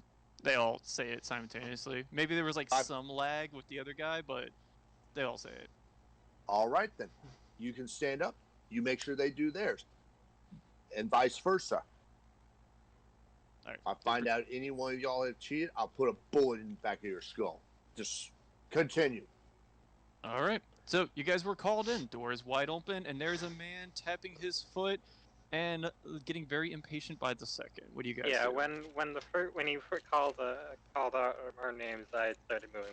They all say it simultaneously. Maybe there was like some lag with the other guy, but they all say it. All right, then. You can stand up. You make sure they do theirs. And vice versa. All right. I find out any one of y'all have cheated, I'll put a bullet in the back of your skull. Just continue. All right. So you guys were called in. Door is wide open, and there's a man tapping his foot and getting very impatient by the second. What do you guys do? when he called our names, I started moving.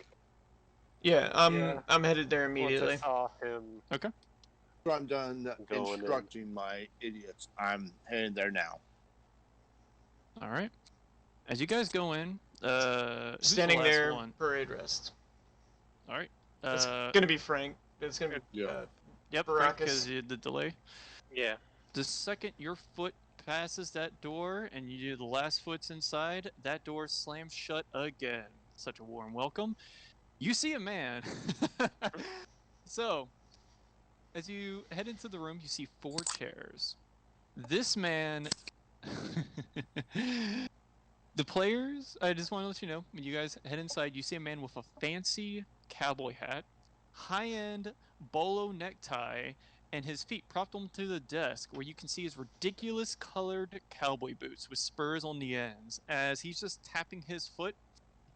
Yeah, I'm headed there immediately. Once I saw him. Okay. I'm done Going instructing my idiots. I'm heading there now. All right. As you guys go in, who's Standing the last there, one? parade rest. All right. It's gonna be Frank. It's gonna be Yep, Baracus. because the delay. Yeah. The second your foot passes that door and you do the last foot's inside, that door slams shut again. Such a warm welcome. You see a man. So, as you head into the room, you see 4 chairs. This man... The players, I just want to let you know, when you guys head inside, you see a man with a fancy cowboy hat, high-end bolo necktie, and his feet propped onto the desk, where you can see his ridiculous colored cowboy boots with spurs on the ends. As he's just tapping his foot,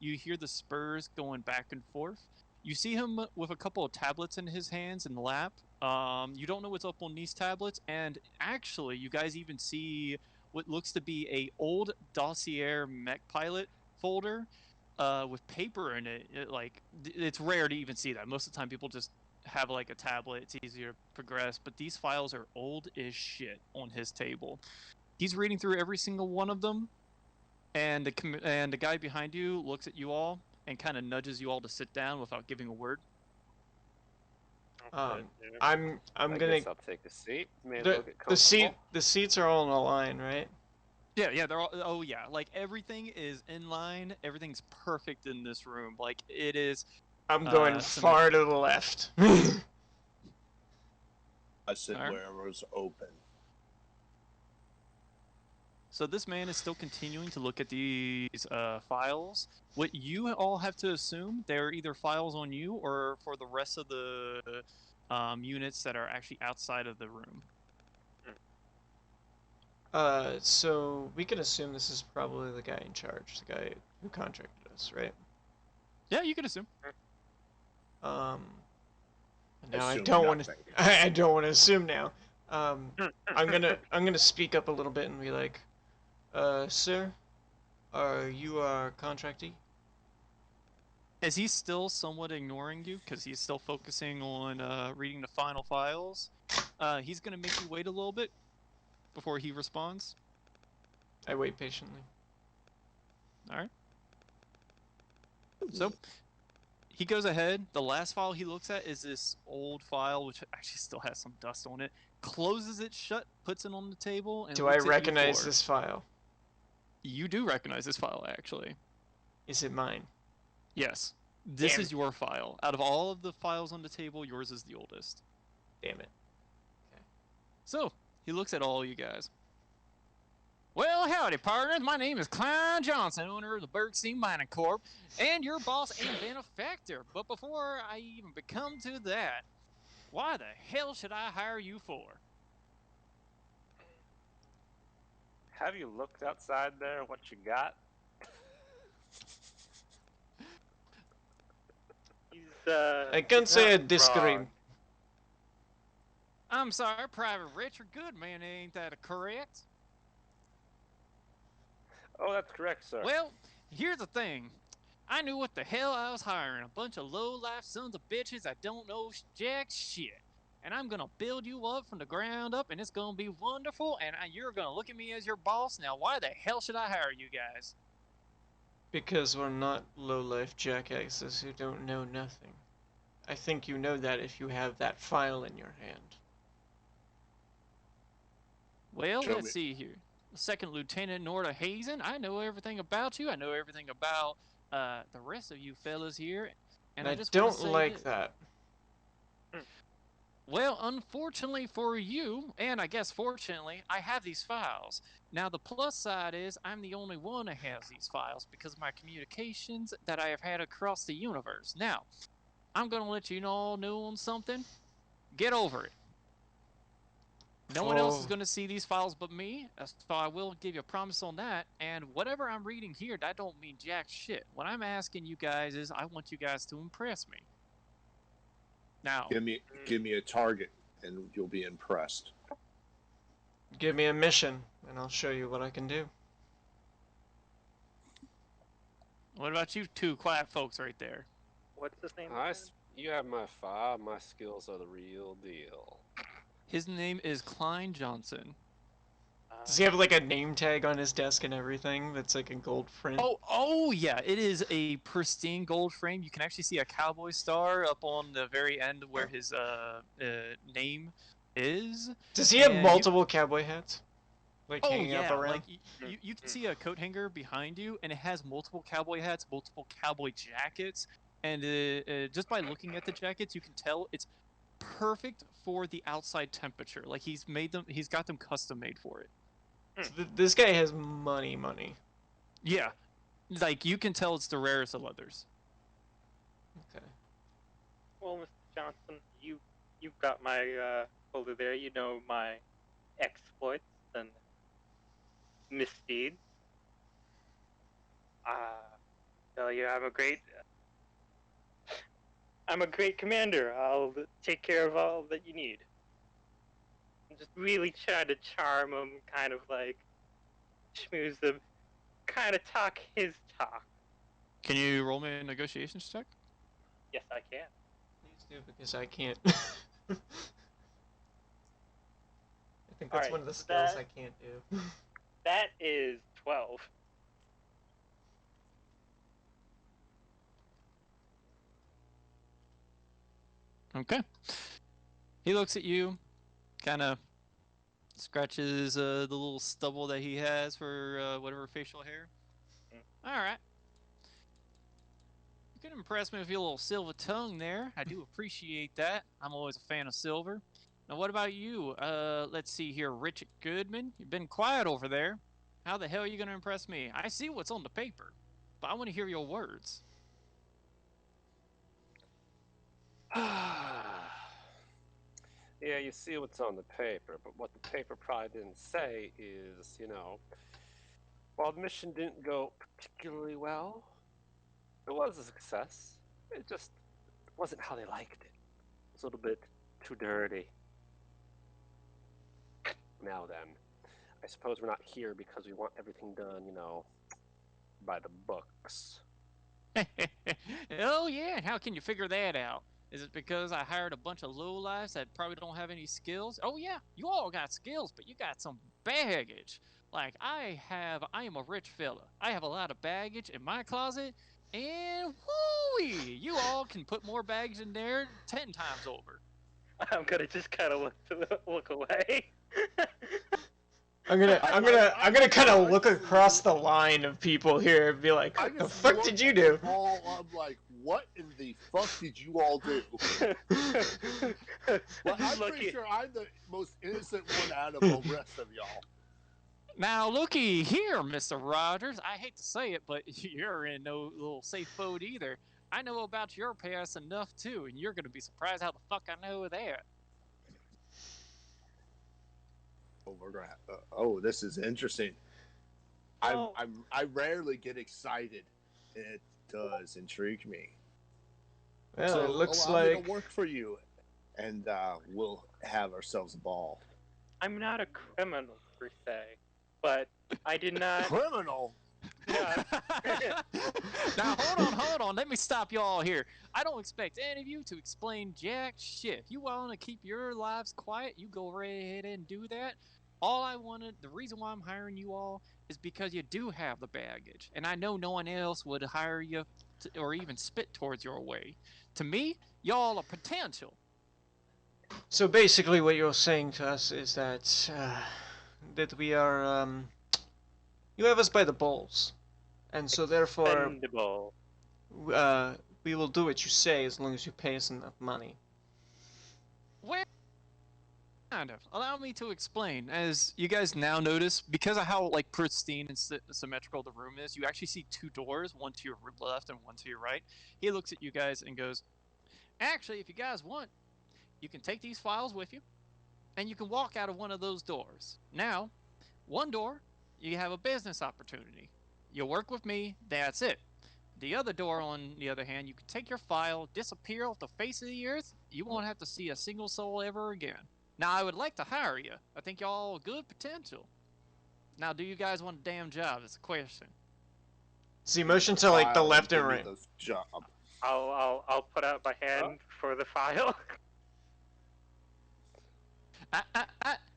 you hear the spurs going back and forth. You see him with a couple of tablets in his hands and lap. You don't know what's up on these tablets, and actually, you guys even see what looks to be a old dossier mech pilot folder with paper in it. It's rare to even see that. Most of the time, people just have like a tablet. It's easier to progress, but these files are old as shit on his table. He's reading through every single one of them, and the guy behind you looks at you all and kind of nudges you all to sit down without giving a word. I'm I gonna. guess I'll take a seat. The seats are all in a line, right? Yeah, they're all. Oh yeah, like everything is in line. Everything's perfect in this room. Like it is. I'm going far to the left. I sit All right. where it was open. So this man is still continuing to look at these files. What you all have to assume, they're either files on you or for the rest of the units that are actually outside of the room. So we can assume this is probably the guy in charge, the guy who contracted us, right? Yeah, you can assume. Now I Assume don't want to. nothing. I don't want to assume now. I'm gonna speak up a little bit and be like, sir, are you our contractee? Is he still somewhat ignoring you because he's still focusing on reading the final files? He's gonna make you wait a little bit before he responds. I wait patiently. All right. So he goes ahead. The last file he looks at is this old file, which actually still has some dust on it. Closes it shut, puts it on the table, and Do I looks at you recognize for- this file? You do recognize this file, actually. Is it mine? Yes. This Damn. is your file. Out of all of the files on the table, yours is the oldest. Damn it. So, he looks at all you guys. Well, howdy, partners. My name is Klein Johnson, owner of the Bergstein Mining Corp, and your boss and benefactor. But before I even become to that, why the hell should I hire you for? Have you looked outside there? What you got? I can't say I disagree. wrong. I'm sorry, Private Richard Goodman, ain't that correct? Oh, that's correct, sir. Well, here's the thing. I knew what the hell I was hiring. A bunch of low-life sons of bitches that don't know jack shit. And I'm going to build you up from the ground up, and it's going to be wonderful, and you're going to look at me as your boss. Now, why the hell should I hire you guys? Because we're not low-life jackasses who don't know nothing. I think you know that if you have that file in your hand. Well, Show let's me. see here. Second Lieutenant Norda Hazen, I know everything about you. I know everything about the rest of you fellas here. And I I just wanna don't say like this. that. Well, unfortunately for you, and I guess fortunately, I have these files. Now, the plus side is I'm the only one that has these files because of my communications that I have had across the universe. Now, I'm going to let you all know on something. Get over it. No one else is Oh. going to see these files but me, so I will give you a promise on that. And whatever I'm reading here, that don't mean jack shit. What I'm asking you guys is I want you guys to impress me. Now, Give me a target, and you'll be impressed. Give me a mission, and I'll show you what I can do. what about you two quiet folks right there? What's his name? You have my file. My skills are the real deal. His name is Klein Johnson. Does he have like a name tag on his desk and everything that's like a gold print? Oh yeah, it is a pristine gold frame. You can actually see a cowboy star up on the very end where his name is. Does he have and multiple cowboy hats? Like Oh hanging yeah, up around? like you can see a coat hanger behind you, and it has multiple cowboy hats, multiple cowboy jackets, and just by looking at the jackets, you can tell it's perfect for the outside temperature. Like he's got them custom made for it. So this guy has money. Yeah, like you can tell it's the rarest of leathers. Okay. Well, Mr. Johnson, you've got my folder there. You know my exploits and misdeeds. Tell you, I'm a great commander. I'll take care of all that you need. Just really try to charm him, kind of like schmooze him, kind of talk his talk. Can you roll me a negotiations check? Yes, I can. Please do, because I can't. I think that's Alright, one of the skills that- I can't do. That is 12. Okay. He looks at you, kind of scratches the little stubble that he has for whatever facial hair. All right. You can impress me with your little silver tongue there. I do appreciate that. I'm always a fan of silver. Now, what about you? Let's see here, Richard Goodman. You've been quiet over there. How the hell are you going to impress me? I see what's on the paper, but I want to hear your words. Yeah, you see what's on the paper, but what the paper probably didn't say is, while the mission didn't go particularly well, it was a success. It just wasn't how they liked it. It was a little bit too dirty. Now then, I suppose we're not here because we want everything done, by the books. Oh yeah, how can you figure that out? Is it because I hired a bunch of lowlifes that probably don't have any skills? Oh yeah, you all got skills, but you got some baggage. Like I am a rich fella. I have a lot of baggage in my closet, and whoo-wee, you all can put more baggage in there 10 times over. I'm gonna just kind of look away. I'm gonna kind of look across the line of people here and be like, what the fuck did you do? I'm like, what in the fuck did you all do? Well, I'm pretty sure I'm the most innocent one out of the rest of y'all. Now, looky here, Mr. Rogers. I hate to say it, but you're in no little safe boat either. I know about your past enough, too, and you're going to be surprised how the fuck I know that. Oh, this is interesting. Well- I rarely get excited. It does intrigue me. Well, So it looks allow me like to work for you, and we'll have ourselves a ball. I'm not a criminal per se, but I did not. Criminal? Yeah. Now hold on. Let me stop you all here. I don't expect any of you to explain jack shit. If you want to keep your lives quiet, you go right ahead and do that. All I wanted, the reason why I'm hiring you all is because you do have the baggage, and I know no one else would hire you or even spit towards your way. To me, y'all are potential. So basically, what you're saying to us is that we are you have us by the balls, and so therefore Expendable. we will do what you say as long as you pay us enough money. Well, kind of. Allow me to explain. As you guys now notice, because of how like pristine and symmetrical the room is, you actually see two doors, one to your left and one to your right. He looks at you guys and goes, "Actually, if you guys want, you can take these files with you, and you can walk out of one of those doors. Now, one door, you have a business opportunity. You work with me, that's it. The other door, on the other hand, you can take your file, disappear off the face of the earth. You won't have to see a single soul ever again. Now, I would like to hire you. I think y'all good potential. Now, do you guys want a damn job? That's a question." See, motion to like the File left and give me right. the job. I'll put out my hand for the file.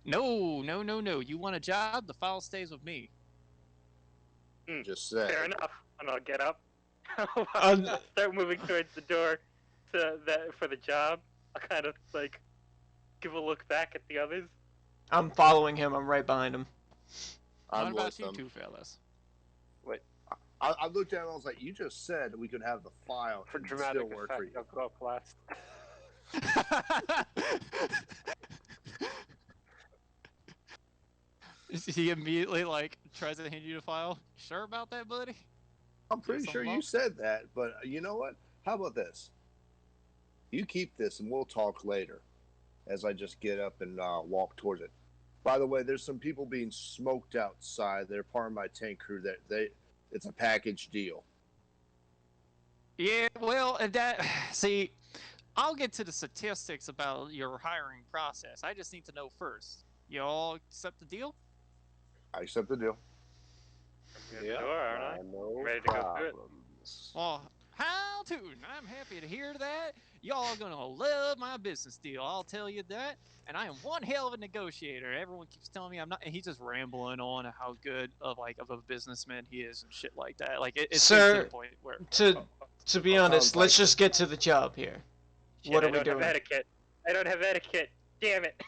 No. You want a job? The file stays with me. Just say. Fair enough. And I'll get up. I'll Um, start moving towards the door for the job. I'll kind of like give a look back at the others. I'm following him. I'm right behind him. What I'm about with you them. two fellas? I looked at him and I was like, you just said we could have the file For and dramatic still work for you. effect, I'll go up last. He immediately like tries to hand you the file. Sure about that, buddy? I'm pretty sure you said that, but you know what? How about this? You keep this and we'll talk later as I just get up and walk towards it. By the way, there's some people being smoked outside. They're part of my tank crew. It's a package deal. Yeah, well, see, I'll get to the statistics about your hiring process. I just need to know first. You all accept the deal? I accept the deal. Sure, aren't I? No Ready to go through it. problems. Well, how to? I'm happy to hear that. Y'all gonna love my business deal. I'll tell you that. And I am one hell of a negotiator. Everyone keeps telling me I'm not. And he's just rambling on how good of a businessman he is and shit like that. Like it's Sir, to the point where To be honest, let's just get to the job here. Shit, What are I we don't doing? have etiquette. I don't have etiquette. Damn it.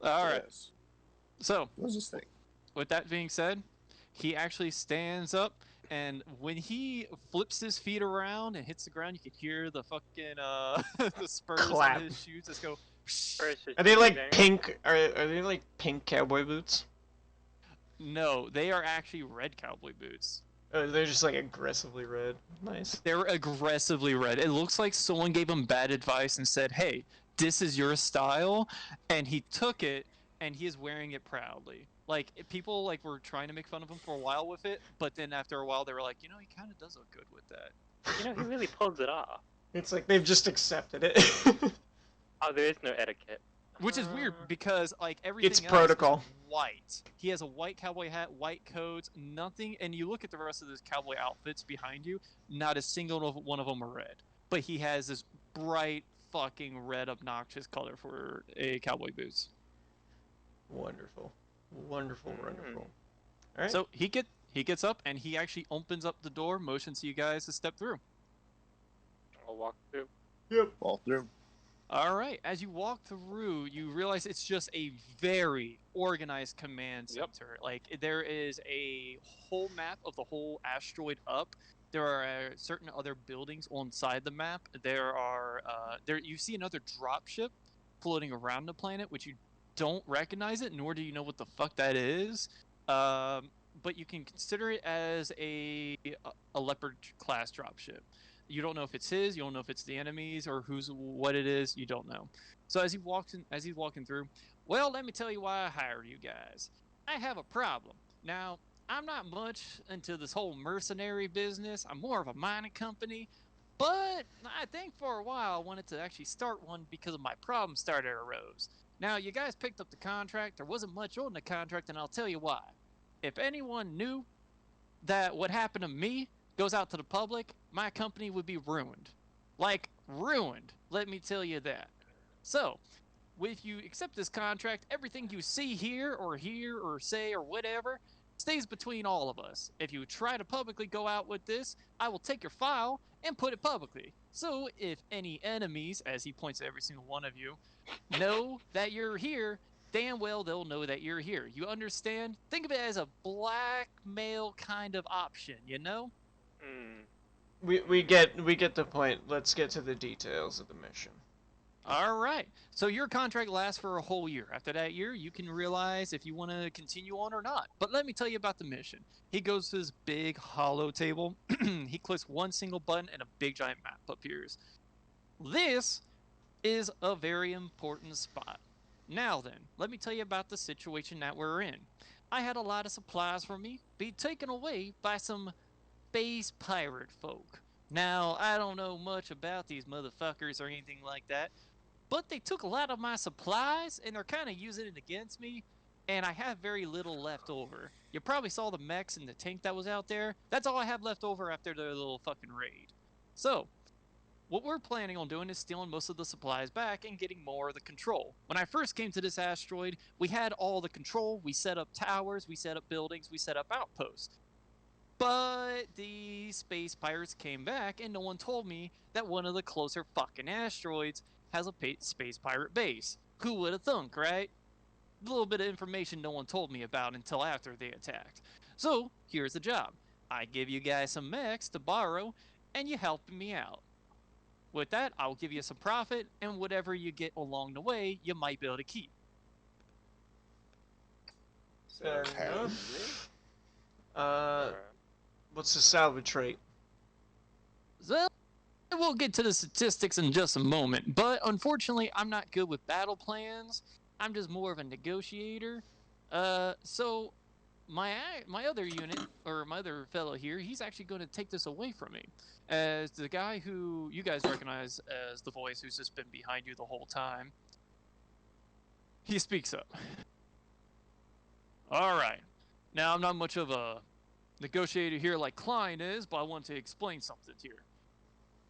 all right. Yes. So What's this thing? with that being said, he actually stands up, and when he flips his feet around and hits the ground, you can hear the fucking the spurs Clap. on his shoes just go. First, Are they like dang. pink? Are they like pink cowboy boots? No, they are actually red cowboy boots. They're just like aggressively red. Nice. They're aggressively red. It looks like someone gave him bad advice and said, "Hey, this is your style," and he took it and he is wearing it proudly. Like people like were trying to make fun of him for a while with it, but then after a while they were like, you know, he kind of does look good with that. You know, he really pulls it off. It's like they've just accepted it. Oh, there is no etiquette. Which is weird because like everything It's else protocol. is white. He has a white cowboy hat, white coats, nothing. And you look at the rest of his cowboy outfits behind you, not a single one of them are red. But he has this bright fucking red obnoxious color for a cowboy boots. Wonderful. Wonderful. All right. So he gets up and he actually opens up the door, motions you guys to step through. I'll walk through. Fall through. All right. As you walk through, you realize it's just a very organized command center. Like there is a whole map of the whole asteroid up. There are certain other buildings onside the map. There are you see another dropship floating around the planet, which you don't recognize it, nor do you know what the fuck that is. But you can consider it as a Leopard class dropship. You don't know if it's his, you don't know if it's the enemy's, or what it is. You don't know. So as he's walking through, well, let me tell you why I hired you guys. I have a problem. Now, I'm not much into this whole mercenary business. I'm more of a mining company, but I think for a while I wanted to actually start one because of my problem starter arose. Now, you guys picked up the contract. There wasn't much on the contract, and I'll tell you why. if anyone knew that what happened to me goes out to the public, my company would be ruined. Like, ruined. Let me tell you that. So, if you accept this contract, everything you see here or say or whatever stays between all of us. If you try to publicly go out with this, I will take your file and put it publicly. So if any enemies, as he points at every single one of you, know that you're here, damn well they'll know that you're here. You understand? Think of it as a blackmail kind of option, you know? We get the point. Let's get to the details of the mission. All right. So your contract lasts for a whole year. After that year, you can realize if you want to continue on or not. But let me tell you about the mission. He goes to this big hollow table. He clicks one single button and a big giant map appears. This is a very important spot. Now then, let me tell you about the situation that we're in. I had a lot of supplies for me be taken away by some space pirate folk. Now, I don't know much about these motherfuckers or anything like that, but they took a lot of my supplies, and they're kind of using it against me, and I have very little left over. You probably saw the mechs and the tank that was out there. That's all I have left over after their little fucking raid. So, what we're planning on doing is stealing most of the supplies back and getting more of the control. When I first came to this asteroid, we had all the control. We set up towers, we set up buildings, we set up outposts. But the space pirates came back, and no one told me that one of the closer fucking asteroids has a space pirate base. Who would have thunk, right? A little bit of information no one told me about until after they attacked. So, here's the job. I give you guys some mechs to borrow, and you help me out. With that, I'll give you some profit, and whatever you get along the way, you might be able to keep. Fair enough. What's the salvage rate? Well, we'll get to the statistics in just a moment, but unfortunately, I'm not good with battle plans. I'm just more of a negotiator. So my other unit, or my other fellow here, he's actually going to take this away from me. As the guy who you guys recognize as the voice who's just been behind you the whole time, he speaks up. Alright, now I'm not much of a negotiator here like Klein is, but I want to explain something here.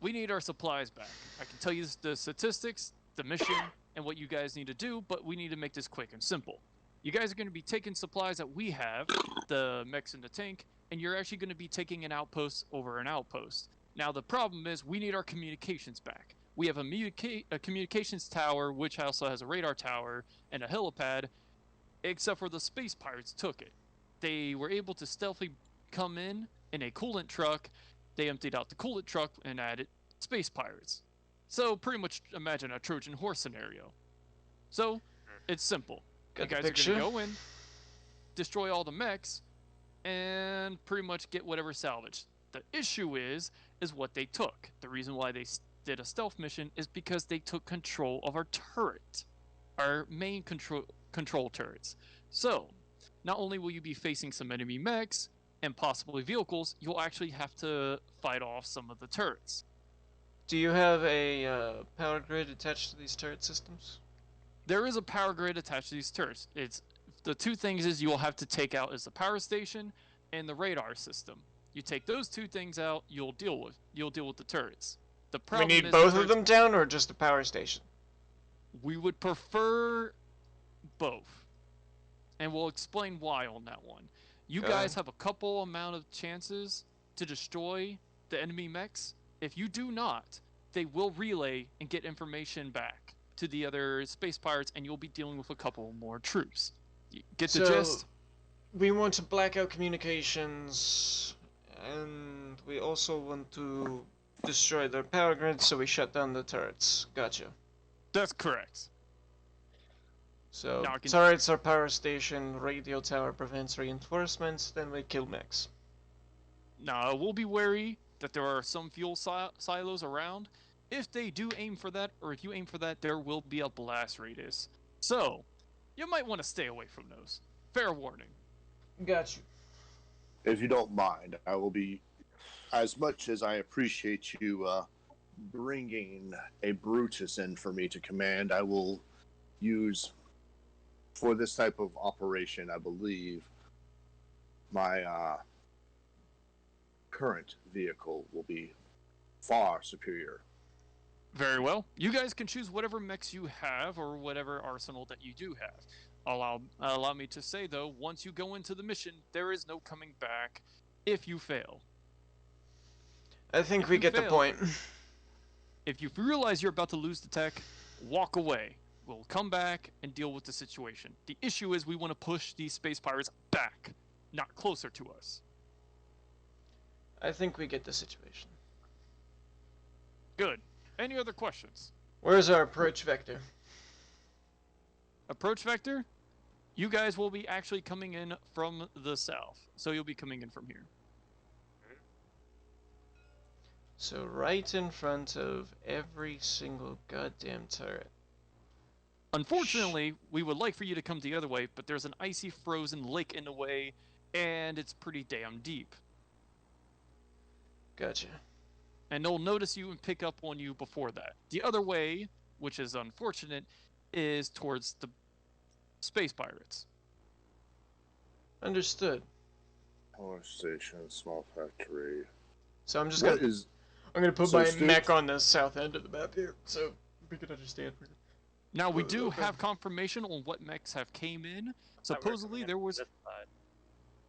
We need our supplies back. I can tell you the statistics, the mission, and what you guys need to do, but we need to make this quick and simple. You guys are going to be taking supplies that we have, the mechs and the tank, and you're actually going to be taking an outpost over an outpost. Now the problem is we need our communications back. We have a communications tower, which also has a radar tower and a helipad, except for the space pirates took it. They were able to stealthily come in a coolant truck. They emptied out the coolant truck and added space pirates. So pretty much imagine a Trojan horse scenario. So it's simple. You guys are going to go in, destroy all the mechs, and pretty much get whatever salvaged. The issue is what they took. The reason why they did a stealth mission is because they took control of our turret, our main control turrets. So, not only will you be facing some enemy mechs and possibly vehicles, you'll actually have to fight off some of the turrets. Do you have a power grid attached to these turret systems? There is a power grid attached to these turrets. It's the two things is you will have to take out is the power station and the radar system. You take those two things out, you'll deal with the turrets. The problem we need is both of them down, or just the power station? We would prefer both, and we'll explain why on that one. You guys have a couple amount of chances to destroy the enemy mechs. If you do not, they will relay and get information back to the other space pirates, and you'll be dealing with a couple more troops. You get the gist? We want to black out communications, and we also want to destroy their power grid, so we shut down the turrets. Gotcha. That's correct. So, turrets are power station, radio tower prevents reinforcements, then we kill mechs. Now, we'll be wary that there are some fuel silos around. If they do aim for that, or if you aim for that, there will be a blast radius. So, you might want to stay away from those. Fair warning. Got you. If you don't mind, I will be, as much as I appreciate you bringing a Brutus in for me to command, I will use, for this type of operation, I believe, my current vehicle will be far superior. Very well. You guys can choose whatever mechs you have or whatever arsenal that you do have. Allow me to say, though, once you go into the mission, there is no coming back if you fail. I think we get the point. If you realize you're about to lose the tech, walk away. We'll come back and deal with the situation. The issue is we want to push these space pirates back, not closer to us. I think we get the situation. Good. Any other questions? Where's our approach vector? Approach vector? You guys will be actually coming in from the south, so you'll be coming in from here. So right in front of every single goddamn turret. Unfortunately, we would like for you to come the other way, but there's an icy frozen lake in the way, and it's pretty damn deep. Gotcha. And they'll notice you and pick up on you before that. The other way, which is unfortunate, is towards the space pirates. Understood. Power station, small factory. So I'm just What gonna... is... I'm gonna put So my Stu- mech on the south end of the map here, so we can understand. Now, we do Okay. have confirmation on what mechs have came in. Supposedly there was... This side.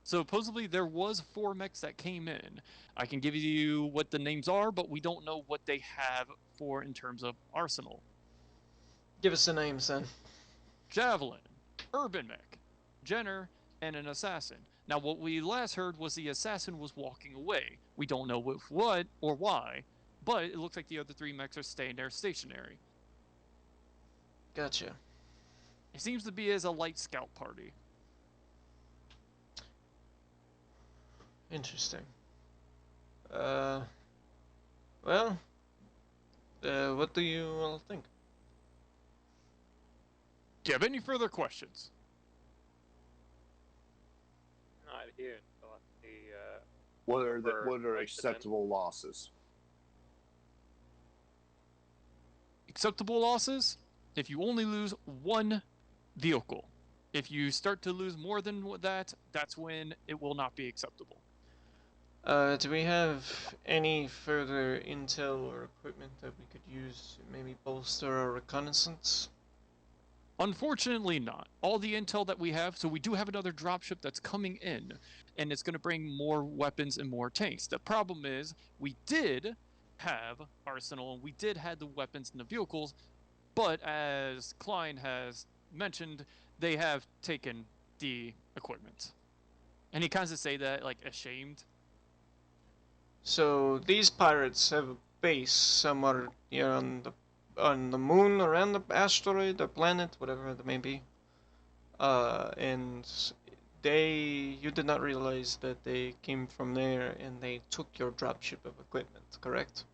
Supposedly there was 4 mechs that came in. I can give you what the names are, but we don't know what they have for in terms of arsenal. Give us the names then. Javelin, Urban Mech, Jenner, and an Assassin. Now, what we last heard was the Assassin was walking away. We don't know with what or why, but it looks like the other 3 mechs are staying there stationary. Gotcha. It seems to be as a light scout party. Interesting. Well, what do you all think? Do you have any further questions? Not here. So let's see. What are For acceptable losses? Acceptable losses? If you only lose 1 vehicle. If you start to lose more than that, that's when it will not be acceptable. Do we have any further intel or equipment that we could use to maybe bolster our reconnaissance? Unfortunately not. All the intel that we have, so we do have another dropship that's coming in, and it's going to bring more weapons and more tanks. The problem is, we did have arsenal, and we did have the weapons and the vehicles, but as Klein has mentioned, they have taken the equipment. And he kind of say that, like, ashamed. So these pirates have a base somewhere here on the moon, around the asteroid, the planet, whatever it may be. And you did not realize that they came from there and they took your dropship of equipment, correct?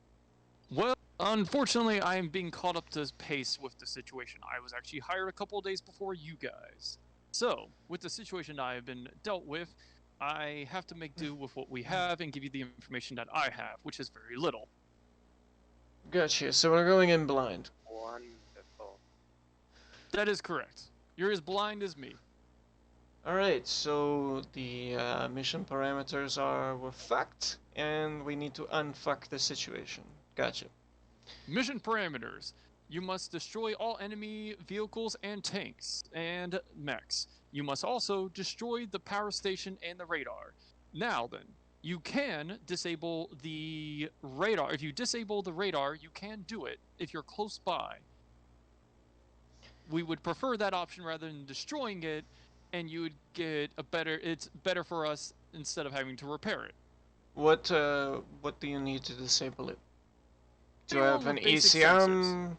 Well, unfortunately, I am being caught up to pace with the situation. I was actually hired a couple of days before you guys. So, with the situation I have been dealt with, I have to make do with what we have and give you the information that I have, which is very little. Gotcha, so we're going in blind. Wonderful. That is correct. You're as blind as me. Alright, so the mission parameters are we're fucked, and we need to unfuck the situation. Gotcha. Mission parameters. You must destroy all enemy vehicles and tanks and mechs. You must also destroy the power station and the radar. Now then, you can disable the radar. If you disable the radar, you can do it if you're close by. We would prefer that option rather than destroying it, and you would get a better... It's better for us instead of having to repair it. What do you need to disable it? Do I Anyone have an with basic ECM?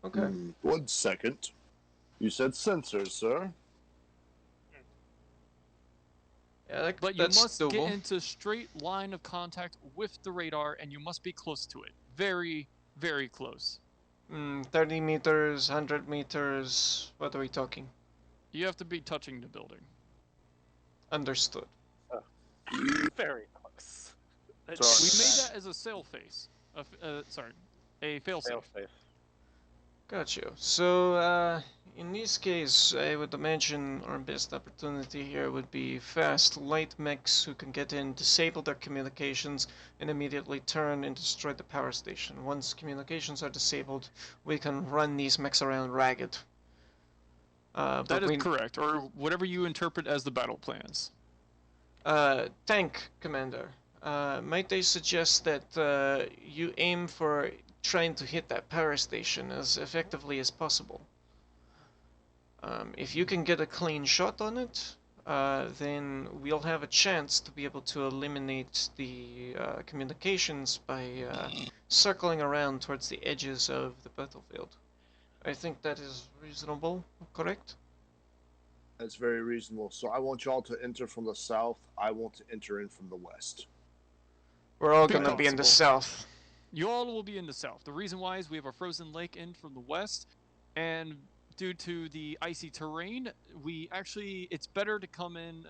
Okay. 1 second. You said sensors, sir. Yeah, But you that's must doable. get into straight line of contact with the radar, and you must be close to it. Very, very close. 30 meters, 100 meters, what are we talking? You have to be touching the building. Understood. Very close. We Sorry. made that as a sail face. A failsafe. Fail safe. Got you. So, In this case, I would imagine our best opportunity here would be fast, light mechs who can get in, disable their communications, and immediately turn and destroy the power station. Once communications are disabled, we can run these mechs around ragged. That is correct, or whatever you interpret as the battle plans. Tank Commander, might I suggest that you aim for trying to hit that power station as effectively as possible. If you can get a clean shot on it, then we'll have a chance to be able to eliminate the communications by circling around towards the edges of the battlefield. I think that is reasonable, correct? That's very reasonable. So I want y'all to enter from the south. I want to enter in from the west. We're all going to be in the south. You all will be in the south. The reason why is we have a frozen lake in from the west, and due to the icy terrain, it's better to come in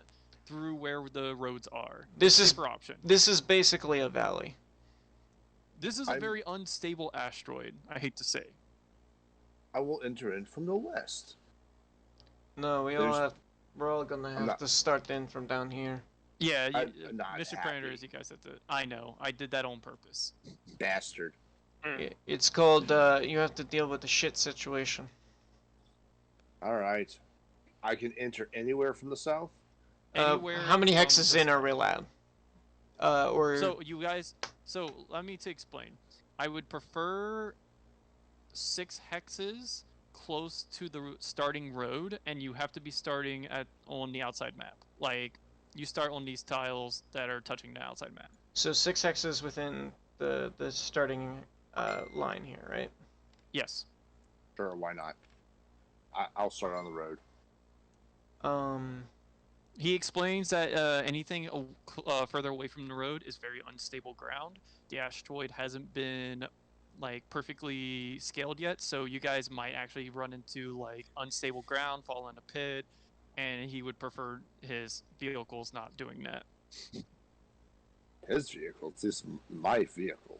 through where the roads are. This is option. This is basically a valley. This is a very unstable asteroid, I hate to say. I will enter in from the west. No, we're all gonna have to start in from down here. Yeah, Mr. Predators, you guys have to. I know, I did that on purpose. Bastard. It's called, you have to deal with the shit situation. Alright. I can enter anywhere from the south? Anywhere. How many hexes in are we allowed? So, you guys, let me explain. I would prefer 6 hexes close to the starting road, and you have to be starting on the outside map. Like, you start on these tiles that are touching the outside map. So 6 hexes within the starting line here, right? Yes. Sure, why not? I'll start on the road. He explains that anything further away from the road is very unstable ground. The asteroid hasn't been perfectly scaled yet, so you guys might actually run into unstable ground, fall in a pit, and he would prefer his vehicles not doing that. His vehicle? This is my vehicle.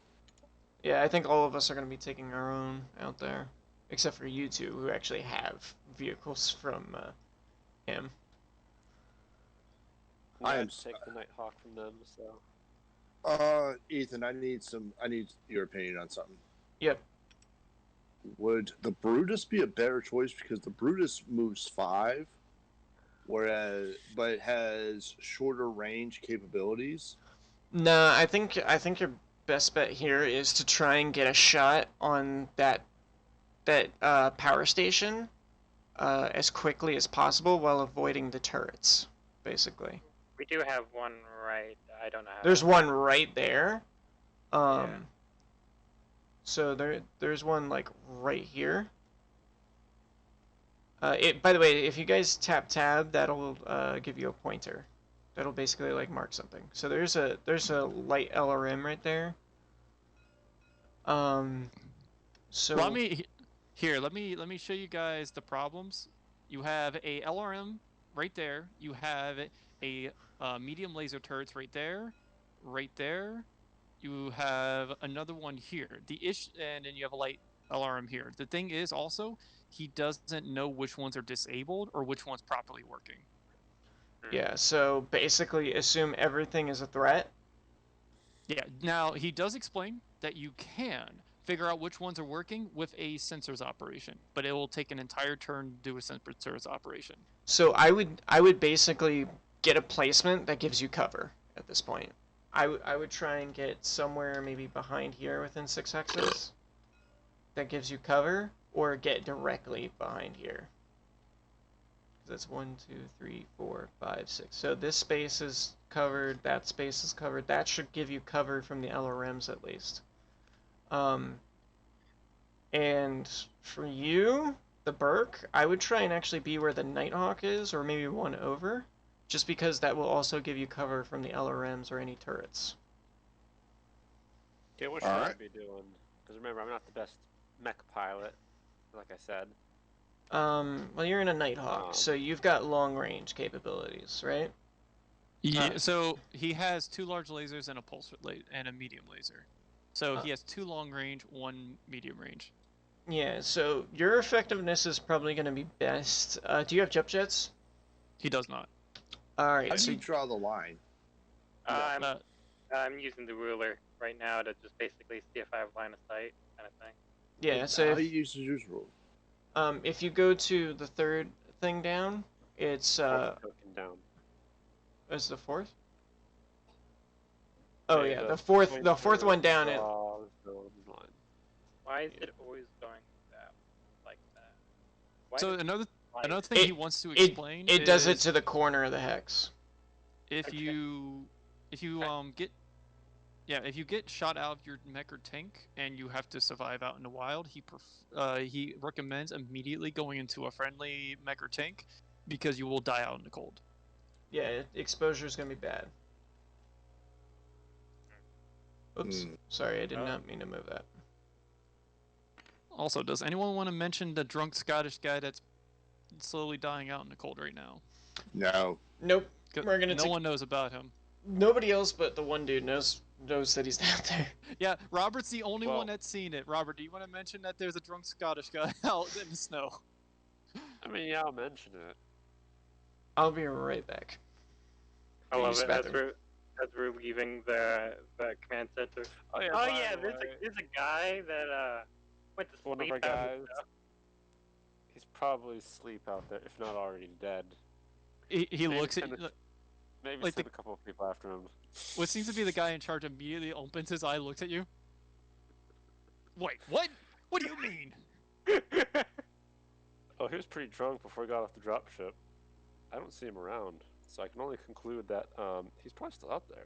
Yeah, I think all of us are going to be taking our own out there, except for you two who actually have vehicles from him. I am take the Nighthawk from them, so. Ethan, I need your opinion on something. Yep. Would the Brutus be a better choice, because the Brutus moves 5, but it has shorter range capabilities? No, I think your best bet here is to try and get a shot on that power station as quickly as possible while avoiding the turrets, basically. We do have one right. I don't know. There's one right there. Yeah. So there's one right here. By the way, if you guys tap tab, that'll give you a pointer. That'll basically mark something. So there's a light LRM right there. So let me show you guys the problems. You have a LRM right there. You have a medium laser turrets right there. You have another one here. And then you have a light LRM here. The thing is also, he doesn't know which ones are disabled or which one's properly working. Yeah, so basically assume everything is a threat. Yeah, now he does explain that you can figure out which ones are working with a sensors operation, but it will take an entire turn to do a sensors operation. So I would basically get a placement that gives you cover at this point. I would try and get somewhere maybe behind here within 6 hexes that gives you cover, or get directly behind here. That's 1, 2, 3, 4, 5, 6. So this space is covered, that space is covered. That should give you cover from the LRMs at least. And for you, the Burke, I would try and actually be where the Nighthawk is, or maybe one over, just because that will also give you cover from the LRMs or any turrets. Yeah, what should I be doing? Because remember, I'm not the best mech pilot, like I said. Well, you're in a Nighthawk, so you've got long-range capabilities, right? Yeah, so he has 2 large lasers and a medium laser. So he has 2 long-range, 1 medium range. Yeah, so your effectiveness is probably going to be best. Do you have jump jets? He does not. Alright, How do so you draw the line? I'm using the ruler right now to just basically see if I have line of sight, kind of thing. yeah, so How if, do you use your rule? if you go to the third thing down, it's Token down. is the fourth? Oh Okay, yeah, the fourth one down. Draw the line. Why is it always going like that? Why So does another thing he wants to It explain it does it is to the corner of the hex. if Okay. you if you get shot out of your mech or tank and you have to survive out in the wild, he recommends immediately going into a friendly mech or tank because you will die out in the cold. Yeah, exposure is going to be bad. Oops, sorry, I did not mean to move that. Also, does anyone want to mention the drunk Scottish guy that's slowly dying out in the cold right now? No. Nope. 'Cause We're gonna no take- one knows about him. Nobody else but the one dude knows that he's out there. Yeah, Robert's the only Well- one that's seen it. Robert, do you want to mention that there's a drunk Scottish guy out in the snow? I mean, yeah, I'll mention it. I'll be right back. I love Use it. bathroom. As we're leaving the command center. Oh yeah. Oh by yeah, the there's way, a guy that went to one of sleep. our out in guys. the snow. He's probably asleep out there, if not already dead. He Maybe looks at send you. Maybe Like send a couple of people after him. What seems to be the guy in charge immediately opens his eye, looks at you. Wait, what? What do you mean? Oh, he was pretty drunk before he got off the dropship. I don't see him around, so I can only conclude that he's probably still out there.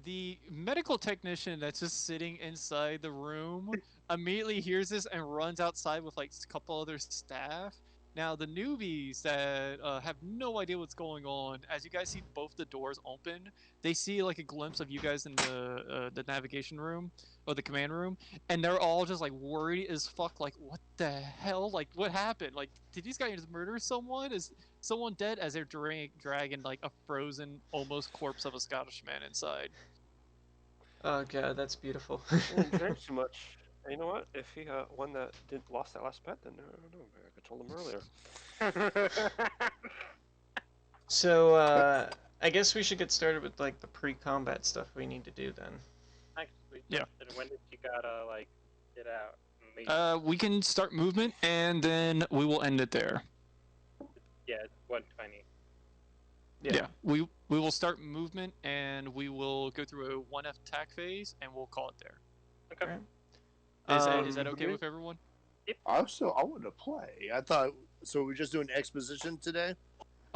The medical technician that's just sitting inside the room immediately hears this and runs outside with like a couple other staff. Now the newbies that have no idea what's going on, as you guys see both the doors open, they see like a glimpse of you guys in the navigation room or the command room, and they're all just like worried as fuck. Like, what the hell? Like, what happened? Like, did these guys murder someone? Is someone dead? As they're dragging like a frozen, almost corpse of a Scottish man inside. Oh god, that's beautiful. Didn't drink too much. And you know what? If he won that, didn't lost that last bet, then I don't know. I told him earlier. So I guess we should get started with like the pre-combat stuff we need to do then. Actually, Yeah. Justin, when did you gotta like get out? And leave? We can start movement, and then we will end it there. Yeah, it's 1:20. Yeah, we will start movement, and we will go through a 1F attack phase, and we'll call it there. Okay. Alright. Is that okay okay. with everyone? I want to play. I thought so. We're just doing exposition today.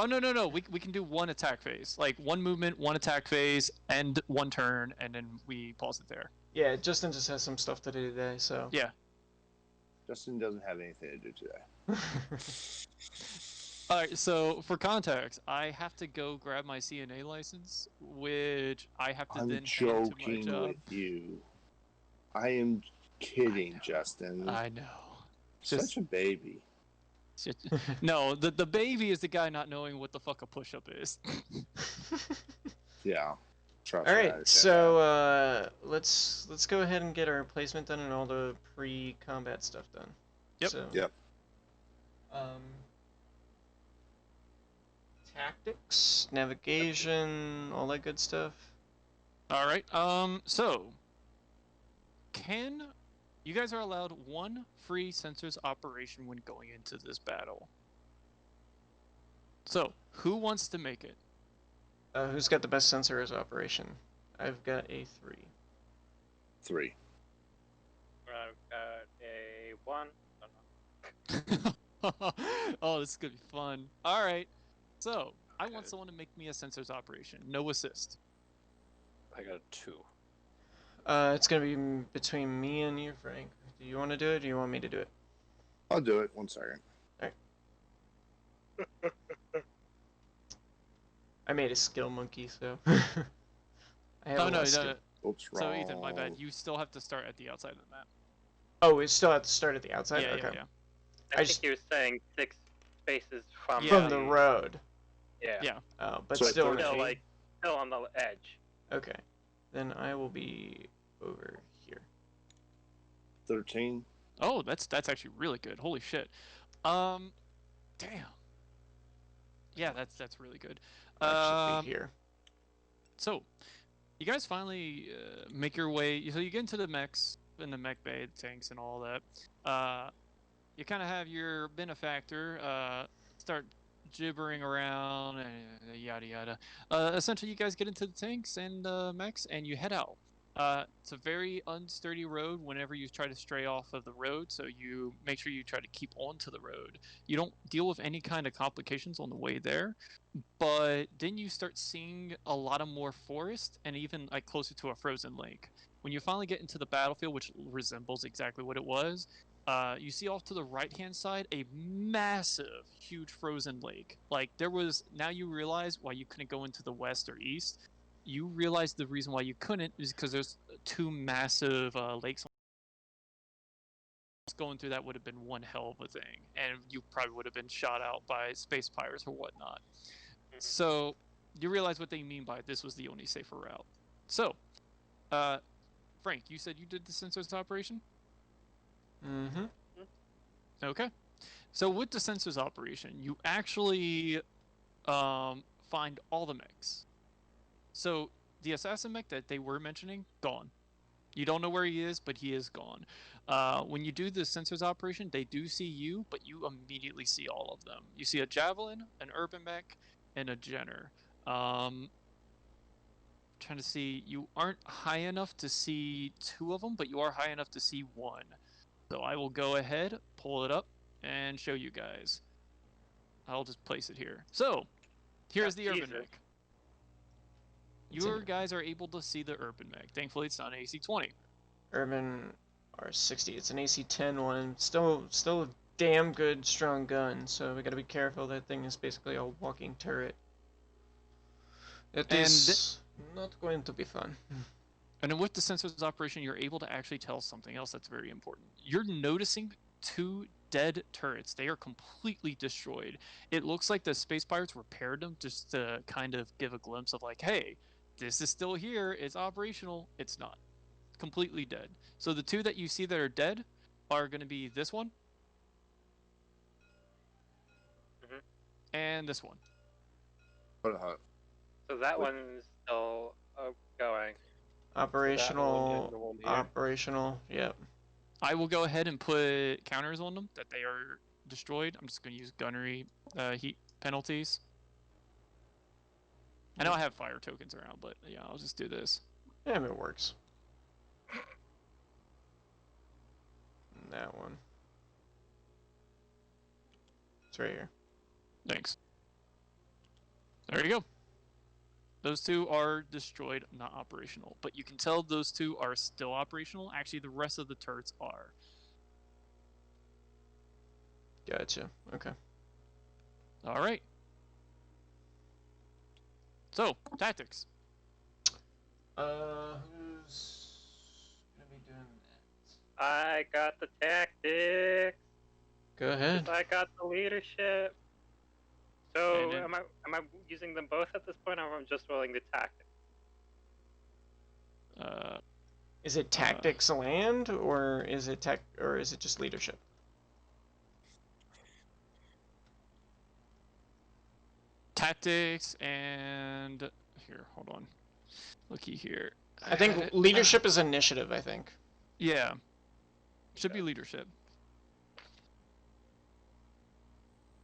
Oh no! We can do one attack phase, like one movement, one attack phase, and one turn, and then we pause it there. Yeah, Justin just has some stuff to do today, so. Yeah. Justin doesn't have anything to do today. All right. So for context, I have to go grab my CNA license, which I have to I'm then hand to my joking job. with you. I am kidding, Justin. I know. Such a baby. No, the baby is the guy not knowing what the fuck a push-up is. Yeah. Trust All me, I right, understand so let's go ahead and get our placement done and all the pre-combat stuff done. Yep. So, Yep. Tactics, navigation, all that good stuff. All right. So, you guys are allowed one free sensors operation when going into this battle. So, who wants to make it? Who's got the best sensor as operation? I've got a 3. 3. I've got a 1. Oh, this is gonna be fun. All right. So, I want someone to make me a sensors operation. No assist. I got a 2. It's gonna be between me and you, Frank. Do you want to do it, or do you want me to do it? I'll do it. 1 second. I made a skill monkey, so. I have Oh a no, lot of skill. no. Oops, So wrong. Ethan, my bad. You still have to start at the outside of the map. Oh, we still have to start at the outside. Yeah, okay. yeah. I I think just- he was saying 6 spaces from Yeah. From the road. Yeah. Yeah. Oh, but So still. third- Still 13? like still on the edge. Okay. Then I will be over here. 13. Oh, that's actually really good. Holy shit. Damn. Yeah, that's really good. I'll actually be here. So, you guys finally make your way. So you get into the mechs, in the mech bay, the tanks, and all that. You kind of have your benefactor start gibbering around and yada yada. Essentially, you guys get into the tanks and mechs, and you head out. It's a very unsturdy road whenever you try to stray off of the road, so you make sure you try to keep onto the road. You don't deal with any kind of complications on the way there, but then you start seeing a lot of more forest and even like closer to a frozen lake. When you finally get into the battlefield, which resembles exactly what it was, you see off to the right-hand side a massive, huge frozen lake. Like there was. Now you realize why you couldn't go into the west or east. You realize the reason why you couldn't is because there's two massive lakes. Going through that would have been one hell of a thing, and you probably would have been shot out by space pirates or whatnot. So you realize what they mean by this was the only safer route. So, Frank, you said you did the sensors operation? Mm-hmm. Okay. So with the sensors operation, you actually find all the mechs. So the assassin mech that they were mentioning, gone. You don't know where he is, but he is gone. When you do the sensors operation, they do see you, but you immediately see all of them. You see a javelin, an urban mech, and a Jenner. Trying to see, you aren't high enough to see two of them, but you are high enough to see one. So I will go ahead, pull it up, and show you guys. I'll just place it here. So, here's the urban mech. Your guys are able to see the urban mech. Thankfully, it's not an AC-20. Urban R60. It's an AC-10 one. Still a damn good, strong gun. So we gotta be careful. That thing is basically a walking turret. It is not going to be fun. And then with the sensors operation, you're able to actually tell something else that's very important. You're noticing two dead turrets. They are completely destroyed. It looks like the space pirates repaired them just to kind of give a glimpse of like, hey, this is still here. It's operational. It's not. Completely dead. So the two that you see that are dead are going to be this one and this one. So that one's still going. Operational. Operational. Yep. I will go ahead and put counters on them that they are destroyed. I'm just going to use gunnery heat penalties. I know I have fire tokens around, but yeah, I'll just do this. Yeah, it works. And that one. It's right here. Thanks. There you go. Those two are destroyed, not operational. But you can tell those two are still operational. Actually, the rest of the turrets are. Gotcha. Okay. All right. So, tactics. Who's gonna be doing that? I got the tactics. Go ahead. I got the leadership. So am I using them both at this point, or am I just rolling the tactics? Is it tactics land, or is it just leadership? Tactics and here, hold on. Looky here. I think leadership is initiative. I think. Yeah. Should be leadership.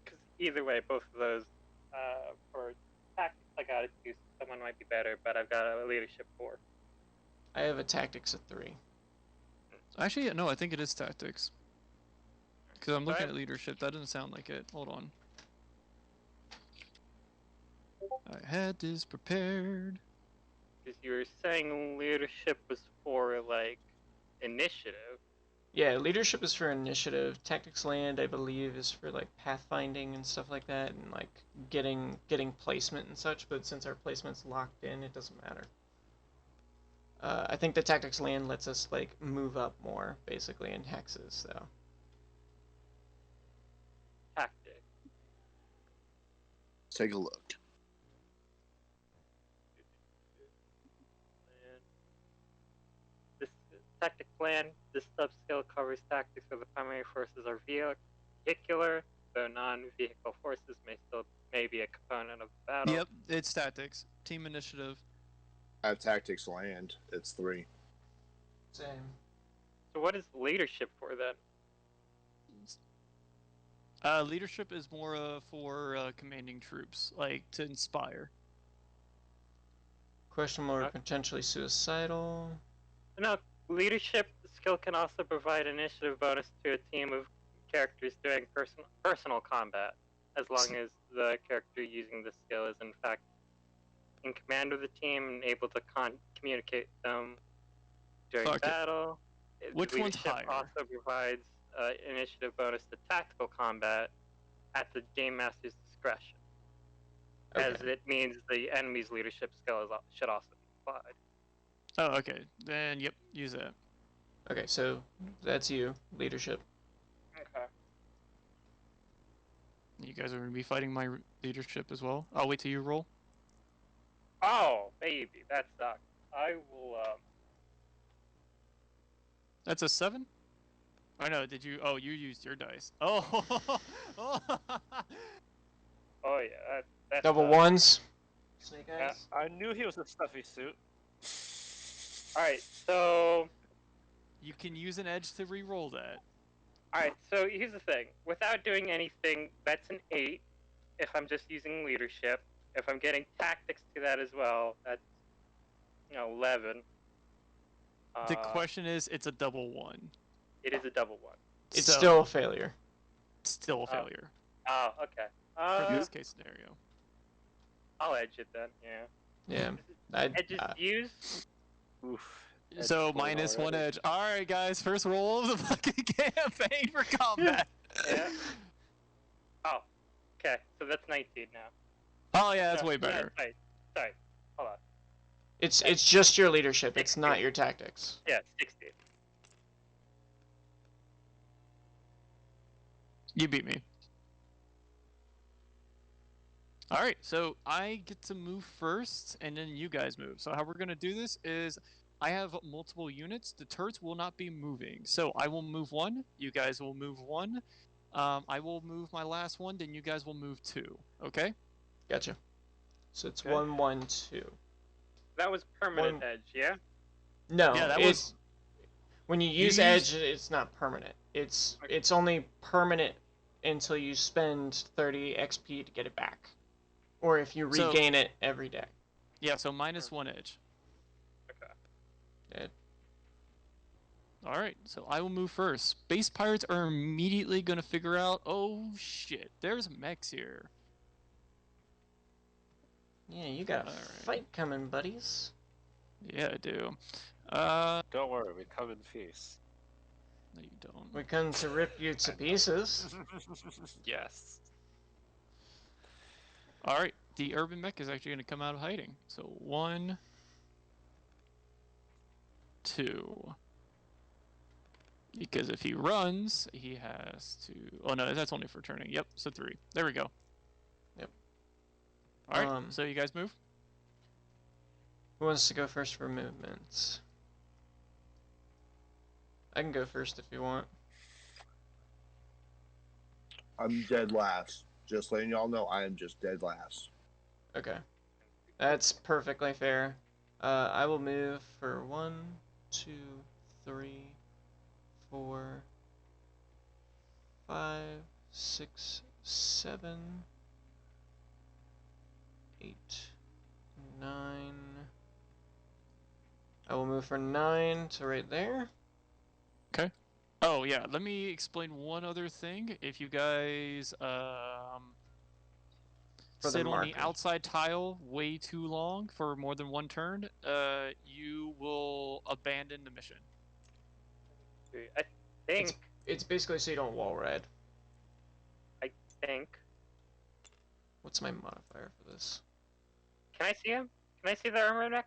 Because either way, both of those for tactics, I got it. Someone might be better, but I've got a leadership 4. I have a tactics at 3. Actually, no, I think it is tactics. Because I'm looking at leadership. That doesn't sound like it. Hold on. I had this prepared. Because you were saying leadership was for, like, initiative. Yeah, leadership is for initiative. Tactics land, I believe, is for like pathfinding and stuff like that, and like getting placement and such. But since our placement's locked in, it doesn't matter. I think the tactics land lets us like move up more, basically, in hexes. So. Tactic. Let's take a look. This tactic plan. This sub-skill covers tactics where the primary forces are vehicular, though non-vehicle forces may be a component of the battle. Yep, it's tactics. Team initiative. I have tactics land. It's 3. Same. So what is leadership for then? Leadership is more for commanding troops, like to inspire. Question mark, potentially suicidal. No, leadership skill can also provide initiative bonus to a team of characters doing personal combat, as long as the character using the skill is in fact in command of the team and able to communicate them during battle. Which one's leadership higher? Also provides initiative bonus to tactical combat at the game master's discretion, as it means the enemy's leadership skill should also be applied. Oh, okay. Then, yep, use that. Okay, so that's you, leadership. Okay. You guys are going to be fighting my leadership as well. I'll wait till you roll. Oh, baby, that sucks. I will, That's a 7? I know, did you... Oh, you used your dice. Oh! Oh, yeah, that's... Double ones. Snake eyes. I knew he was a stuffy suit. Alright, so... You can use an edge to re-roll that. Alright, so here's the thing. Without doing anything, that's an 8 if I'm just using leadership. If I'm getting tactics to that as well, that's, 11. The question is, it's a double 1. It is a double 1. It's So, still a failure. still a failure. Oh, okay. For this case scenario. I'll edge it then, yeah. Yeah. Edges used? Oof. So, Edge minus already. 1 edge. Alright, guys, first roll of the fucking campaign for combat. Yeah. Oh, okay, so that's 19 now. Oh, yeah, that's way better. Yeah, sorry, hold on. It's just your leadership. It's not your tactics. Yeah, 16. You beat me. Alright, so I get to move first, and then you guys move. So how we're going to do this is, I have multiple units. The turrets will not be moving. So I will move 1, you guys will move 1. I will move my last one, then you guys will move 2. Okay? Gotcha. So it's Okay. 1, 1, 2. That was permanent edge, yeah? No, Yeah, that it's when you use use- edge, it's not permanent. It's only permanent until you spend 30 XP to get it back, or if you So- regain it every day. Yeah, so minus 1 edge. Okay. Alright, so I will move first. Space pirates are immediately going to figure out, oh shit, there's mechs here. Yeah, you got a Alright. fight coming, buddies. Yeah, I do. Don't worry, we come in peace. No you don't. We come to rip you to pieces. Yes. Alright, the urban mech is actually going to come out of hiding. So 1, 2. Because if he runs, he has to... Oh no, that's only for turning. Yep, so 3. There we go. Yep. Alright, so you guys move? Who wants to go first for movements? I can go first if you want. I'm dead last. Just letting y'all know, I am just dead last. Okay. That's perfectly fair. I will move for 1, 2, 3, 4, 5, 6, 7, 8, 9. I will move for 9 to right there. Oh yeah, let me explain one other thing. If you guys For the sit on the marker. outside tile way too long for more than one turn, you will abandon the mission. I think, It's basically so you don't wall ride. What's my modifier for this? Can I see him? Can I see the armor mech?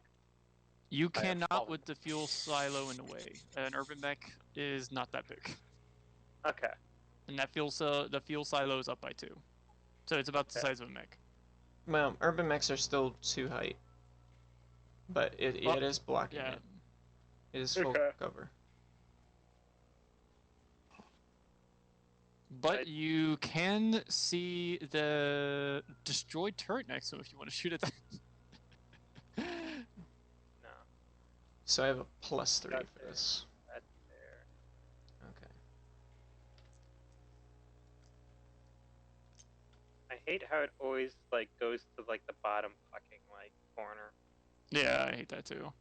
You I have cannot fallen. with the fuel silo in the way. An urban mech is not that big. Okay. And that the fuel silo is up by 2. So it's about the Okay. size of a mech. Well, urban mechs are still 2 height. But it Well, is blocking Yeah. it. It is full Okay. cover. But you can see the destroyed turret next to him if you want to shoot at that. No, So I have a +3 That's for fair. this. that's fair. Okay. I hate how it always like goes to like the bottom fucking like corner. Yeah, I hate that too.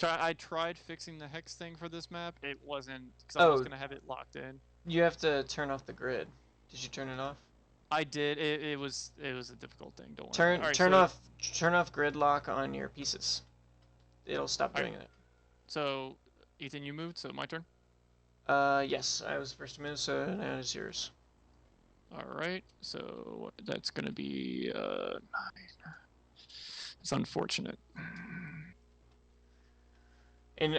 I tried fixing the hex thing for this map. It wasn't, because I was Oh. going to have it locked in. You have to turn off the grid. Did you turn it off? I did. It was a difficult thing. Don't worry. Turn off grid lock on your pieces. It'll stop doing it. So, Ethan, you moved. So my turn. Yes, I was first to move, so now it's yours. All right. So that's gonna be 9. It's unfortunate. And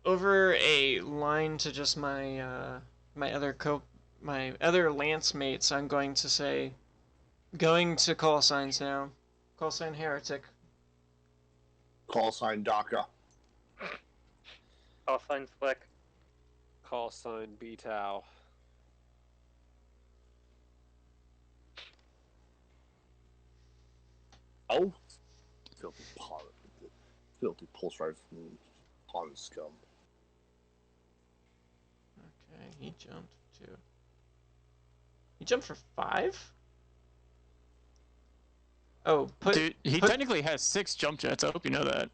over a line to just my my other lance mates, I'm going to say, going to call signs now. Call sign Heretic. Callsign Dokkaa. Callsign Slick. Callsign B-Tau. Oh, filthy pulse rifle pawn scum. Okay, he jumped too. He jumped for 5? Oh, Dude, he technically has 6 jump jets. I hope you know that.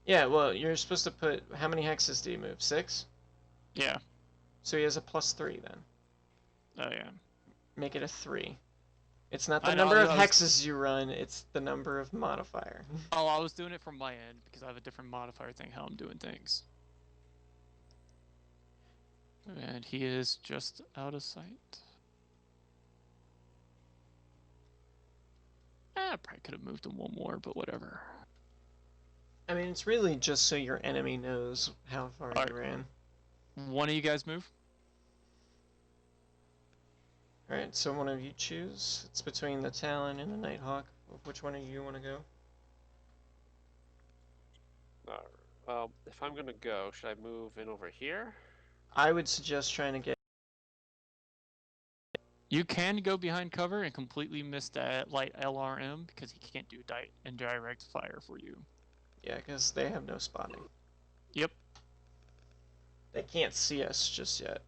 Yeah, well, you're supposed to put... How many hexes do you move? 6? Yeah. So he has a +3 then. Oh yeah. Make it a 3. It's not the I know, number of I was- hexes you run, it's the number of modifier. Oh, I was doing it from my end because I have a different modifier thing how I'm doing things. And he is just out of sight. I probably could have moved him one more, but whatever. I mean, it's really just so your enemy knows how far Alright. you ran. One of you guys move. Alright, so one of you choose. It's between the Talon and the Nighthawk. Which one of you want to go? If I'm gonna go, should I move in over here? I would suggest trying to get... You can go behind cover and completely miss that light LRM because he can't do indirect fire for you. Yeah, because they have no spotting. Yep. They can't see us just yet.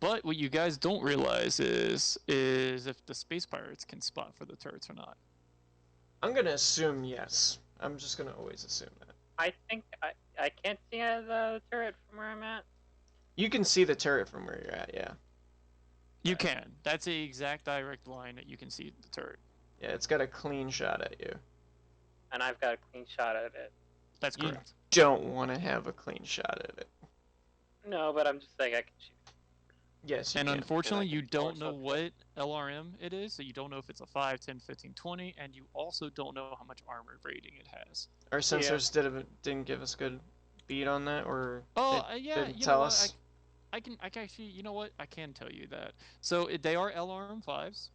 But what you guys don't realize is if the space pirates can spot for the turrets or not. I'm gonna assume yes. I'm just gonna always assume that. I think I can't see the turret from where I'm at. You can see the turret from where you're at, yeah. You can. That's the exact direct line that you can see the turret. Yeah, it's got a clean shot at you. And I've got a clean shot at it. That's You correct. don't want to have a clean shot at it. No, but I'm just saying I can shoot. Yes, you And can. unfortunately, And I you can don't force know up what LRM it is, so you don't know if it's a 5, 10, 15, 20, and you also don't know how much armor rating it has. Our sensors didn't give us good beat on that, or Oh, they yeah, didn't you tell know us. what? I can actually, you know what? I can tell you that. So they are LRM 5s,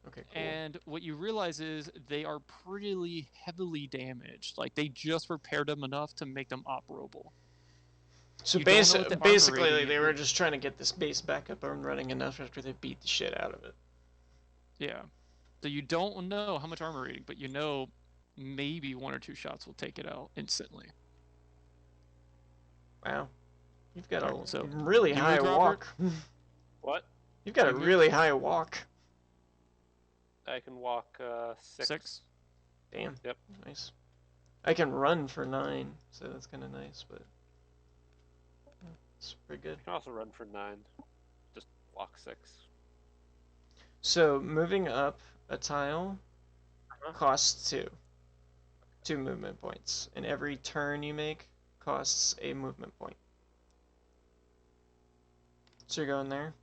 Okay, cool. and what you realize is they are pretty heavily damaged. Like, they just repaired them enough to make them operable. So you don't know what the armor basically, rating they were is. just trying to get this base back up and running enough after they beat the shit out of it. Yeah. So you don't know how much armor rating, but you know maybe 1 or 2 shots will take it out instantly. Wow. You've got Alright, a so really you high moved, walk. What? You've got a You moved? really high walk. I can walk 6. 6. Damn. Yep. Nice. I can run for 9, so that's kind of nice, but it's pretty good. I can also run for 9. Just walk 6. So moving up a tile Uh-huh. costs 2 movement points, and every turn you make costs a movement point. So you're going there.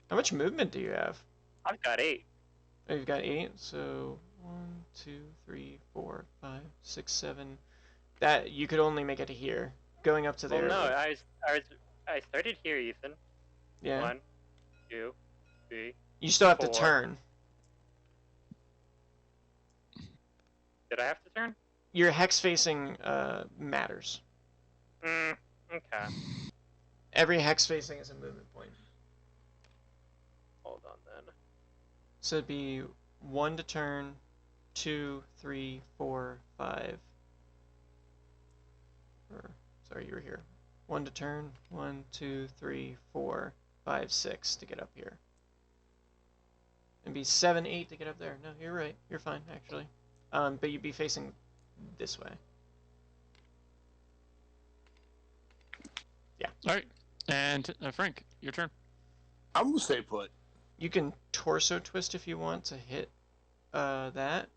How much movement do you have? I've got 8. Oh, you've got 8. So 1, 2, 3, 4, 5, 6, 7. That you could only make it to here. Going up to Well, there. no, would- I started here, Ethan. yeah. 1, 2, 3. You still have to 4. turn. Did I have to turn? Your hex facing matters. Okay. Every hex facing is a movement point. So it'd be 1 to turn, 2, 3, 4, 5. Sorry, you were here. 1 to turn, 1, 2, 3, 4, 5, 6 to get up here. It'd be 7, 8 to get up there. No, you're right. You're fine, actually. But you'd be facing this way. Yeah. All right. And Frank, your turn. I'm gonna stay put. You can torso twist if you want to hit that.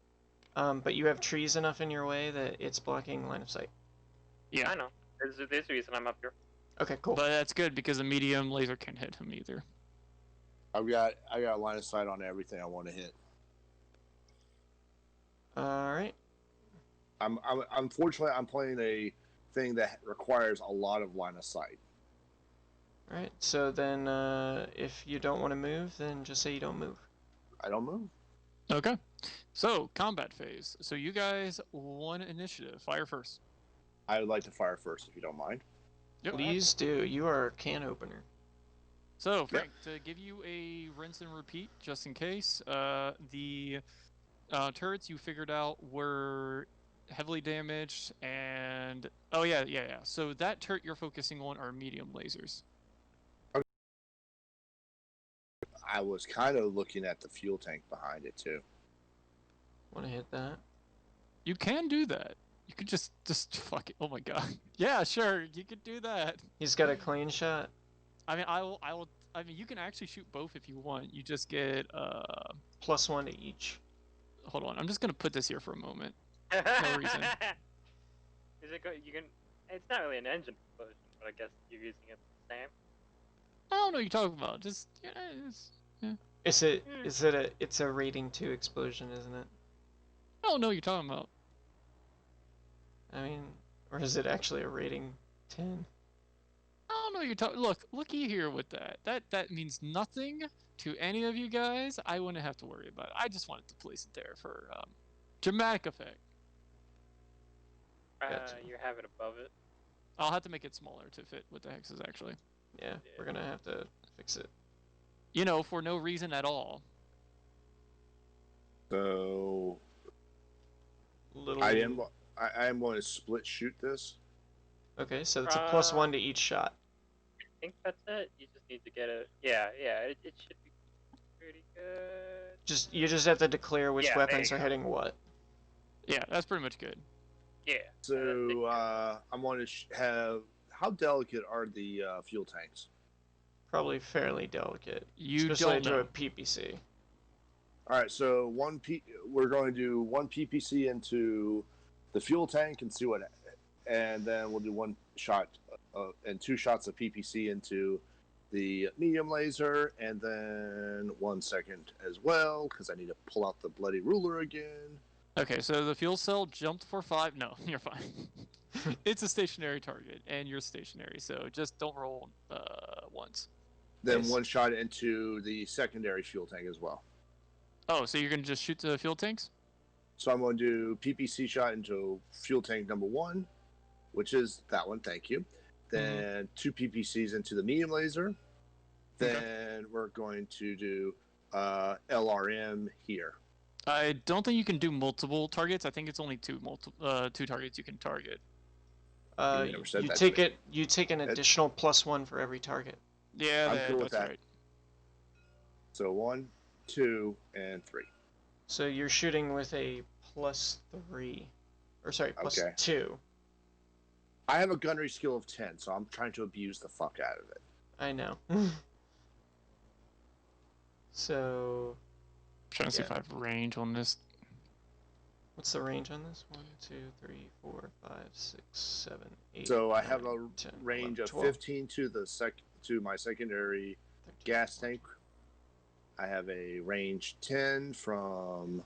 But you have trees enough in your way that it's blocking line of sight. Yeah. I know. There's a reason I'm up here. Okay, cool. But that's good because a medium laser can't hit him either. I got a line of sight on everything I want to hit. All right. Unfortunately, I'm playing a thing that requires a lot of line of sight. All right. So then, if you don't want to move, then just say you don't move. I don't move. Okay. So, combat phase. So you guys won initiative. Fire first. I would like to fire first, if you don't mind. Yep. Please do. You are a can opener. So, Frank, to give you a rinse and repeat, just in case, the turrets you figured out were heavily damaged, and... Oh, yeah. So that turret you're focusing on are medium lasers. I was kind of looking at the fuel tank behind it, too. Want to hit that? You can do that. You could just fuck it. Oh my god. Yeah, sure, you could do that. He's got a clean shot. I mean, I mean, you can actually shoot both if you want. You just get, +1 to each. Hold on, I'm just gonna put this here for a moment. No reason. Is it you can? It's not really an engine explosion, but I guess you're using it the same. I don't know what you're talking about. Just, It's a rating 2 explosion, isn't it? I don't know what you're talking about. I mean, or is it actually a rating 10? I don't know what you're talking. Looky here with that. That means nothing to any of you guys. I wouldn't have to worry about it. I just wanted to place it there for dramatic effect. Gotcha. You have it above it. I'll have to make it smaller to fit with the hexes, actually. Yeah, we're gonna have to fix it. You know, for no reason at all. So Little. I am going to split shoot this. Okay, so it's a +1 to each shot. I think that's it. You just need to get it. Yeah, it should be pretty good. You just have to declare which Yeah, there weapons you are go. hitting what. Yeah, that's pretty much good. Yeah. So I'm going to have. How delicate are the fuel tanks? Probably fairly delicate. You especially don't to know. a PPC. All right, so we're going to do one PPC into the fuel tank and see what, and then we'll do one shot and 2 shots of PPC into the medium laser, and then 1 second as well because I need to pull out the bloody ruler again. Okay, so the fuel cell jumped for 5. No, you're fine. It's a stationary target, and you're stationary, so just don't roll once. Then Nice. 1 shot into the secondary fuel tank as well. Oh, so you're gonna just shoot the fuel tanks? So I'm going to do PPC shot into fuel tank number 1, which is that one. Thank you. Then 2 PPCs into the medium laser. Then we're going to do LRM here. I don't think you can do multiple targets. I think it's only two targets you can target. never said You that take to me. it. You take an additional +1 for every target. Yeah, I'm cool with that's that. right. So 1, 2, and 3. So you're shooting with a +3, or sorry, Okay. +2. I have a gunnery skill of 10, so I'm trying to abuse the fuck out of it. I know. So, Trying to see if I have range on this. what's the range on this? 1, 2, 3, 4, 5, 6, 7, 8. So I have 9, a 10, range 11, of 12, 15 to my secondary 13, gas 14. tank. I have a range 10 from,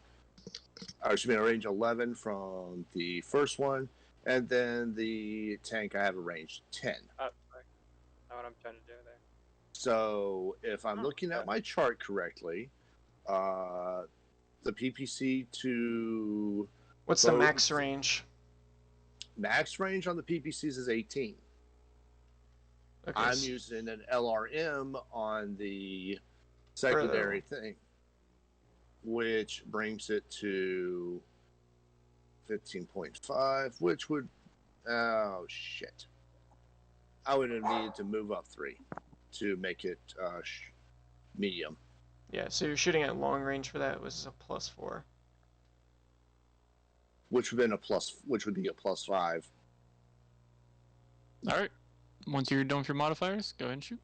or excuse me, a range 11 from the first one, and then the tank I have a range 10. Oh, sorry. Not what I'm trying to do there. So if I'm Oh, looking at okay. my chart correctly, the PPC to What's the both- max range? max range on the PPCs is 18. Okay, I'm using an LRM on the secondary thing. which brings it to 15.5, which would... Oh, shit. I would have needed to move up 3 to make it medium. Yeah, so you're shooting at long range for that, was a +4. Which would be a +5. All right. Once you're done with your modifiers, go ahead and shoot.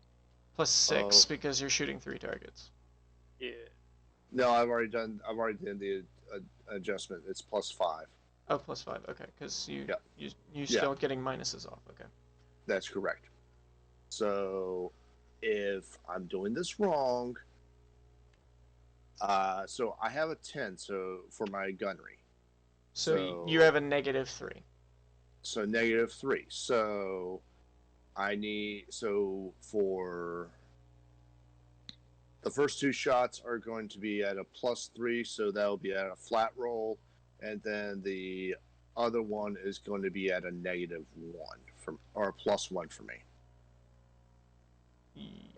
+6 because you're shooting 3 targets. Yeah. No, I've already done the adjustment. It's +5. Oh, +5. Okay, because you Yeah. still getting minuses off. Okay. That's correct. So, if I'm doing this wrong, so I have a 10. So for my gunnery. So you have a -3. So -3. So for the first 2 shots are going to be at a +3, so that'll be at a flat roll, and then the other one is going to be at a -1 or a +1 for me,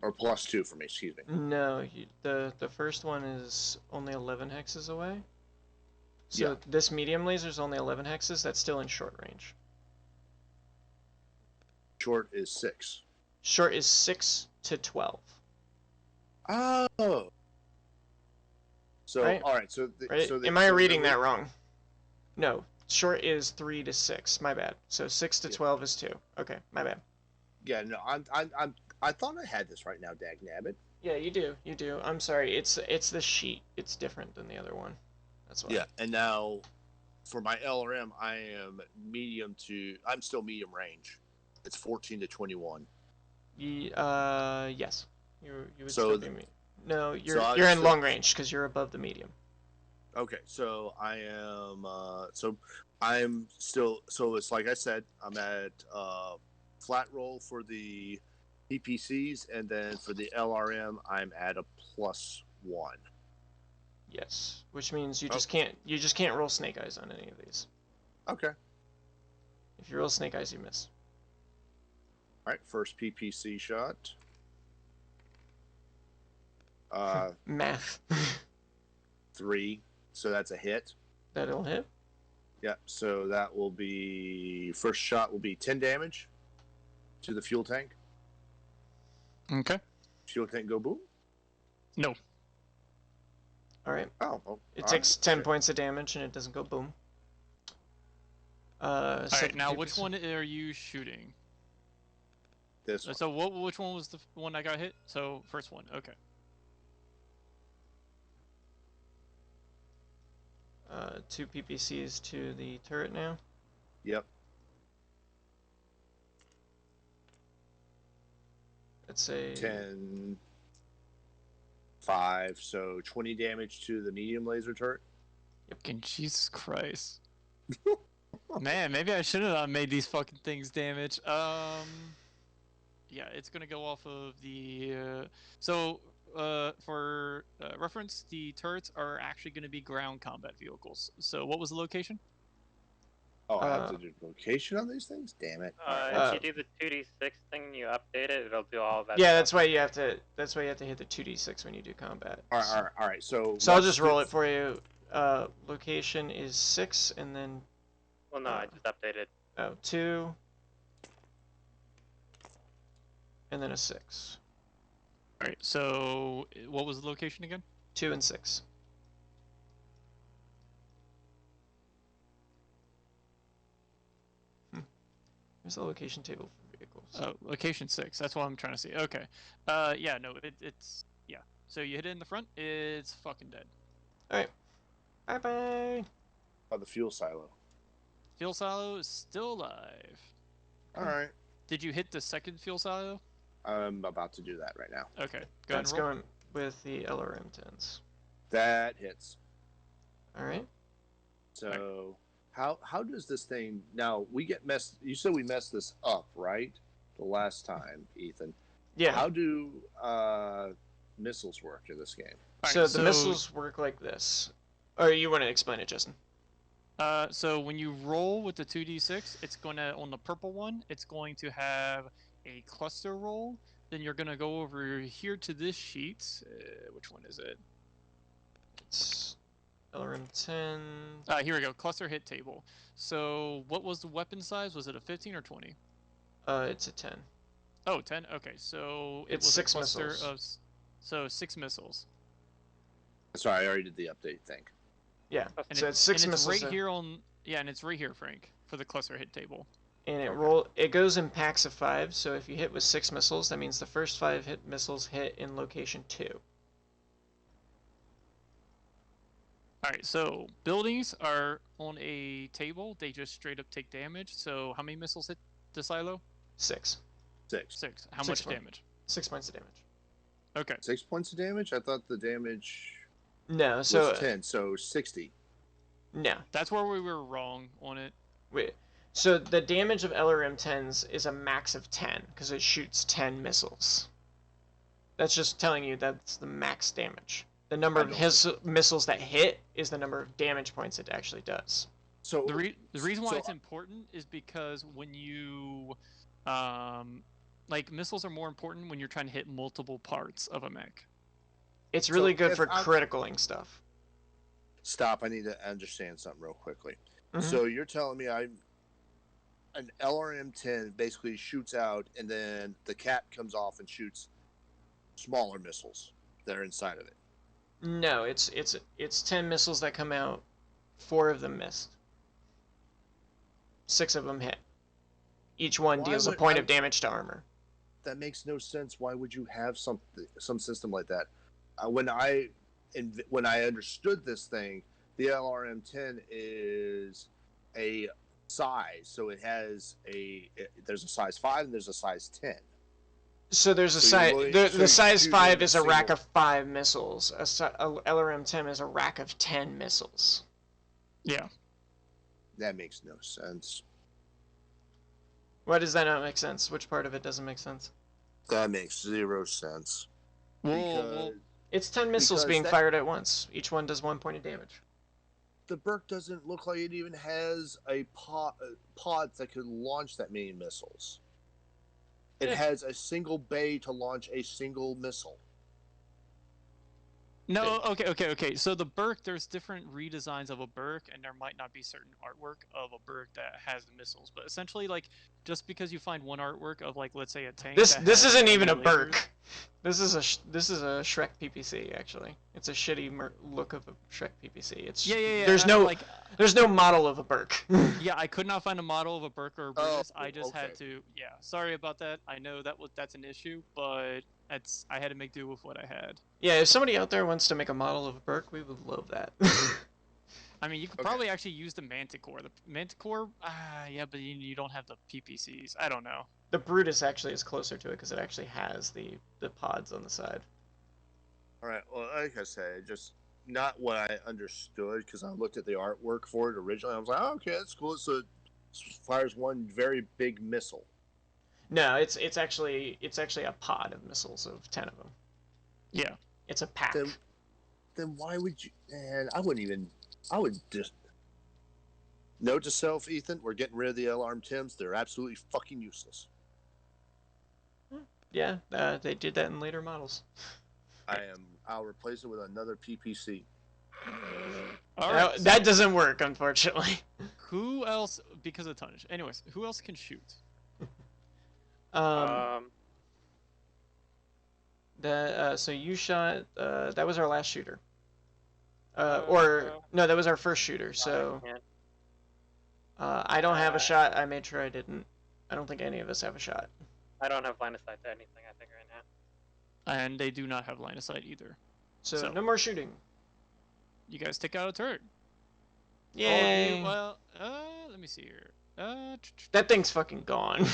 or +2 for me. Excuse me. No, the first one is only 11 hexes away. So Yeah. this medium laser is only 11 hexes. That's still in short range. Short is 6. Short is 6 to 12. Oh. So Right. all right. Right? Am I reading that wrong? No. Short is 3 to 6. My bad. So 6 to 12 is 2. Okay, my bad. Yeah. No. I thought I had this right now, dag nabbit. Yeah, you do. You do. I'm sorry. It's the sheet. It's different than the other one. That's why. Yeah. And now, for my LRM, I'm still medium range. It's 14 to 21. Yes. You would So still be me. No, you're so you're in long range because you're above the medium. Okay, so I am. I'm still. So it's like I said, I'm at flat roll for the PPCs, and then for the LRM, I'm at a +1. Yes, which means you just can't roll snake eyes on any of these. Okay. If you roll snake eyes, you miss. All right. First PPC shot. Math. 3. So that's a hit. That'll hit. Yep. So that will be first shot will be 10 damage to the fuel tank. Okay. Fuel tank go boom. No. All right. Oh. It takes 10 points of damage and it doesn't go boom. All right. Now, which one are you shooting? This one. So, which one was the one that got hit? So, first one. Okay. 2 PPCs to the turret now. Yep. That's a 10, 5, so 20 damage to the medium laser turret. Fucking Jesus Christ. Man, maybe I shouldn't have made these fucking things damage. Yeah, it's gonna go off of the. For reference, the turrets are actually gonna be ground combat vehicles. So, what was the location? Oh, I have to do location on these things? Damn it. If you do the 2d6 thing, you update it, it'll do all that. Yeah, stuff. that's why you have to hit the 2d6 when you do combat. All right. So I'll just roll it for you. Location is 6, and then Well, no, I just updated. 2, and then a 6. Alright, so what was the location again? 2 and 6. Here's the location table for vehicles. Oh, location 6. That's what I'm trying to see. Okay. Yeah, no, it's yeah. So you hit it in the front, it's fucking dead. Alright. Bye-bye! Oh, the fuel silo. Fuel silo is still alive. All right. Did you hit the second fuel silo? I'm about to do that right now. Okay. Go ahead That's and roll. going with the LRM 10s. That hits. Alright. So how does this thing now we get messed? You said we messed this up, right? The last time, Ethan. Yeah. How do missiles work in this game? So the missiles work like this. Or you want to explain it, Justin? So when you roll with the 2d6, it's going to, on the purple one, it's going to have a cluster roll. Then you're going to go over here to this sheet. Which one is it? It's LRM-10. Here we go. Cluster hit table. So what was the weapon size? Was it a 15 or 20? It's a 10. Oh, 10? Okay, so it It's was 6 a cluster missiles. of... So 6 missiles. Sorry, I already did the update thing. Yeah, And so it's 6 and missiles. it's right here on... Yeah, and it's right here, Frank, for the cluster hit table. And Okay. it goes in packs of 5, so if you hit with 6 missiles, that means the first 5 missiles hit in location 2. Alright, so buildings are on a table. They just straight up take damage. So how many missiles hit the silo? 6. 6. 6. How 6 much point- damage? 6 points of damage. Okay. 6 points of damage? I thought the damage No, was so 10, so 60. no. That's where we were wrong on it. Wait. So the damage of LRM-10s is a max of 10 because it shoots 10 missiles. That's just telling you that's the max damage. The number of missiles that hit is the number of damage points it actually does. So The reason why so- it's important is because when you... like, missiles are more important when you're trying to hit multiple parts of a mech. It's really So good if for I'm- criticaling stuff. Stop, I need to understand something real quickly. Mhm. So you're telling me an LRM-10 basically shoots out, and then the cap comes off and shoots smaller missiles that are inside of it. No, it's 10 missiles that come out. 4 of them missed. 6 of them hit. Each one Why deals a would point I- of damage to armor. That makes no sense. Why would you have some system like that? When I understood this thing, the LRM-10 is a size, so it has there's a size 5 and there's a size 10. So there's a So you're size. willing- The so size you're 5 doing is a a rack single- of 5 missiles. A LRM-10 is a rack of 10 missiles. Yeah. That makes no sense. Why does that not make sense? Which part of it doesn't make sense? That makes 0 sense. Well, It's 10 missiles Because being that- fired at once. Each one does 1 point of damage. The Burke doesn't look like it even has a pods that could launch that many missiles. It Yeah. has a single bay to launch a single missile. no, okay. So the Burke, there's different redesigns of a Burke, and there might not be certain artwork of a Burke that has the missiles. But essentially, like, just because you find one artwork of, like, let's say a tank. This that this has isn't even a lasers- Burke. This is a Shrek PPC actually. It's a shitty look of a Shrek PPC. It's Yeah. There's and no like, there's no model of a Burke. yeah, I could not find a model of a Burke or a Brutus. I just had okay. to. Yeah, sorry about that. I know that's an issue, but I had to make do with what I had. Yeah, if somebody out there wants to make a model of a Burke, we would love that. I mean, you could Okay. probably actually use the Manticore. The Manticore, yeah, but you don't have the PPCs. I don't know. The Brutus actually is closer to it because it actually has the pods on the side. All right. Well, like I said, just not what I understood because I looked at the artwork for it originally. I was like, oh, okay, that's cool. So it fires one very big missile. No, it's actually a pod of missiles of 10 of them. Yeah. It's a pack. Then why would you? And I would just. Note to self, Ethan, we're getting rid of the LRM-10s. They're absolutely fucking useless. Yeah, they did that in later models. I'll replace it with another PPC. All right. That doesn't work, unfortunately. Who else? Because of tonnage. Anyways, who else can shoot? So you shot. That was our last shooter. No, that was our first shooter. So I don't have a shot. I made sure I didn't. I don't think any of us have a shot. I don't have line of sight to anything, I think, right now. And they do not have line of sight either. So no more shooting. You guys take out a turret. Yay! Well, let me see here. That thing's fucking gone.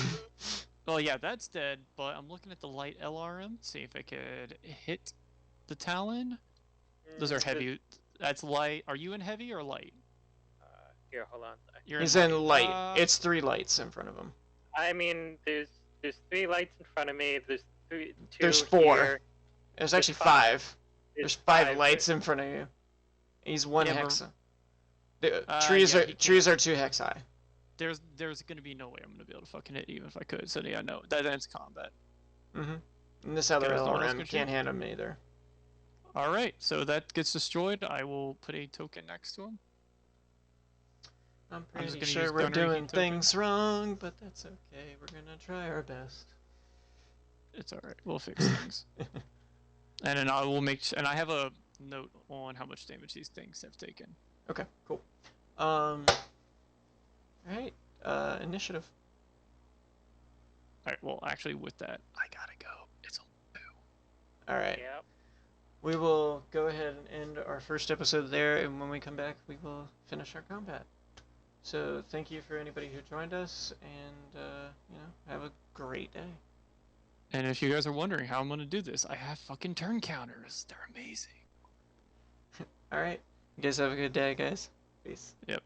Well, yeah, that's dead. But I'm looking at the light LRM. See if I could hit the Talon. Those are heavy. That's light. Are you in heavy or light? Here, hold on. You're He's in light. Uh, It's 3 lights in front of him. I mean, there's 3 lights in front of me. There's 2 There's 4. here. There's actually five. 5. There's 5 lights in front of you. He's 1 Yeah, hex. but- The trees yeah, are he trees are 2 hex high. There's gonna be no way I'm gonna be able to fucking hit even if I could. So yeah, no, that ends combat. And this other Okay, so what else LRM could can't you- hand him either. All right, so that gets destroyed. I will put a token next to him. I'm I'm just pretty gonna sure use we're Gunnery doing Heat token. things wrong, but that's okay. We're gonna try our best. It's all right. We'll fix things. And then I will make. And I have a note on how much damage these things have taken. Okay, cool. All right. Initiative. All right. Well, actually, with that, I gotta go. It's a 2. All right. Yep. We will go ahead and end our first episode there, and when we come back, we will finish our combat. So thank you for anybody who joined us, and have a great day. And if you guys are wondering how I'm gonna do this, I have fucking turn counters. They're amazing. All right. You guys have a good day, guys. Peace. Yep.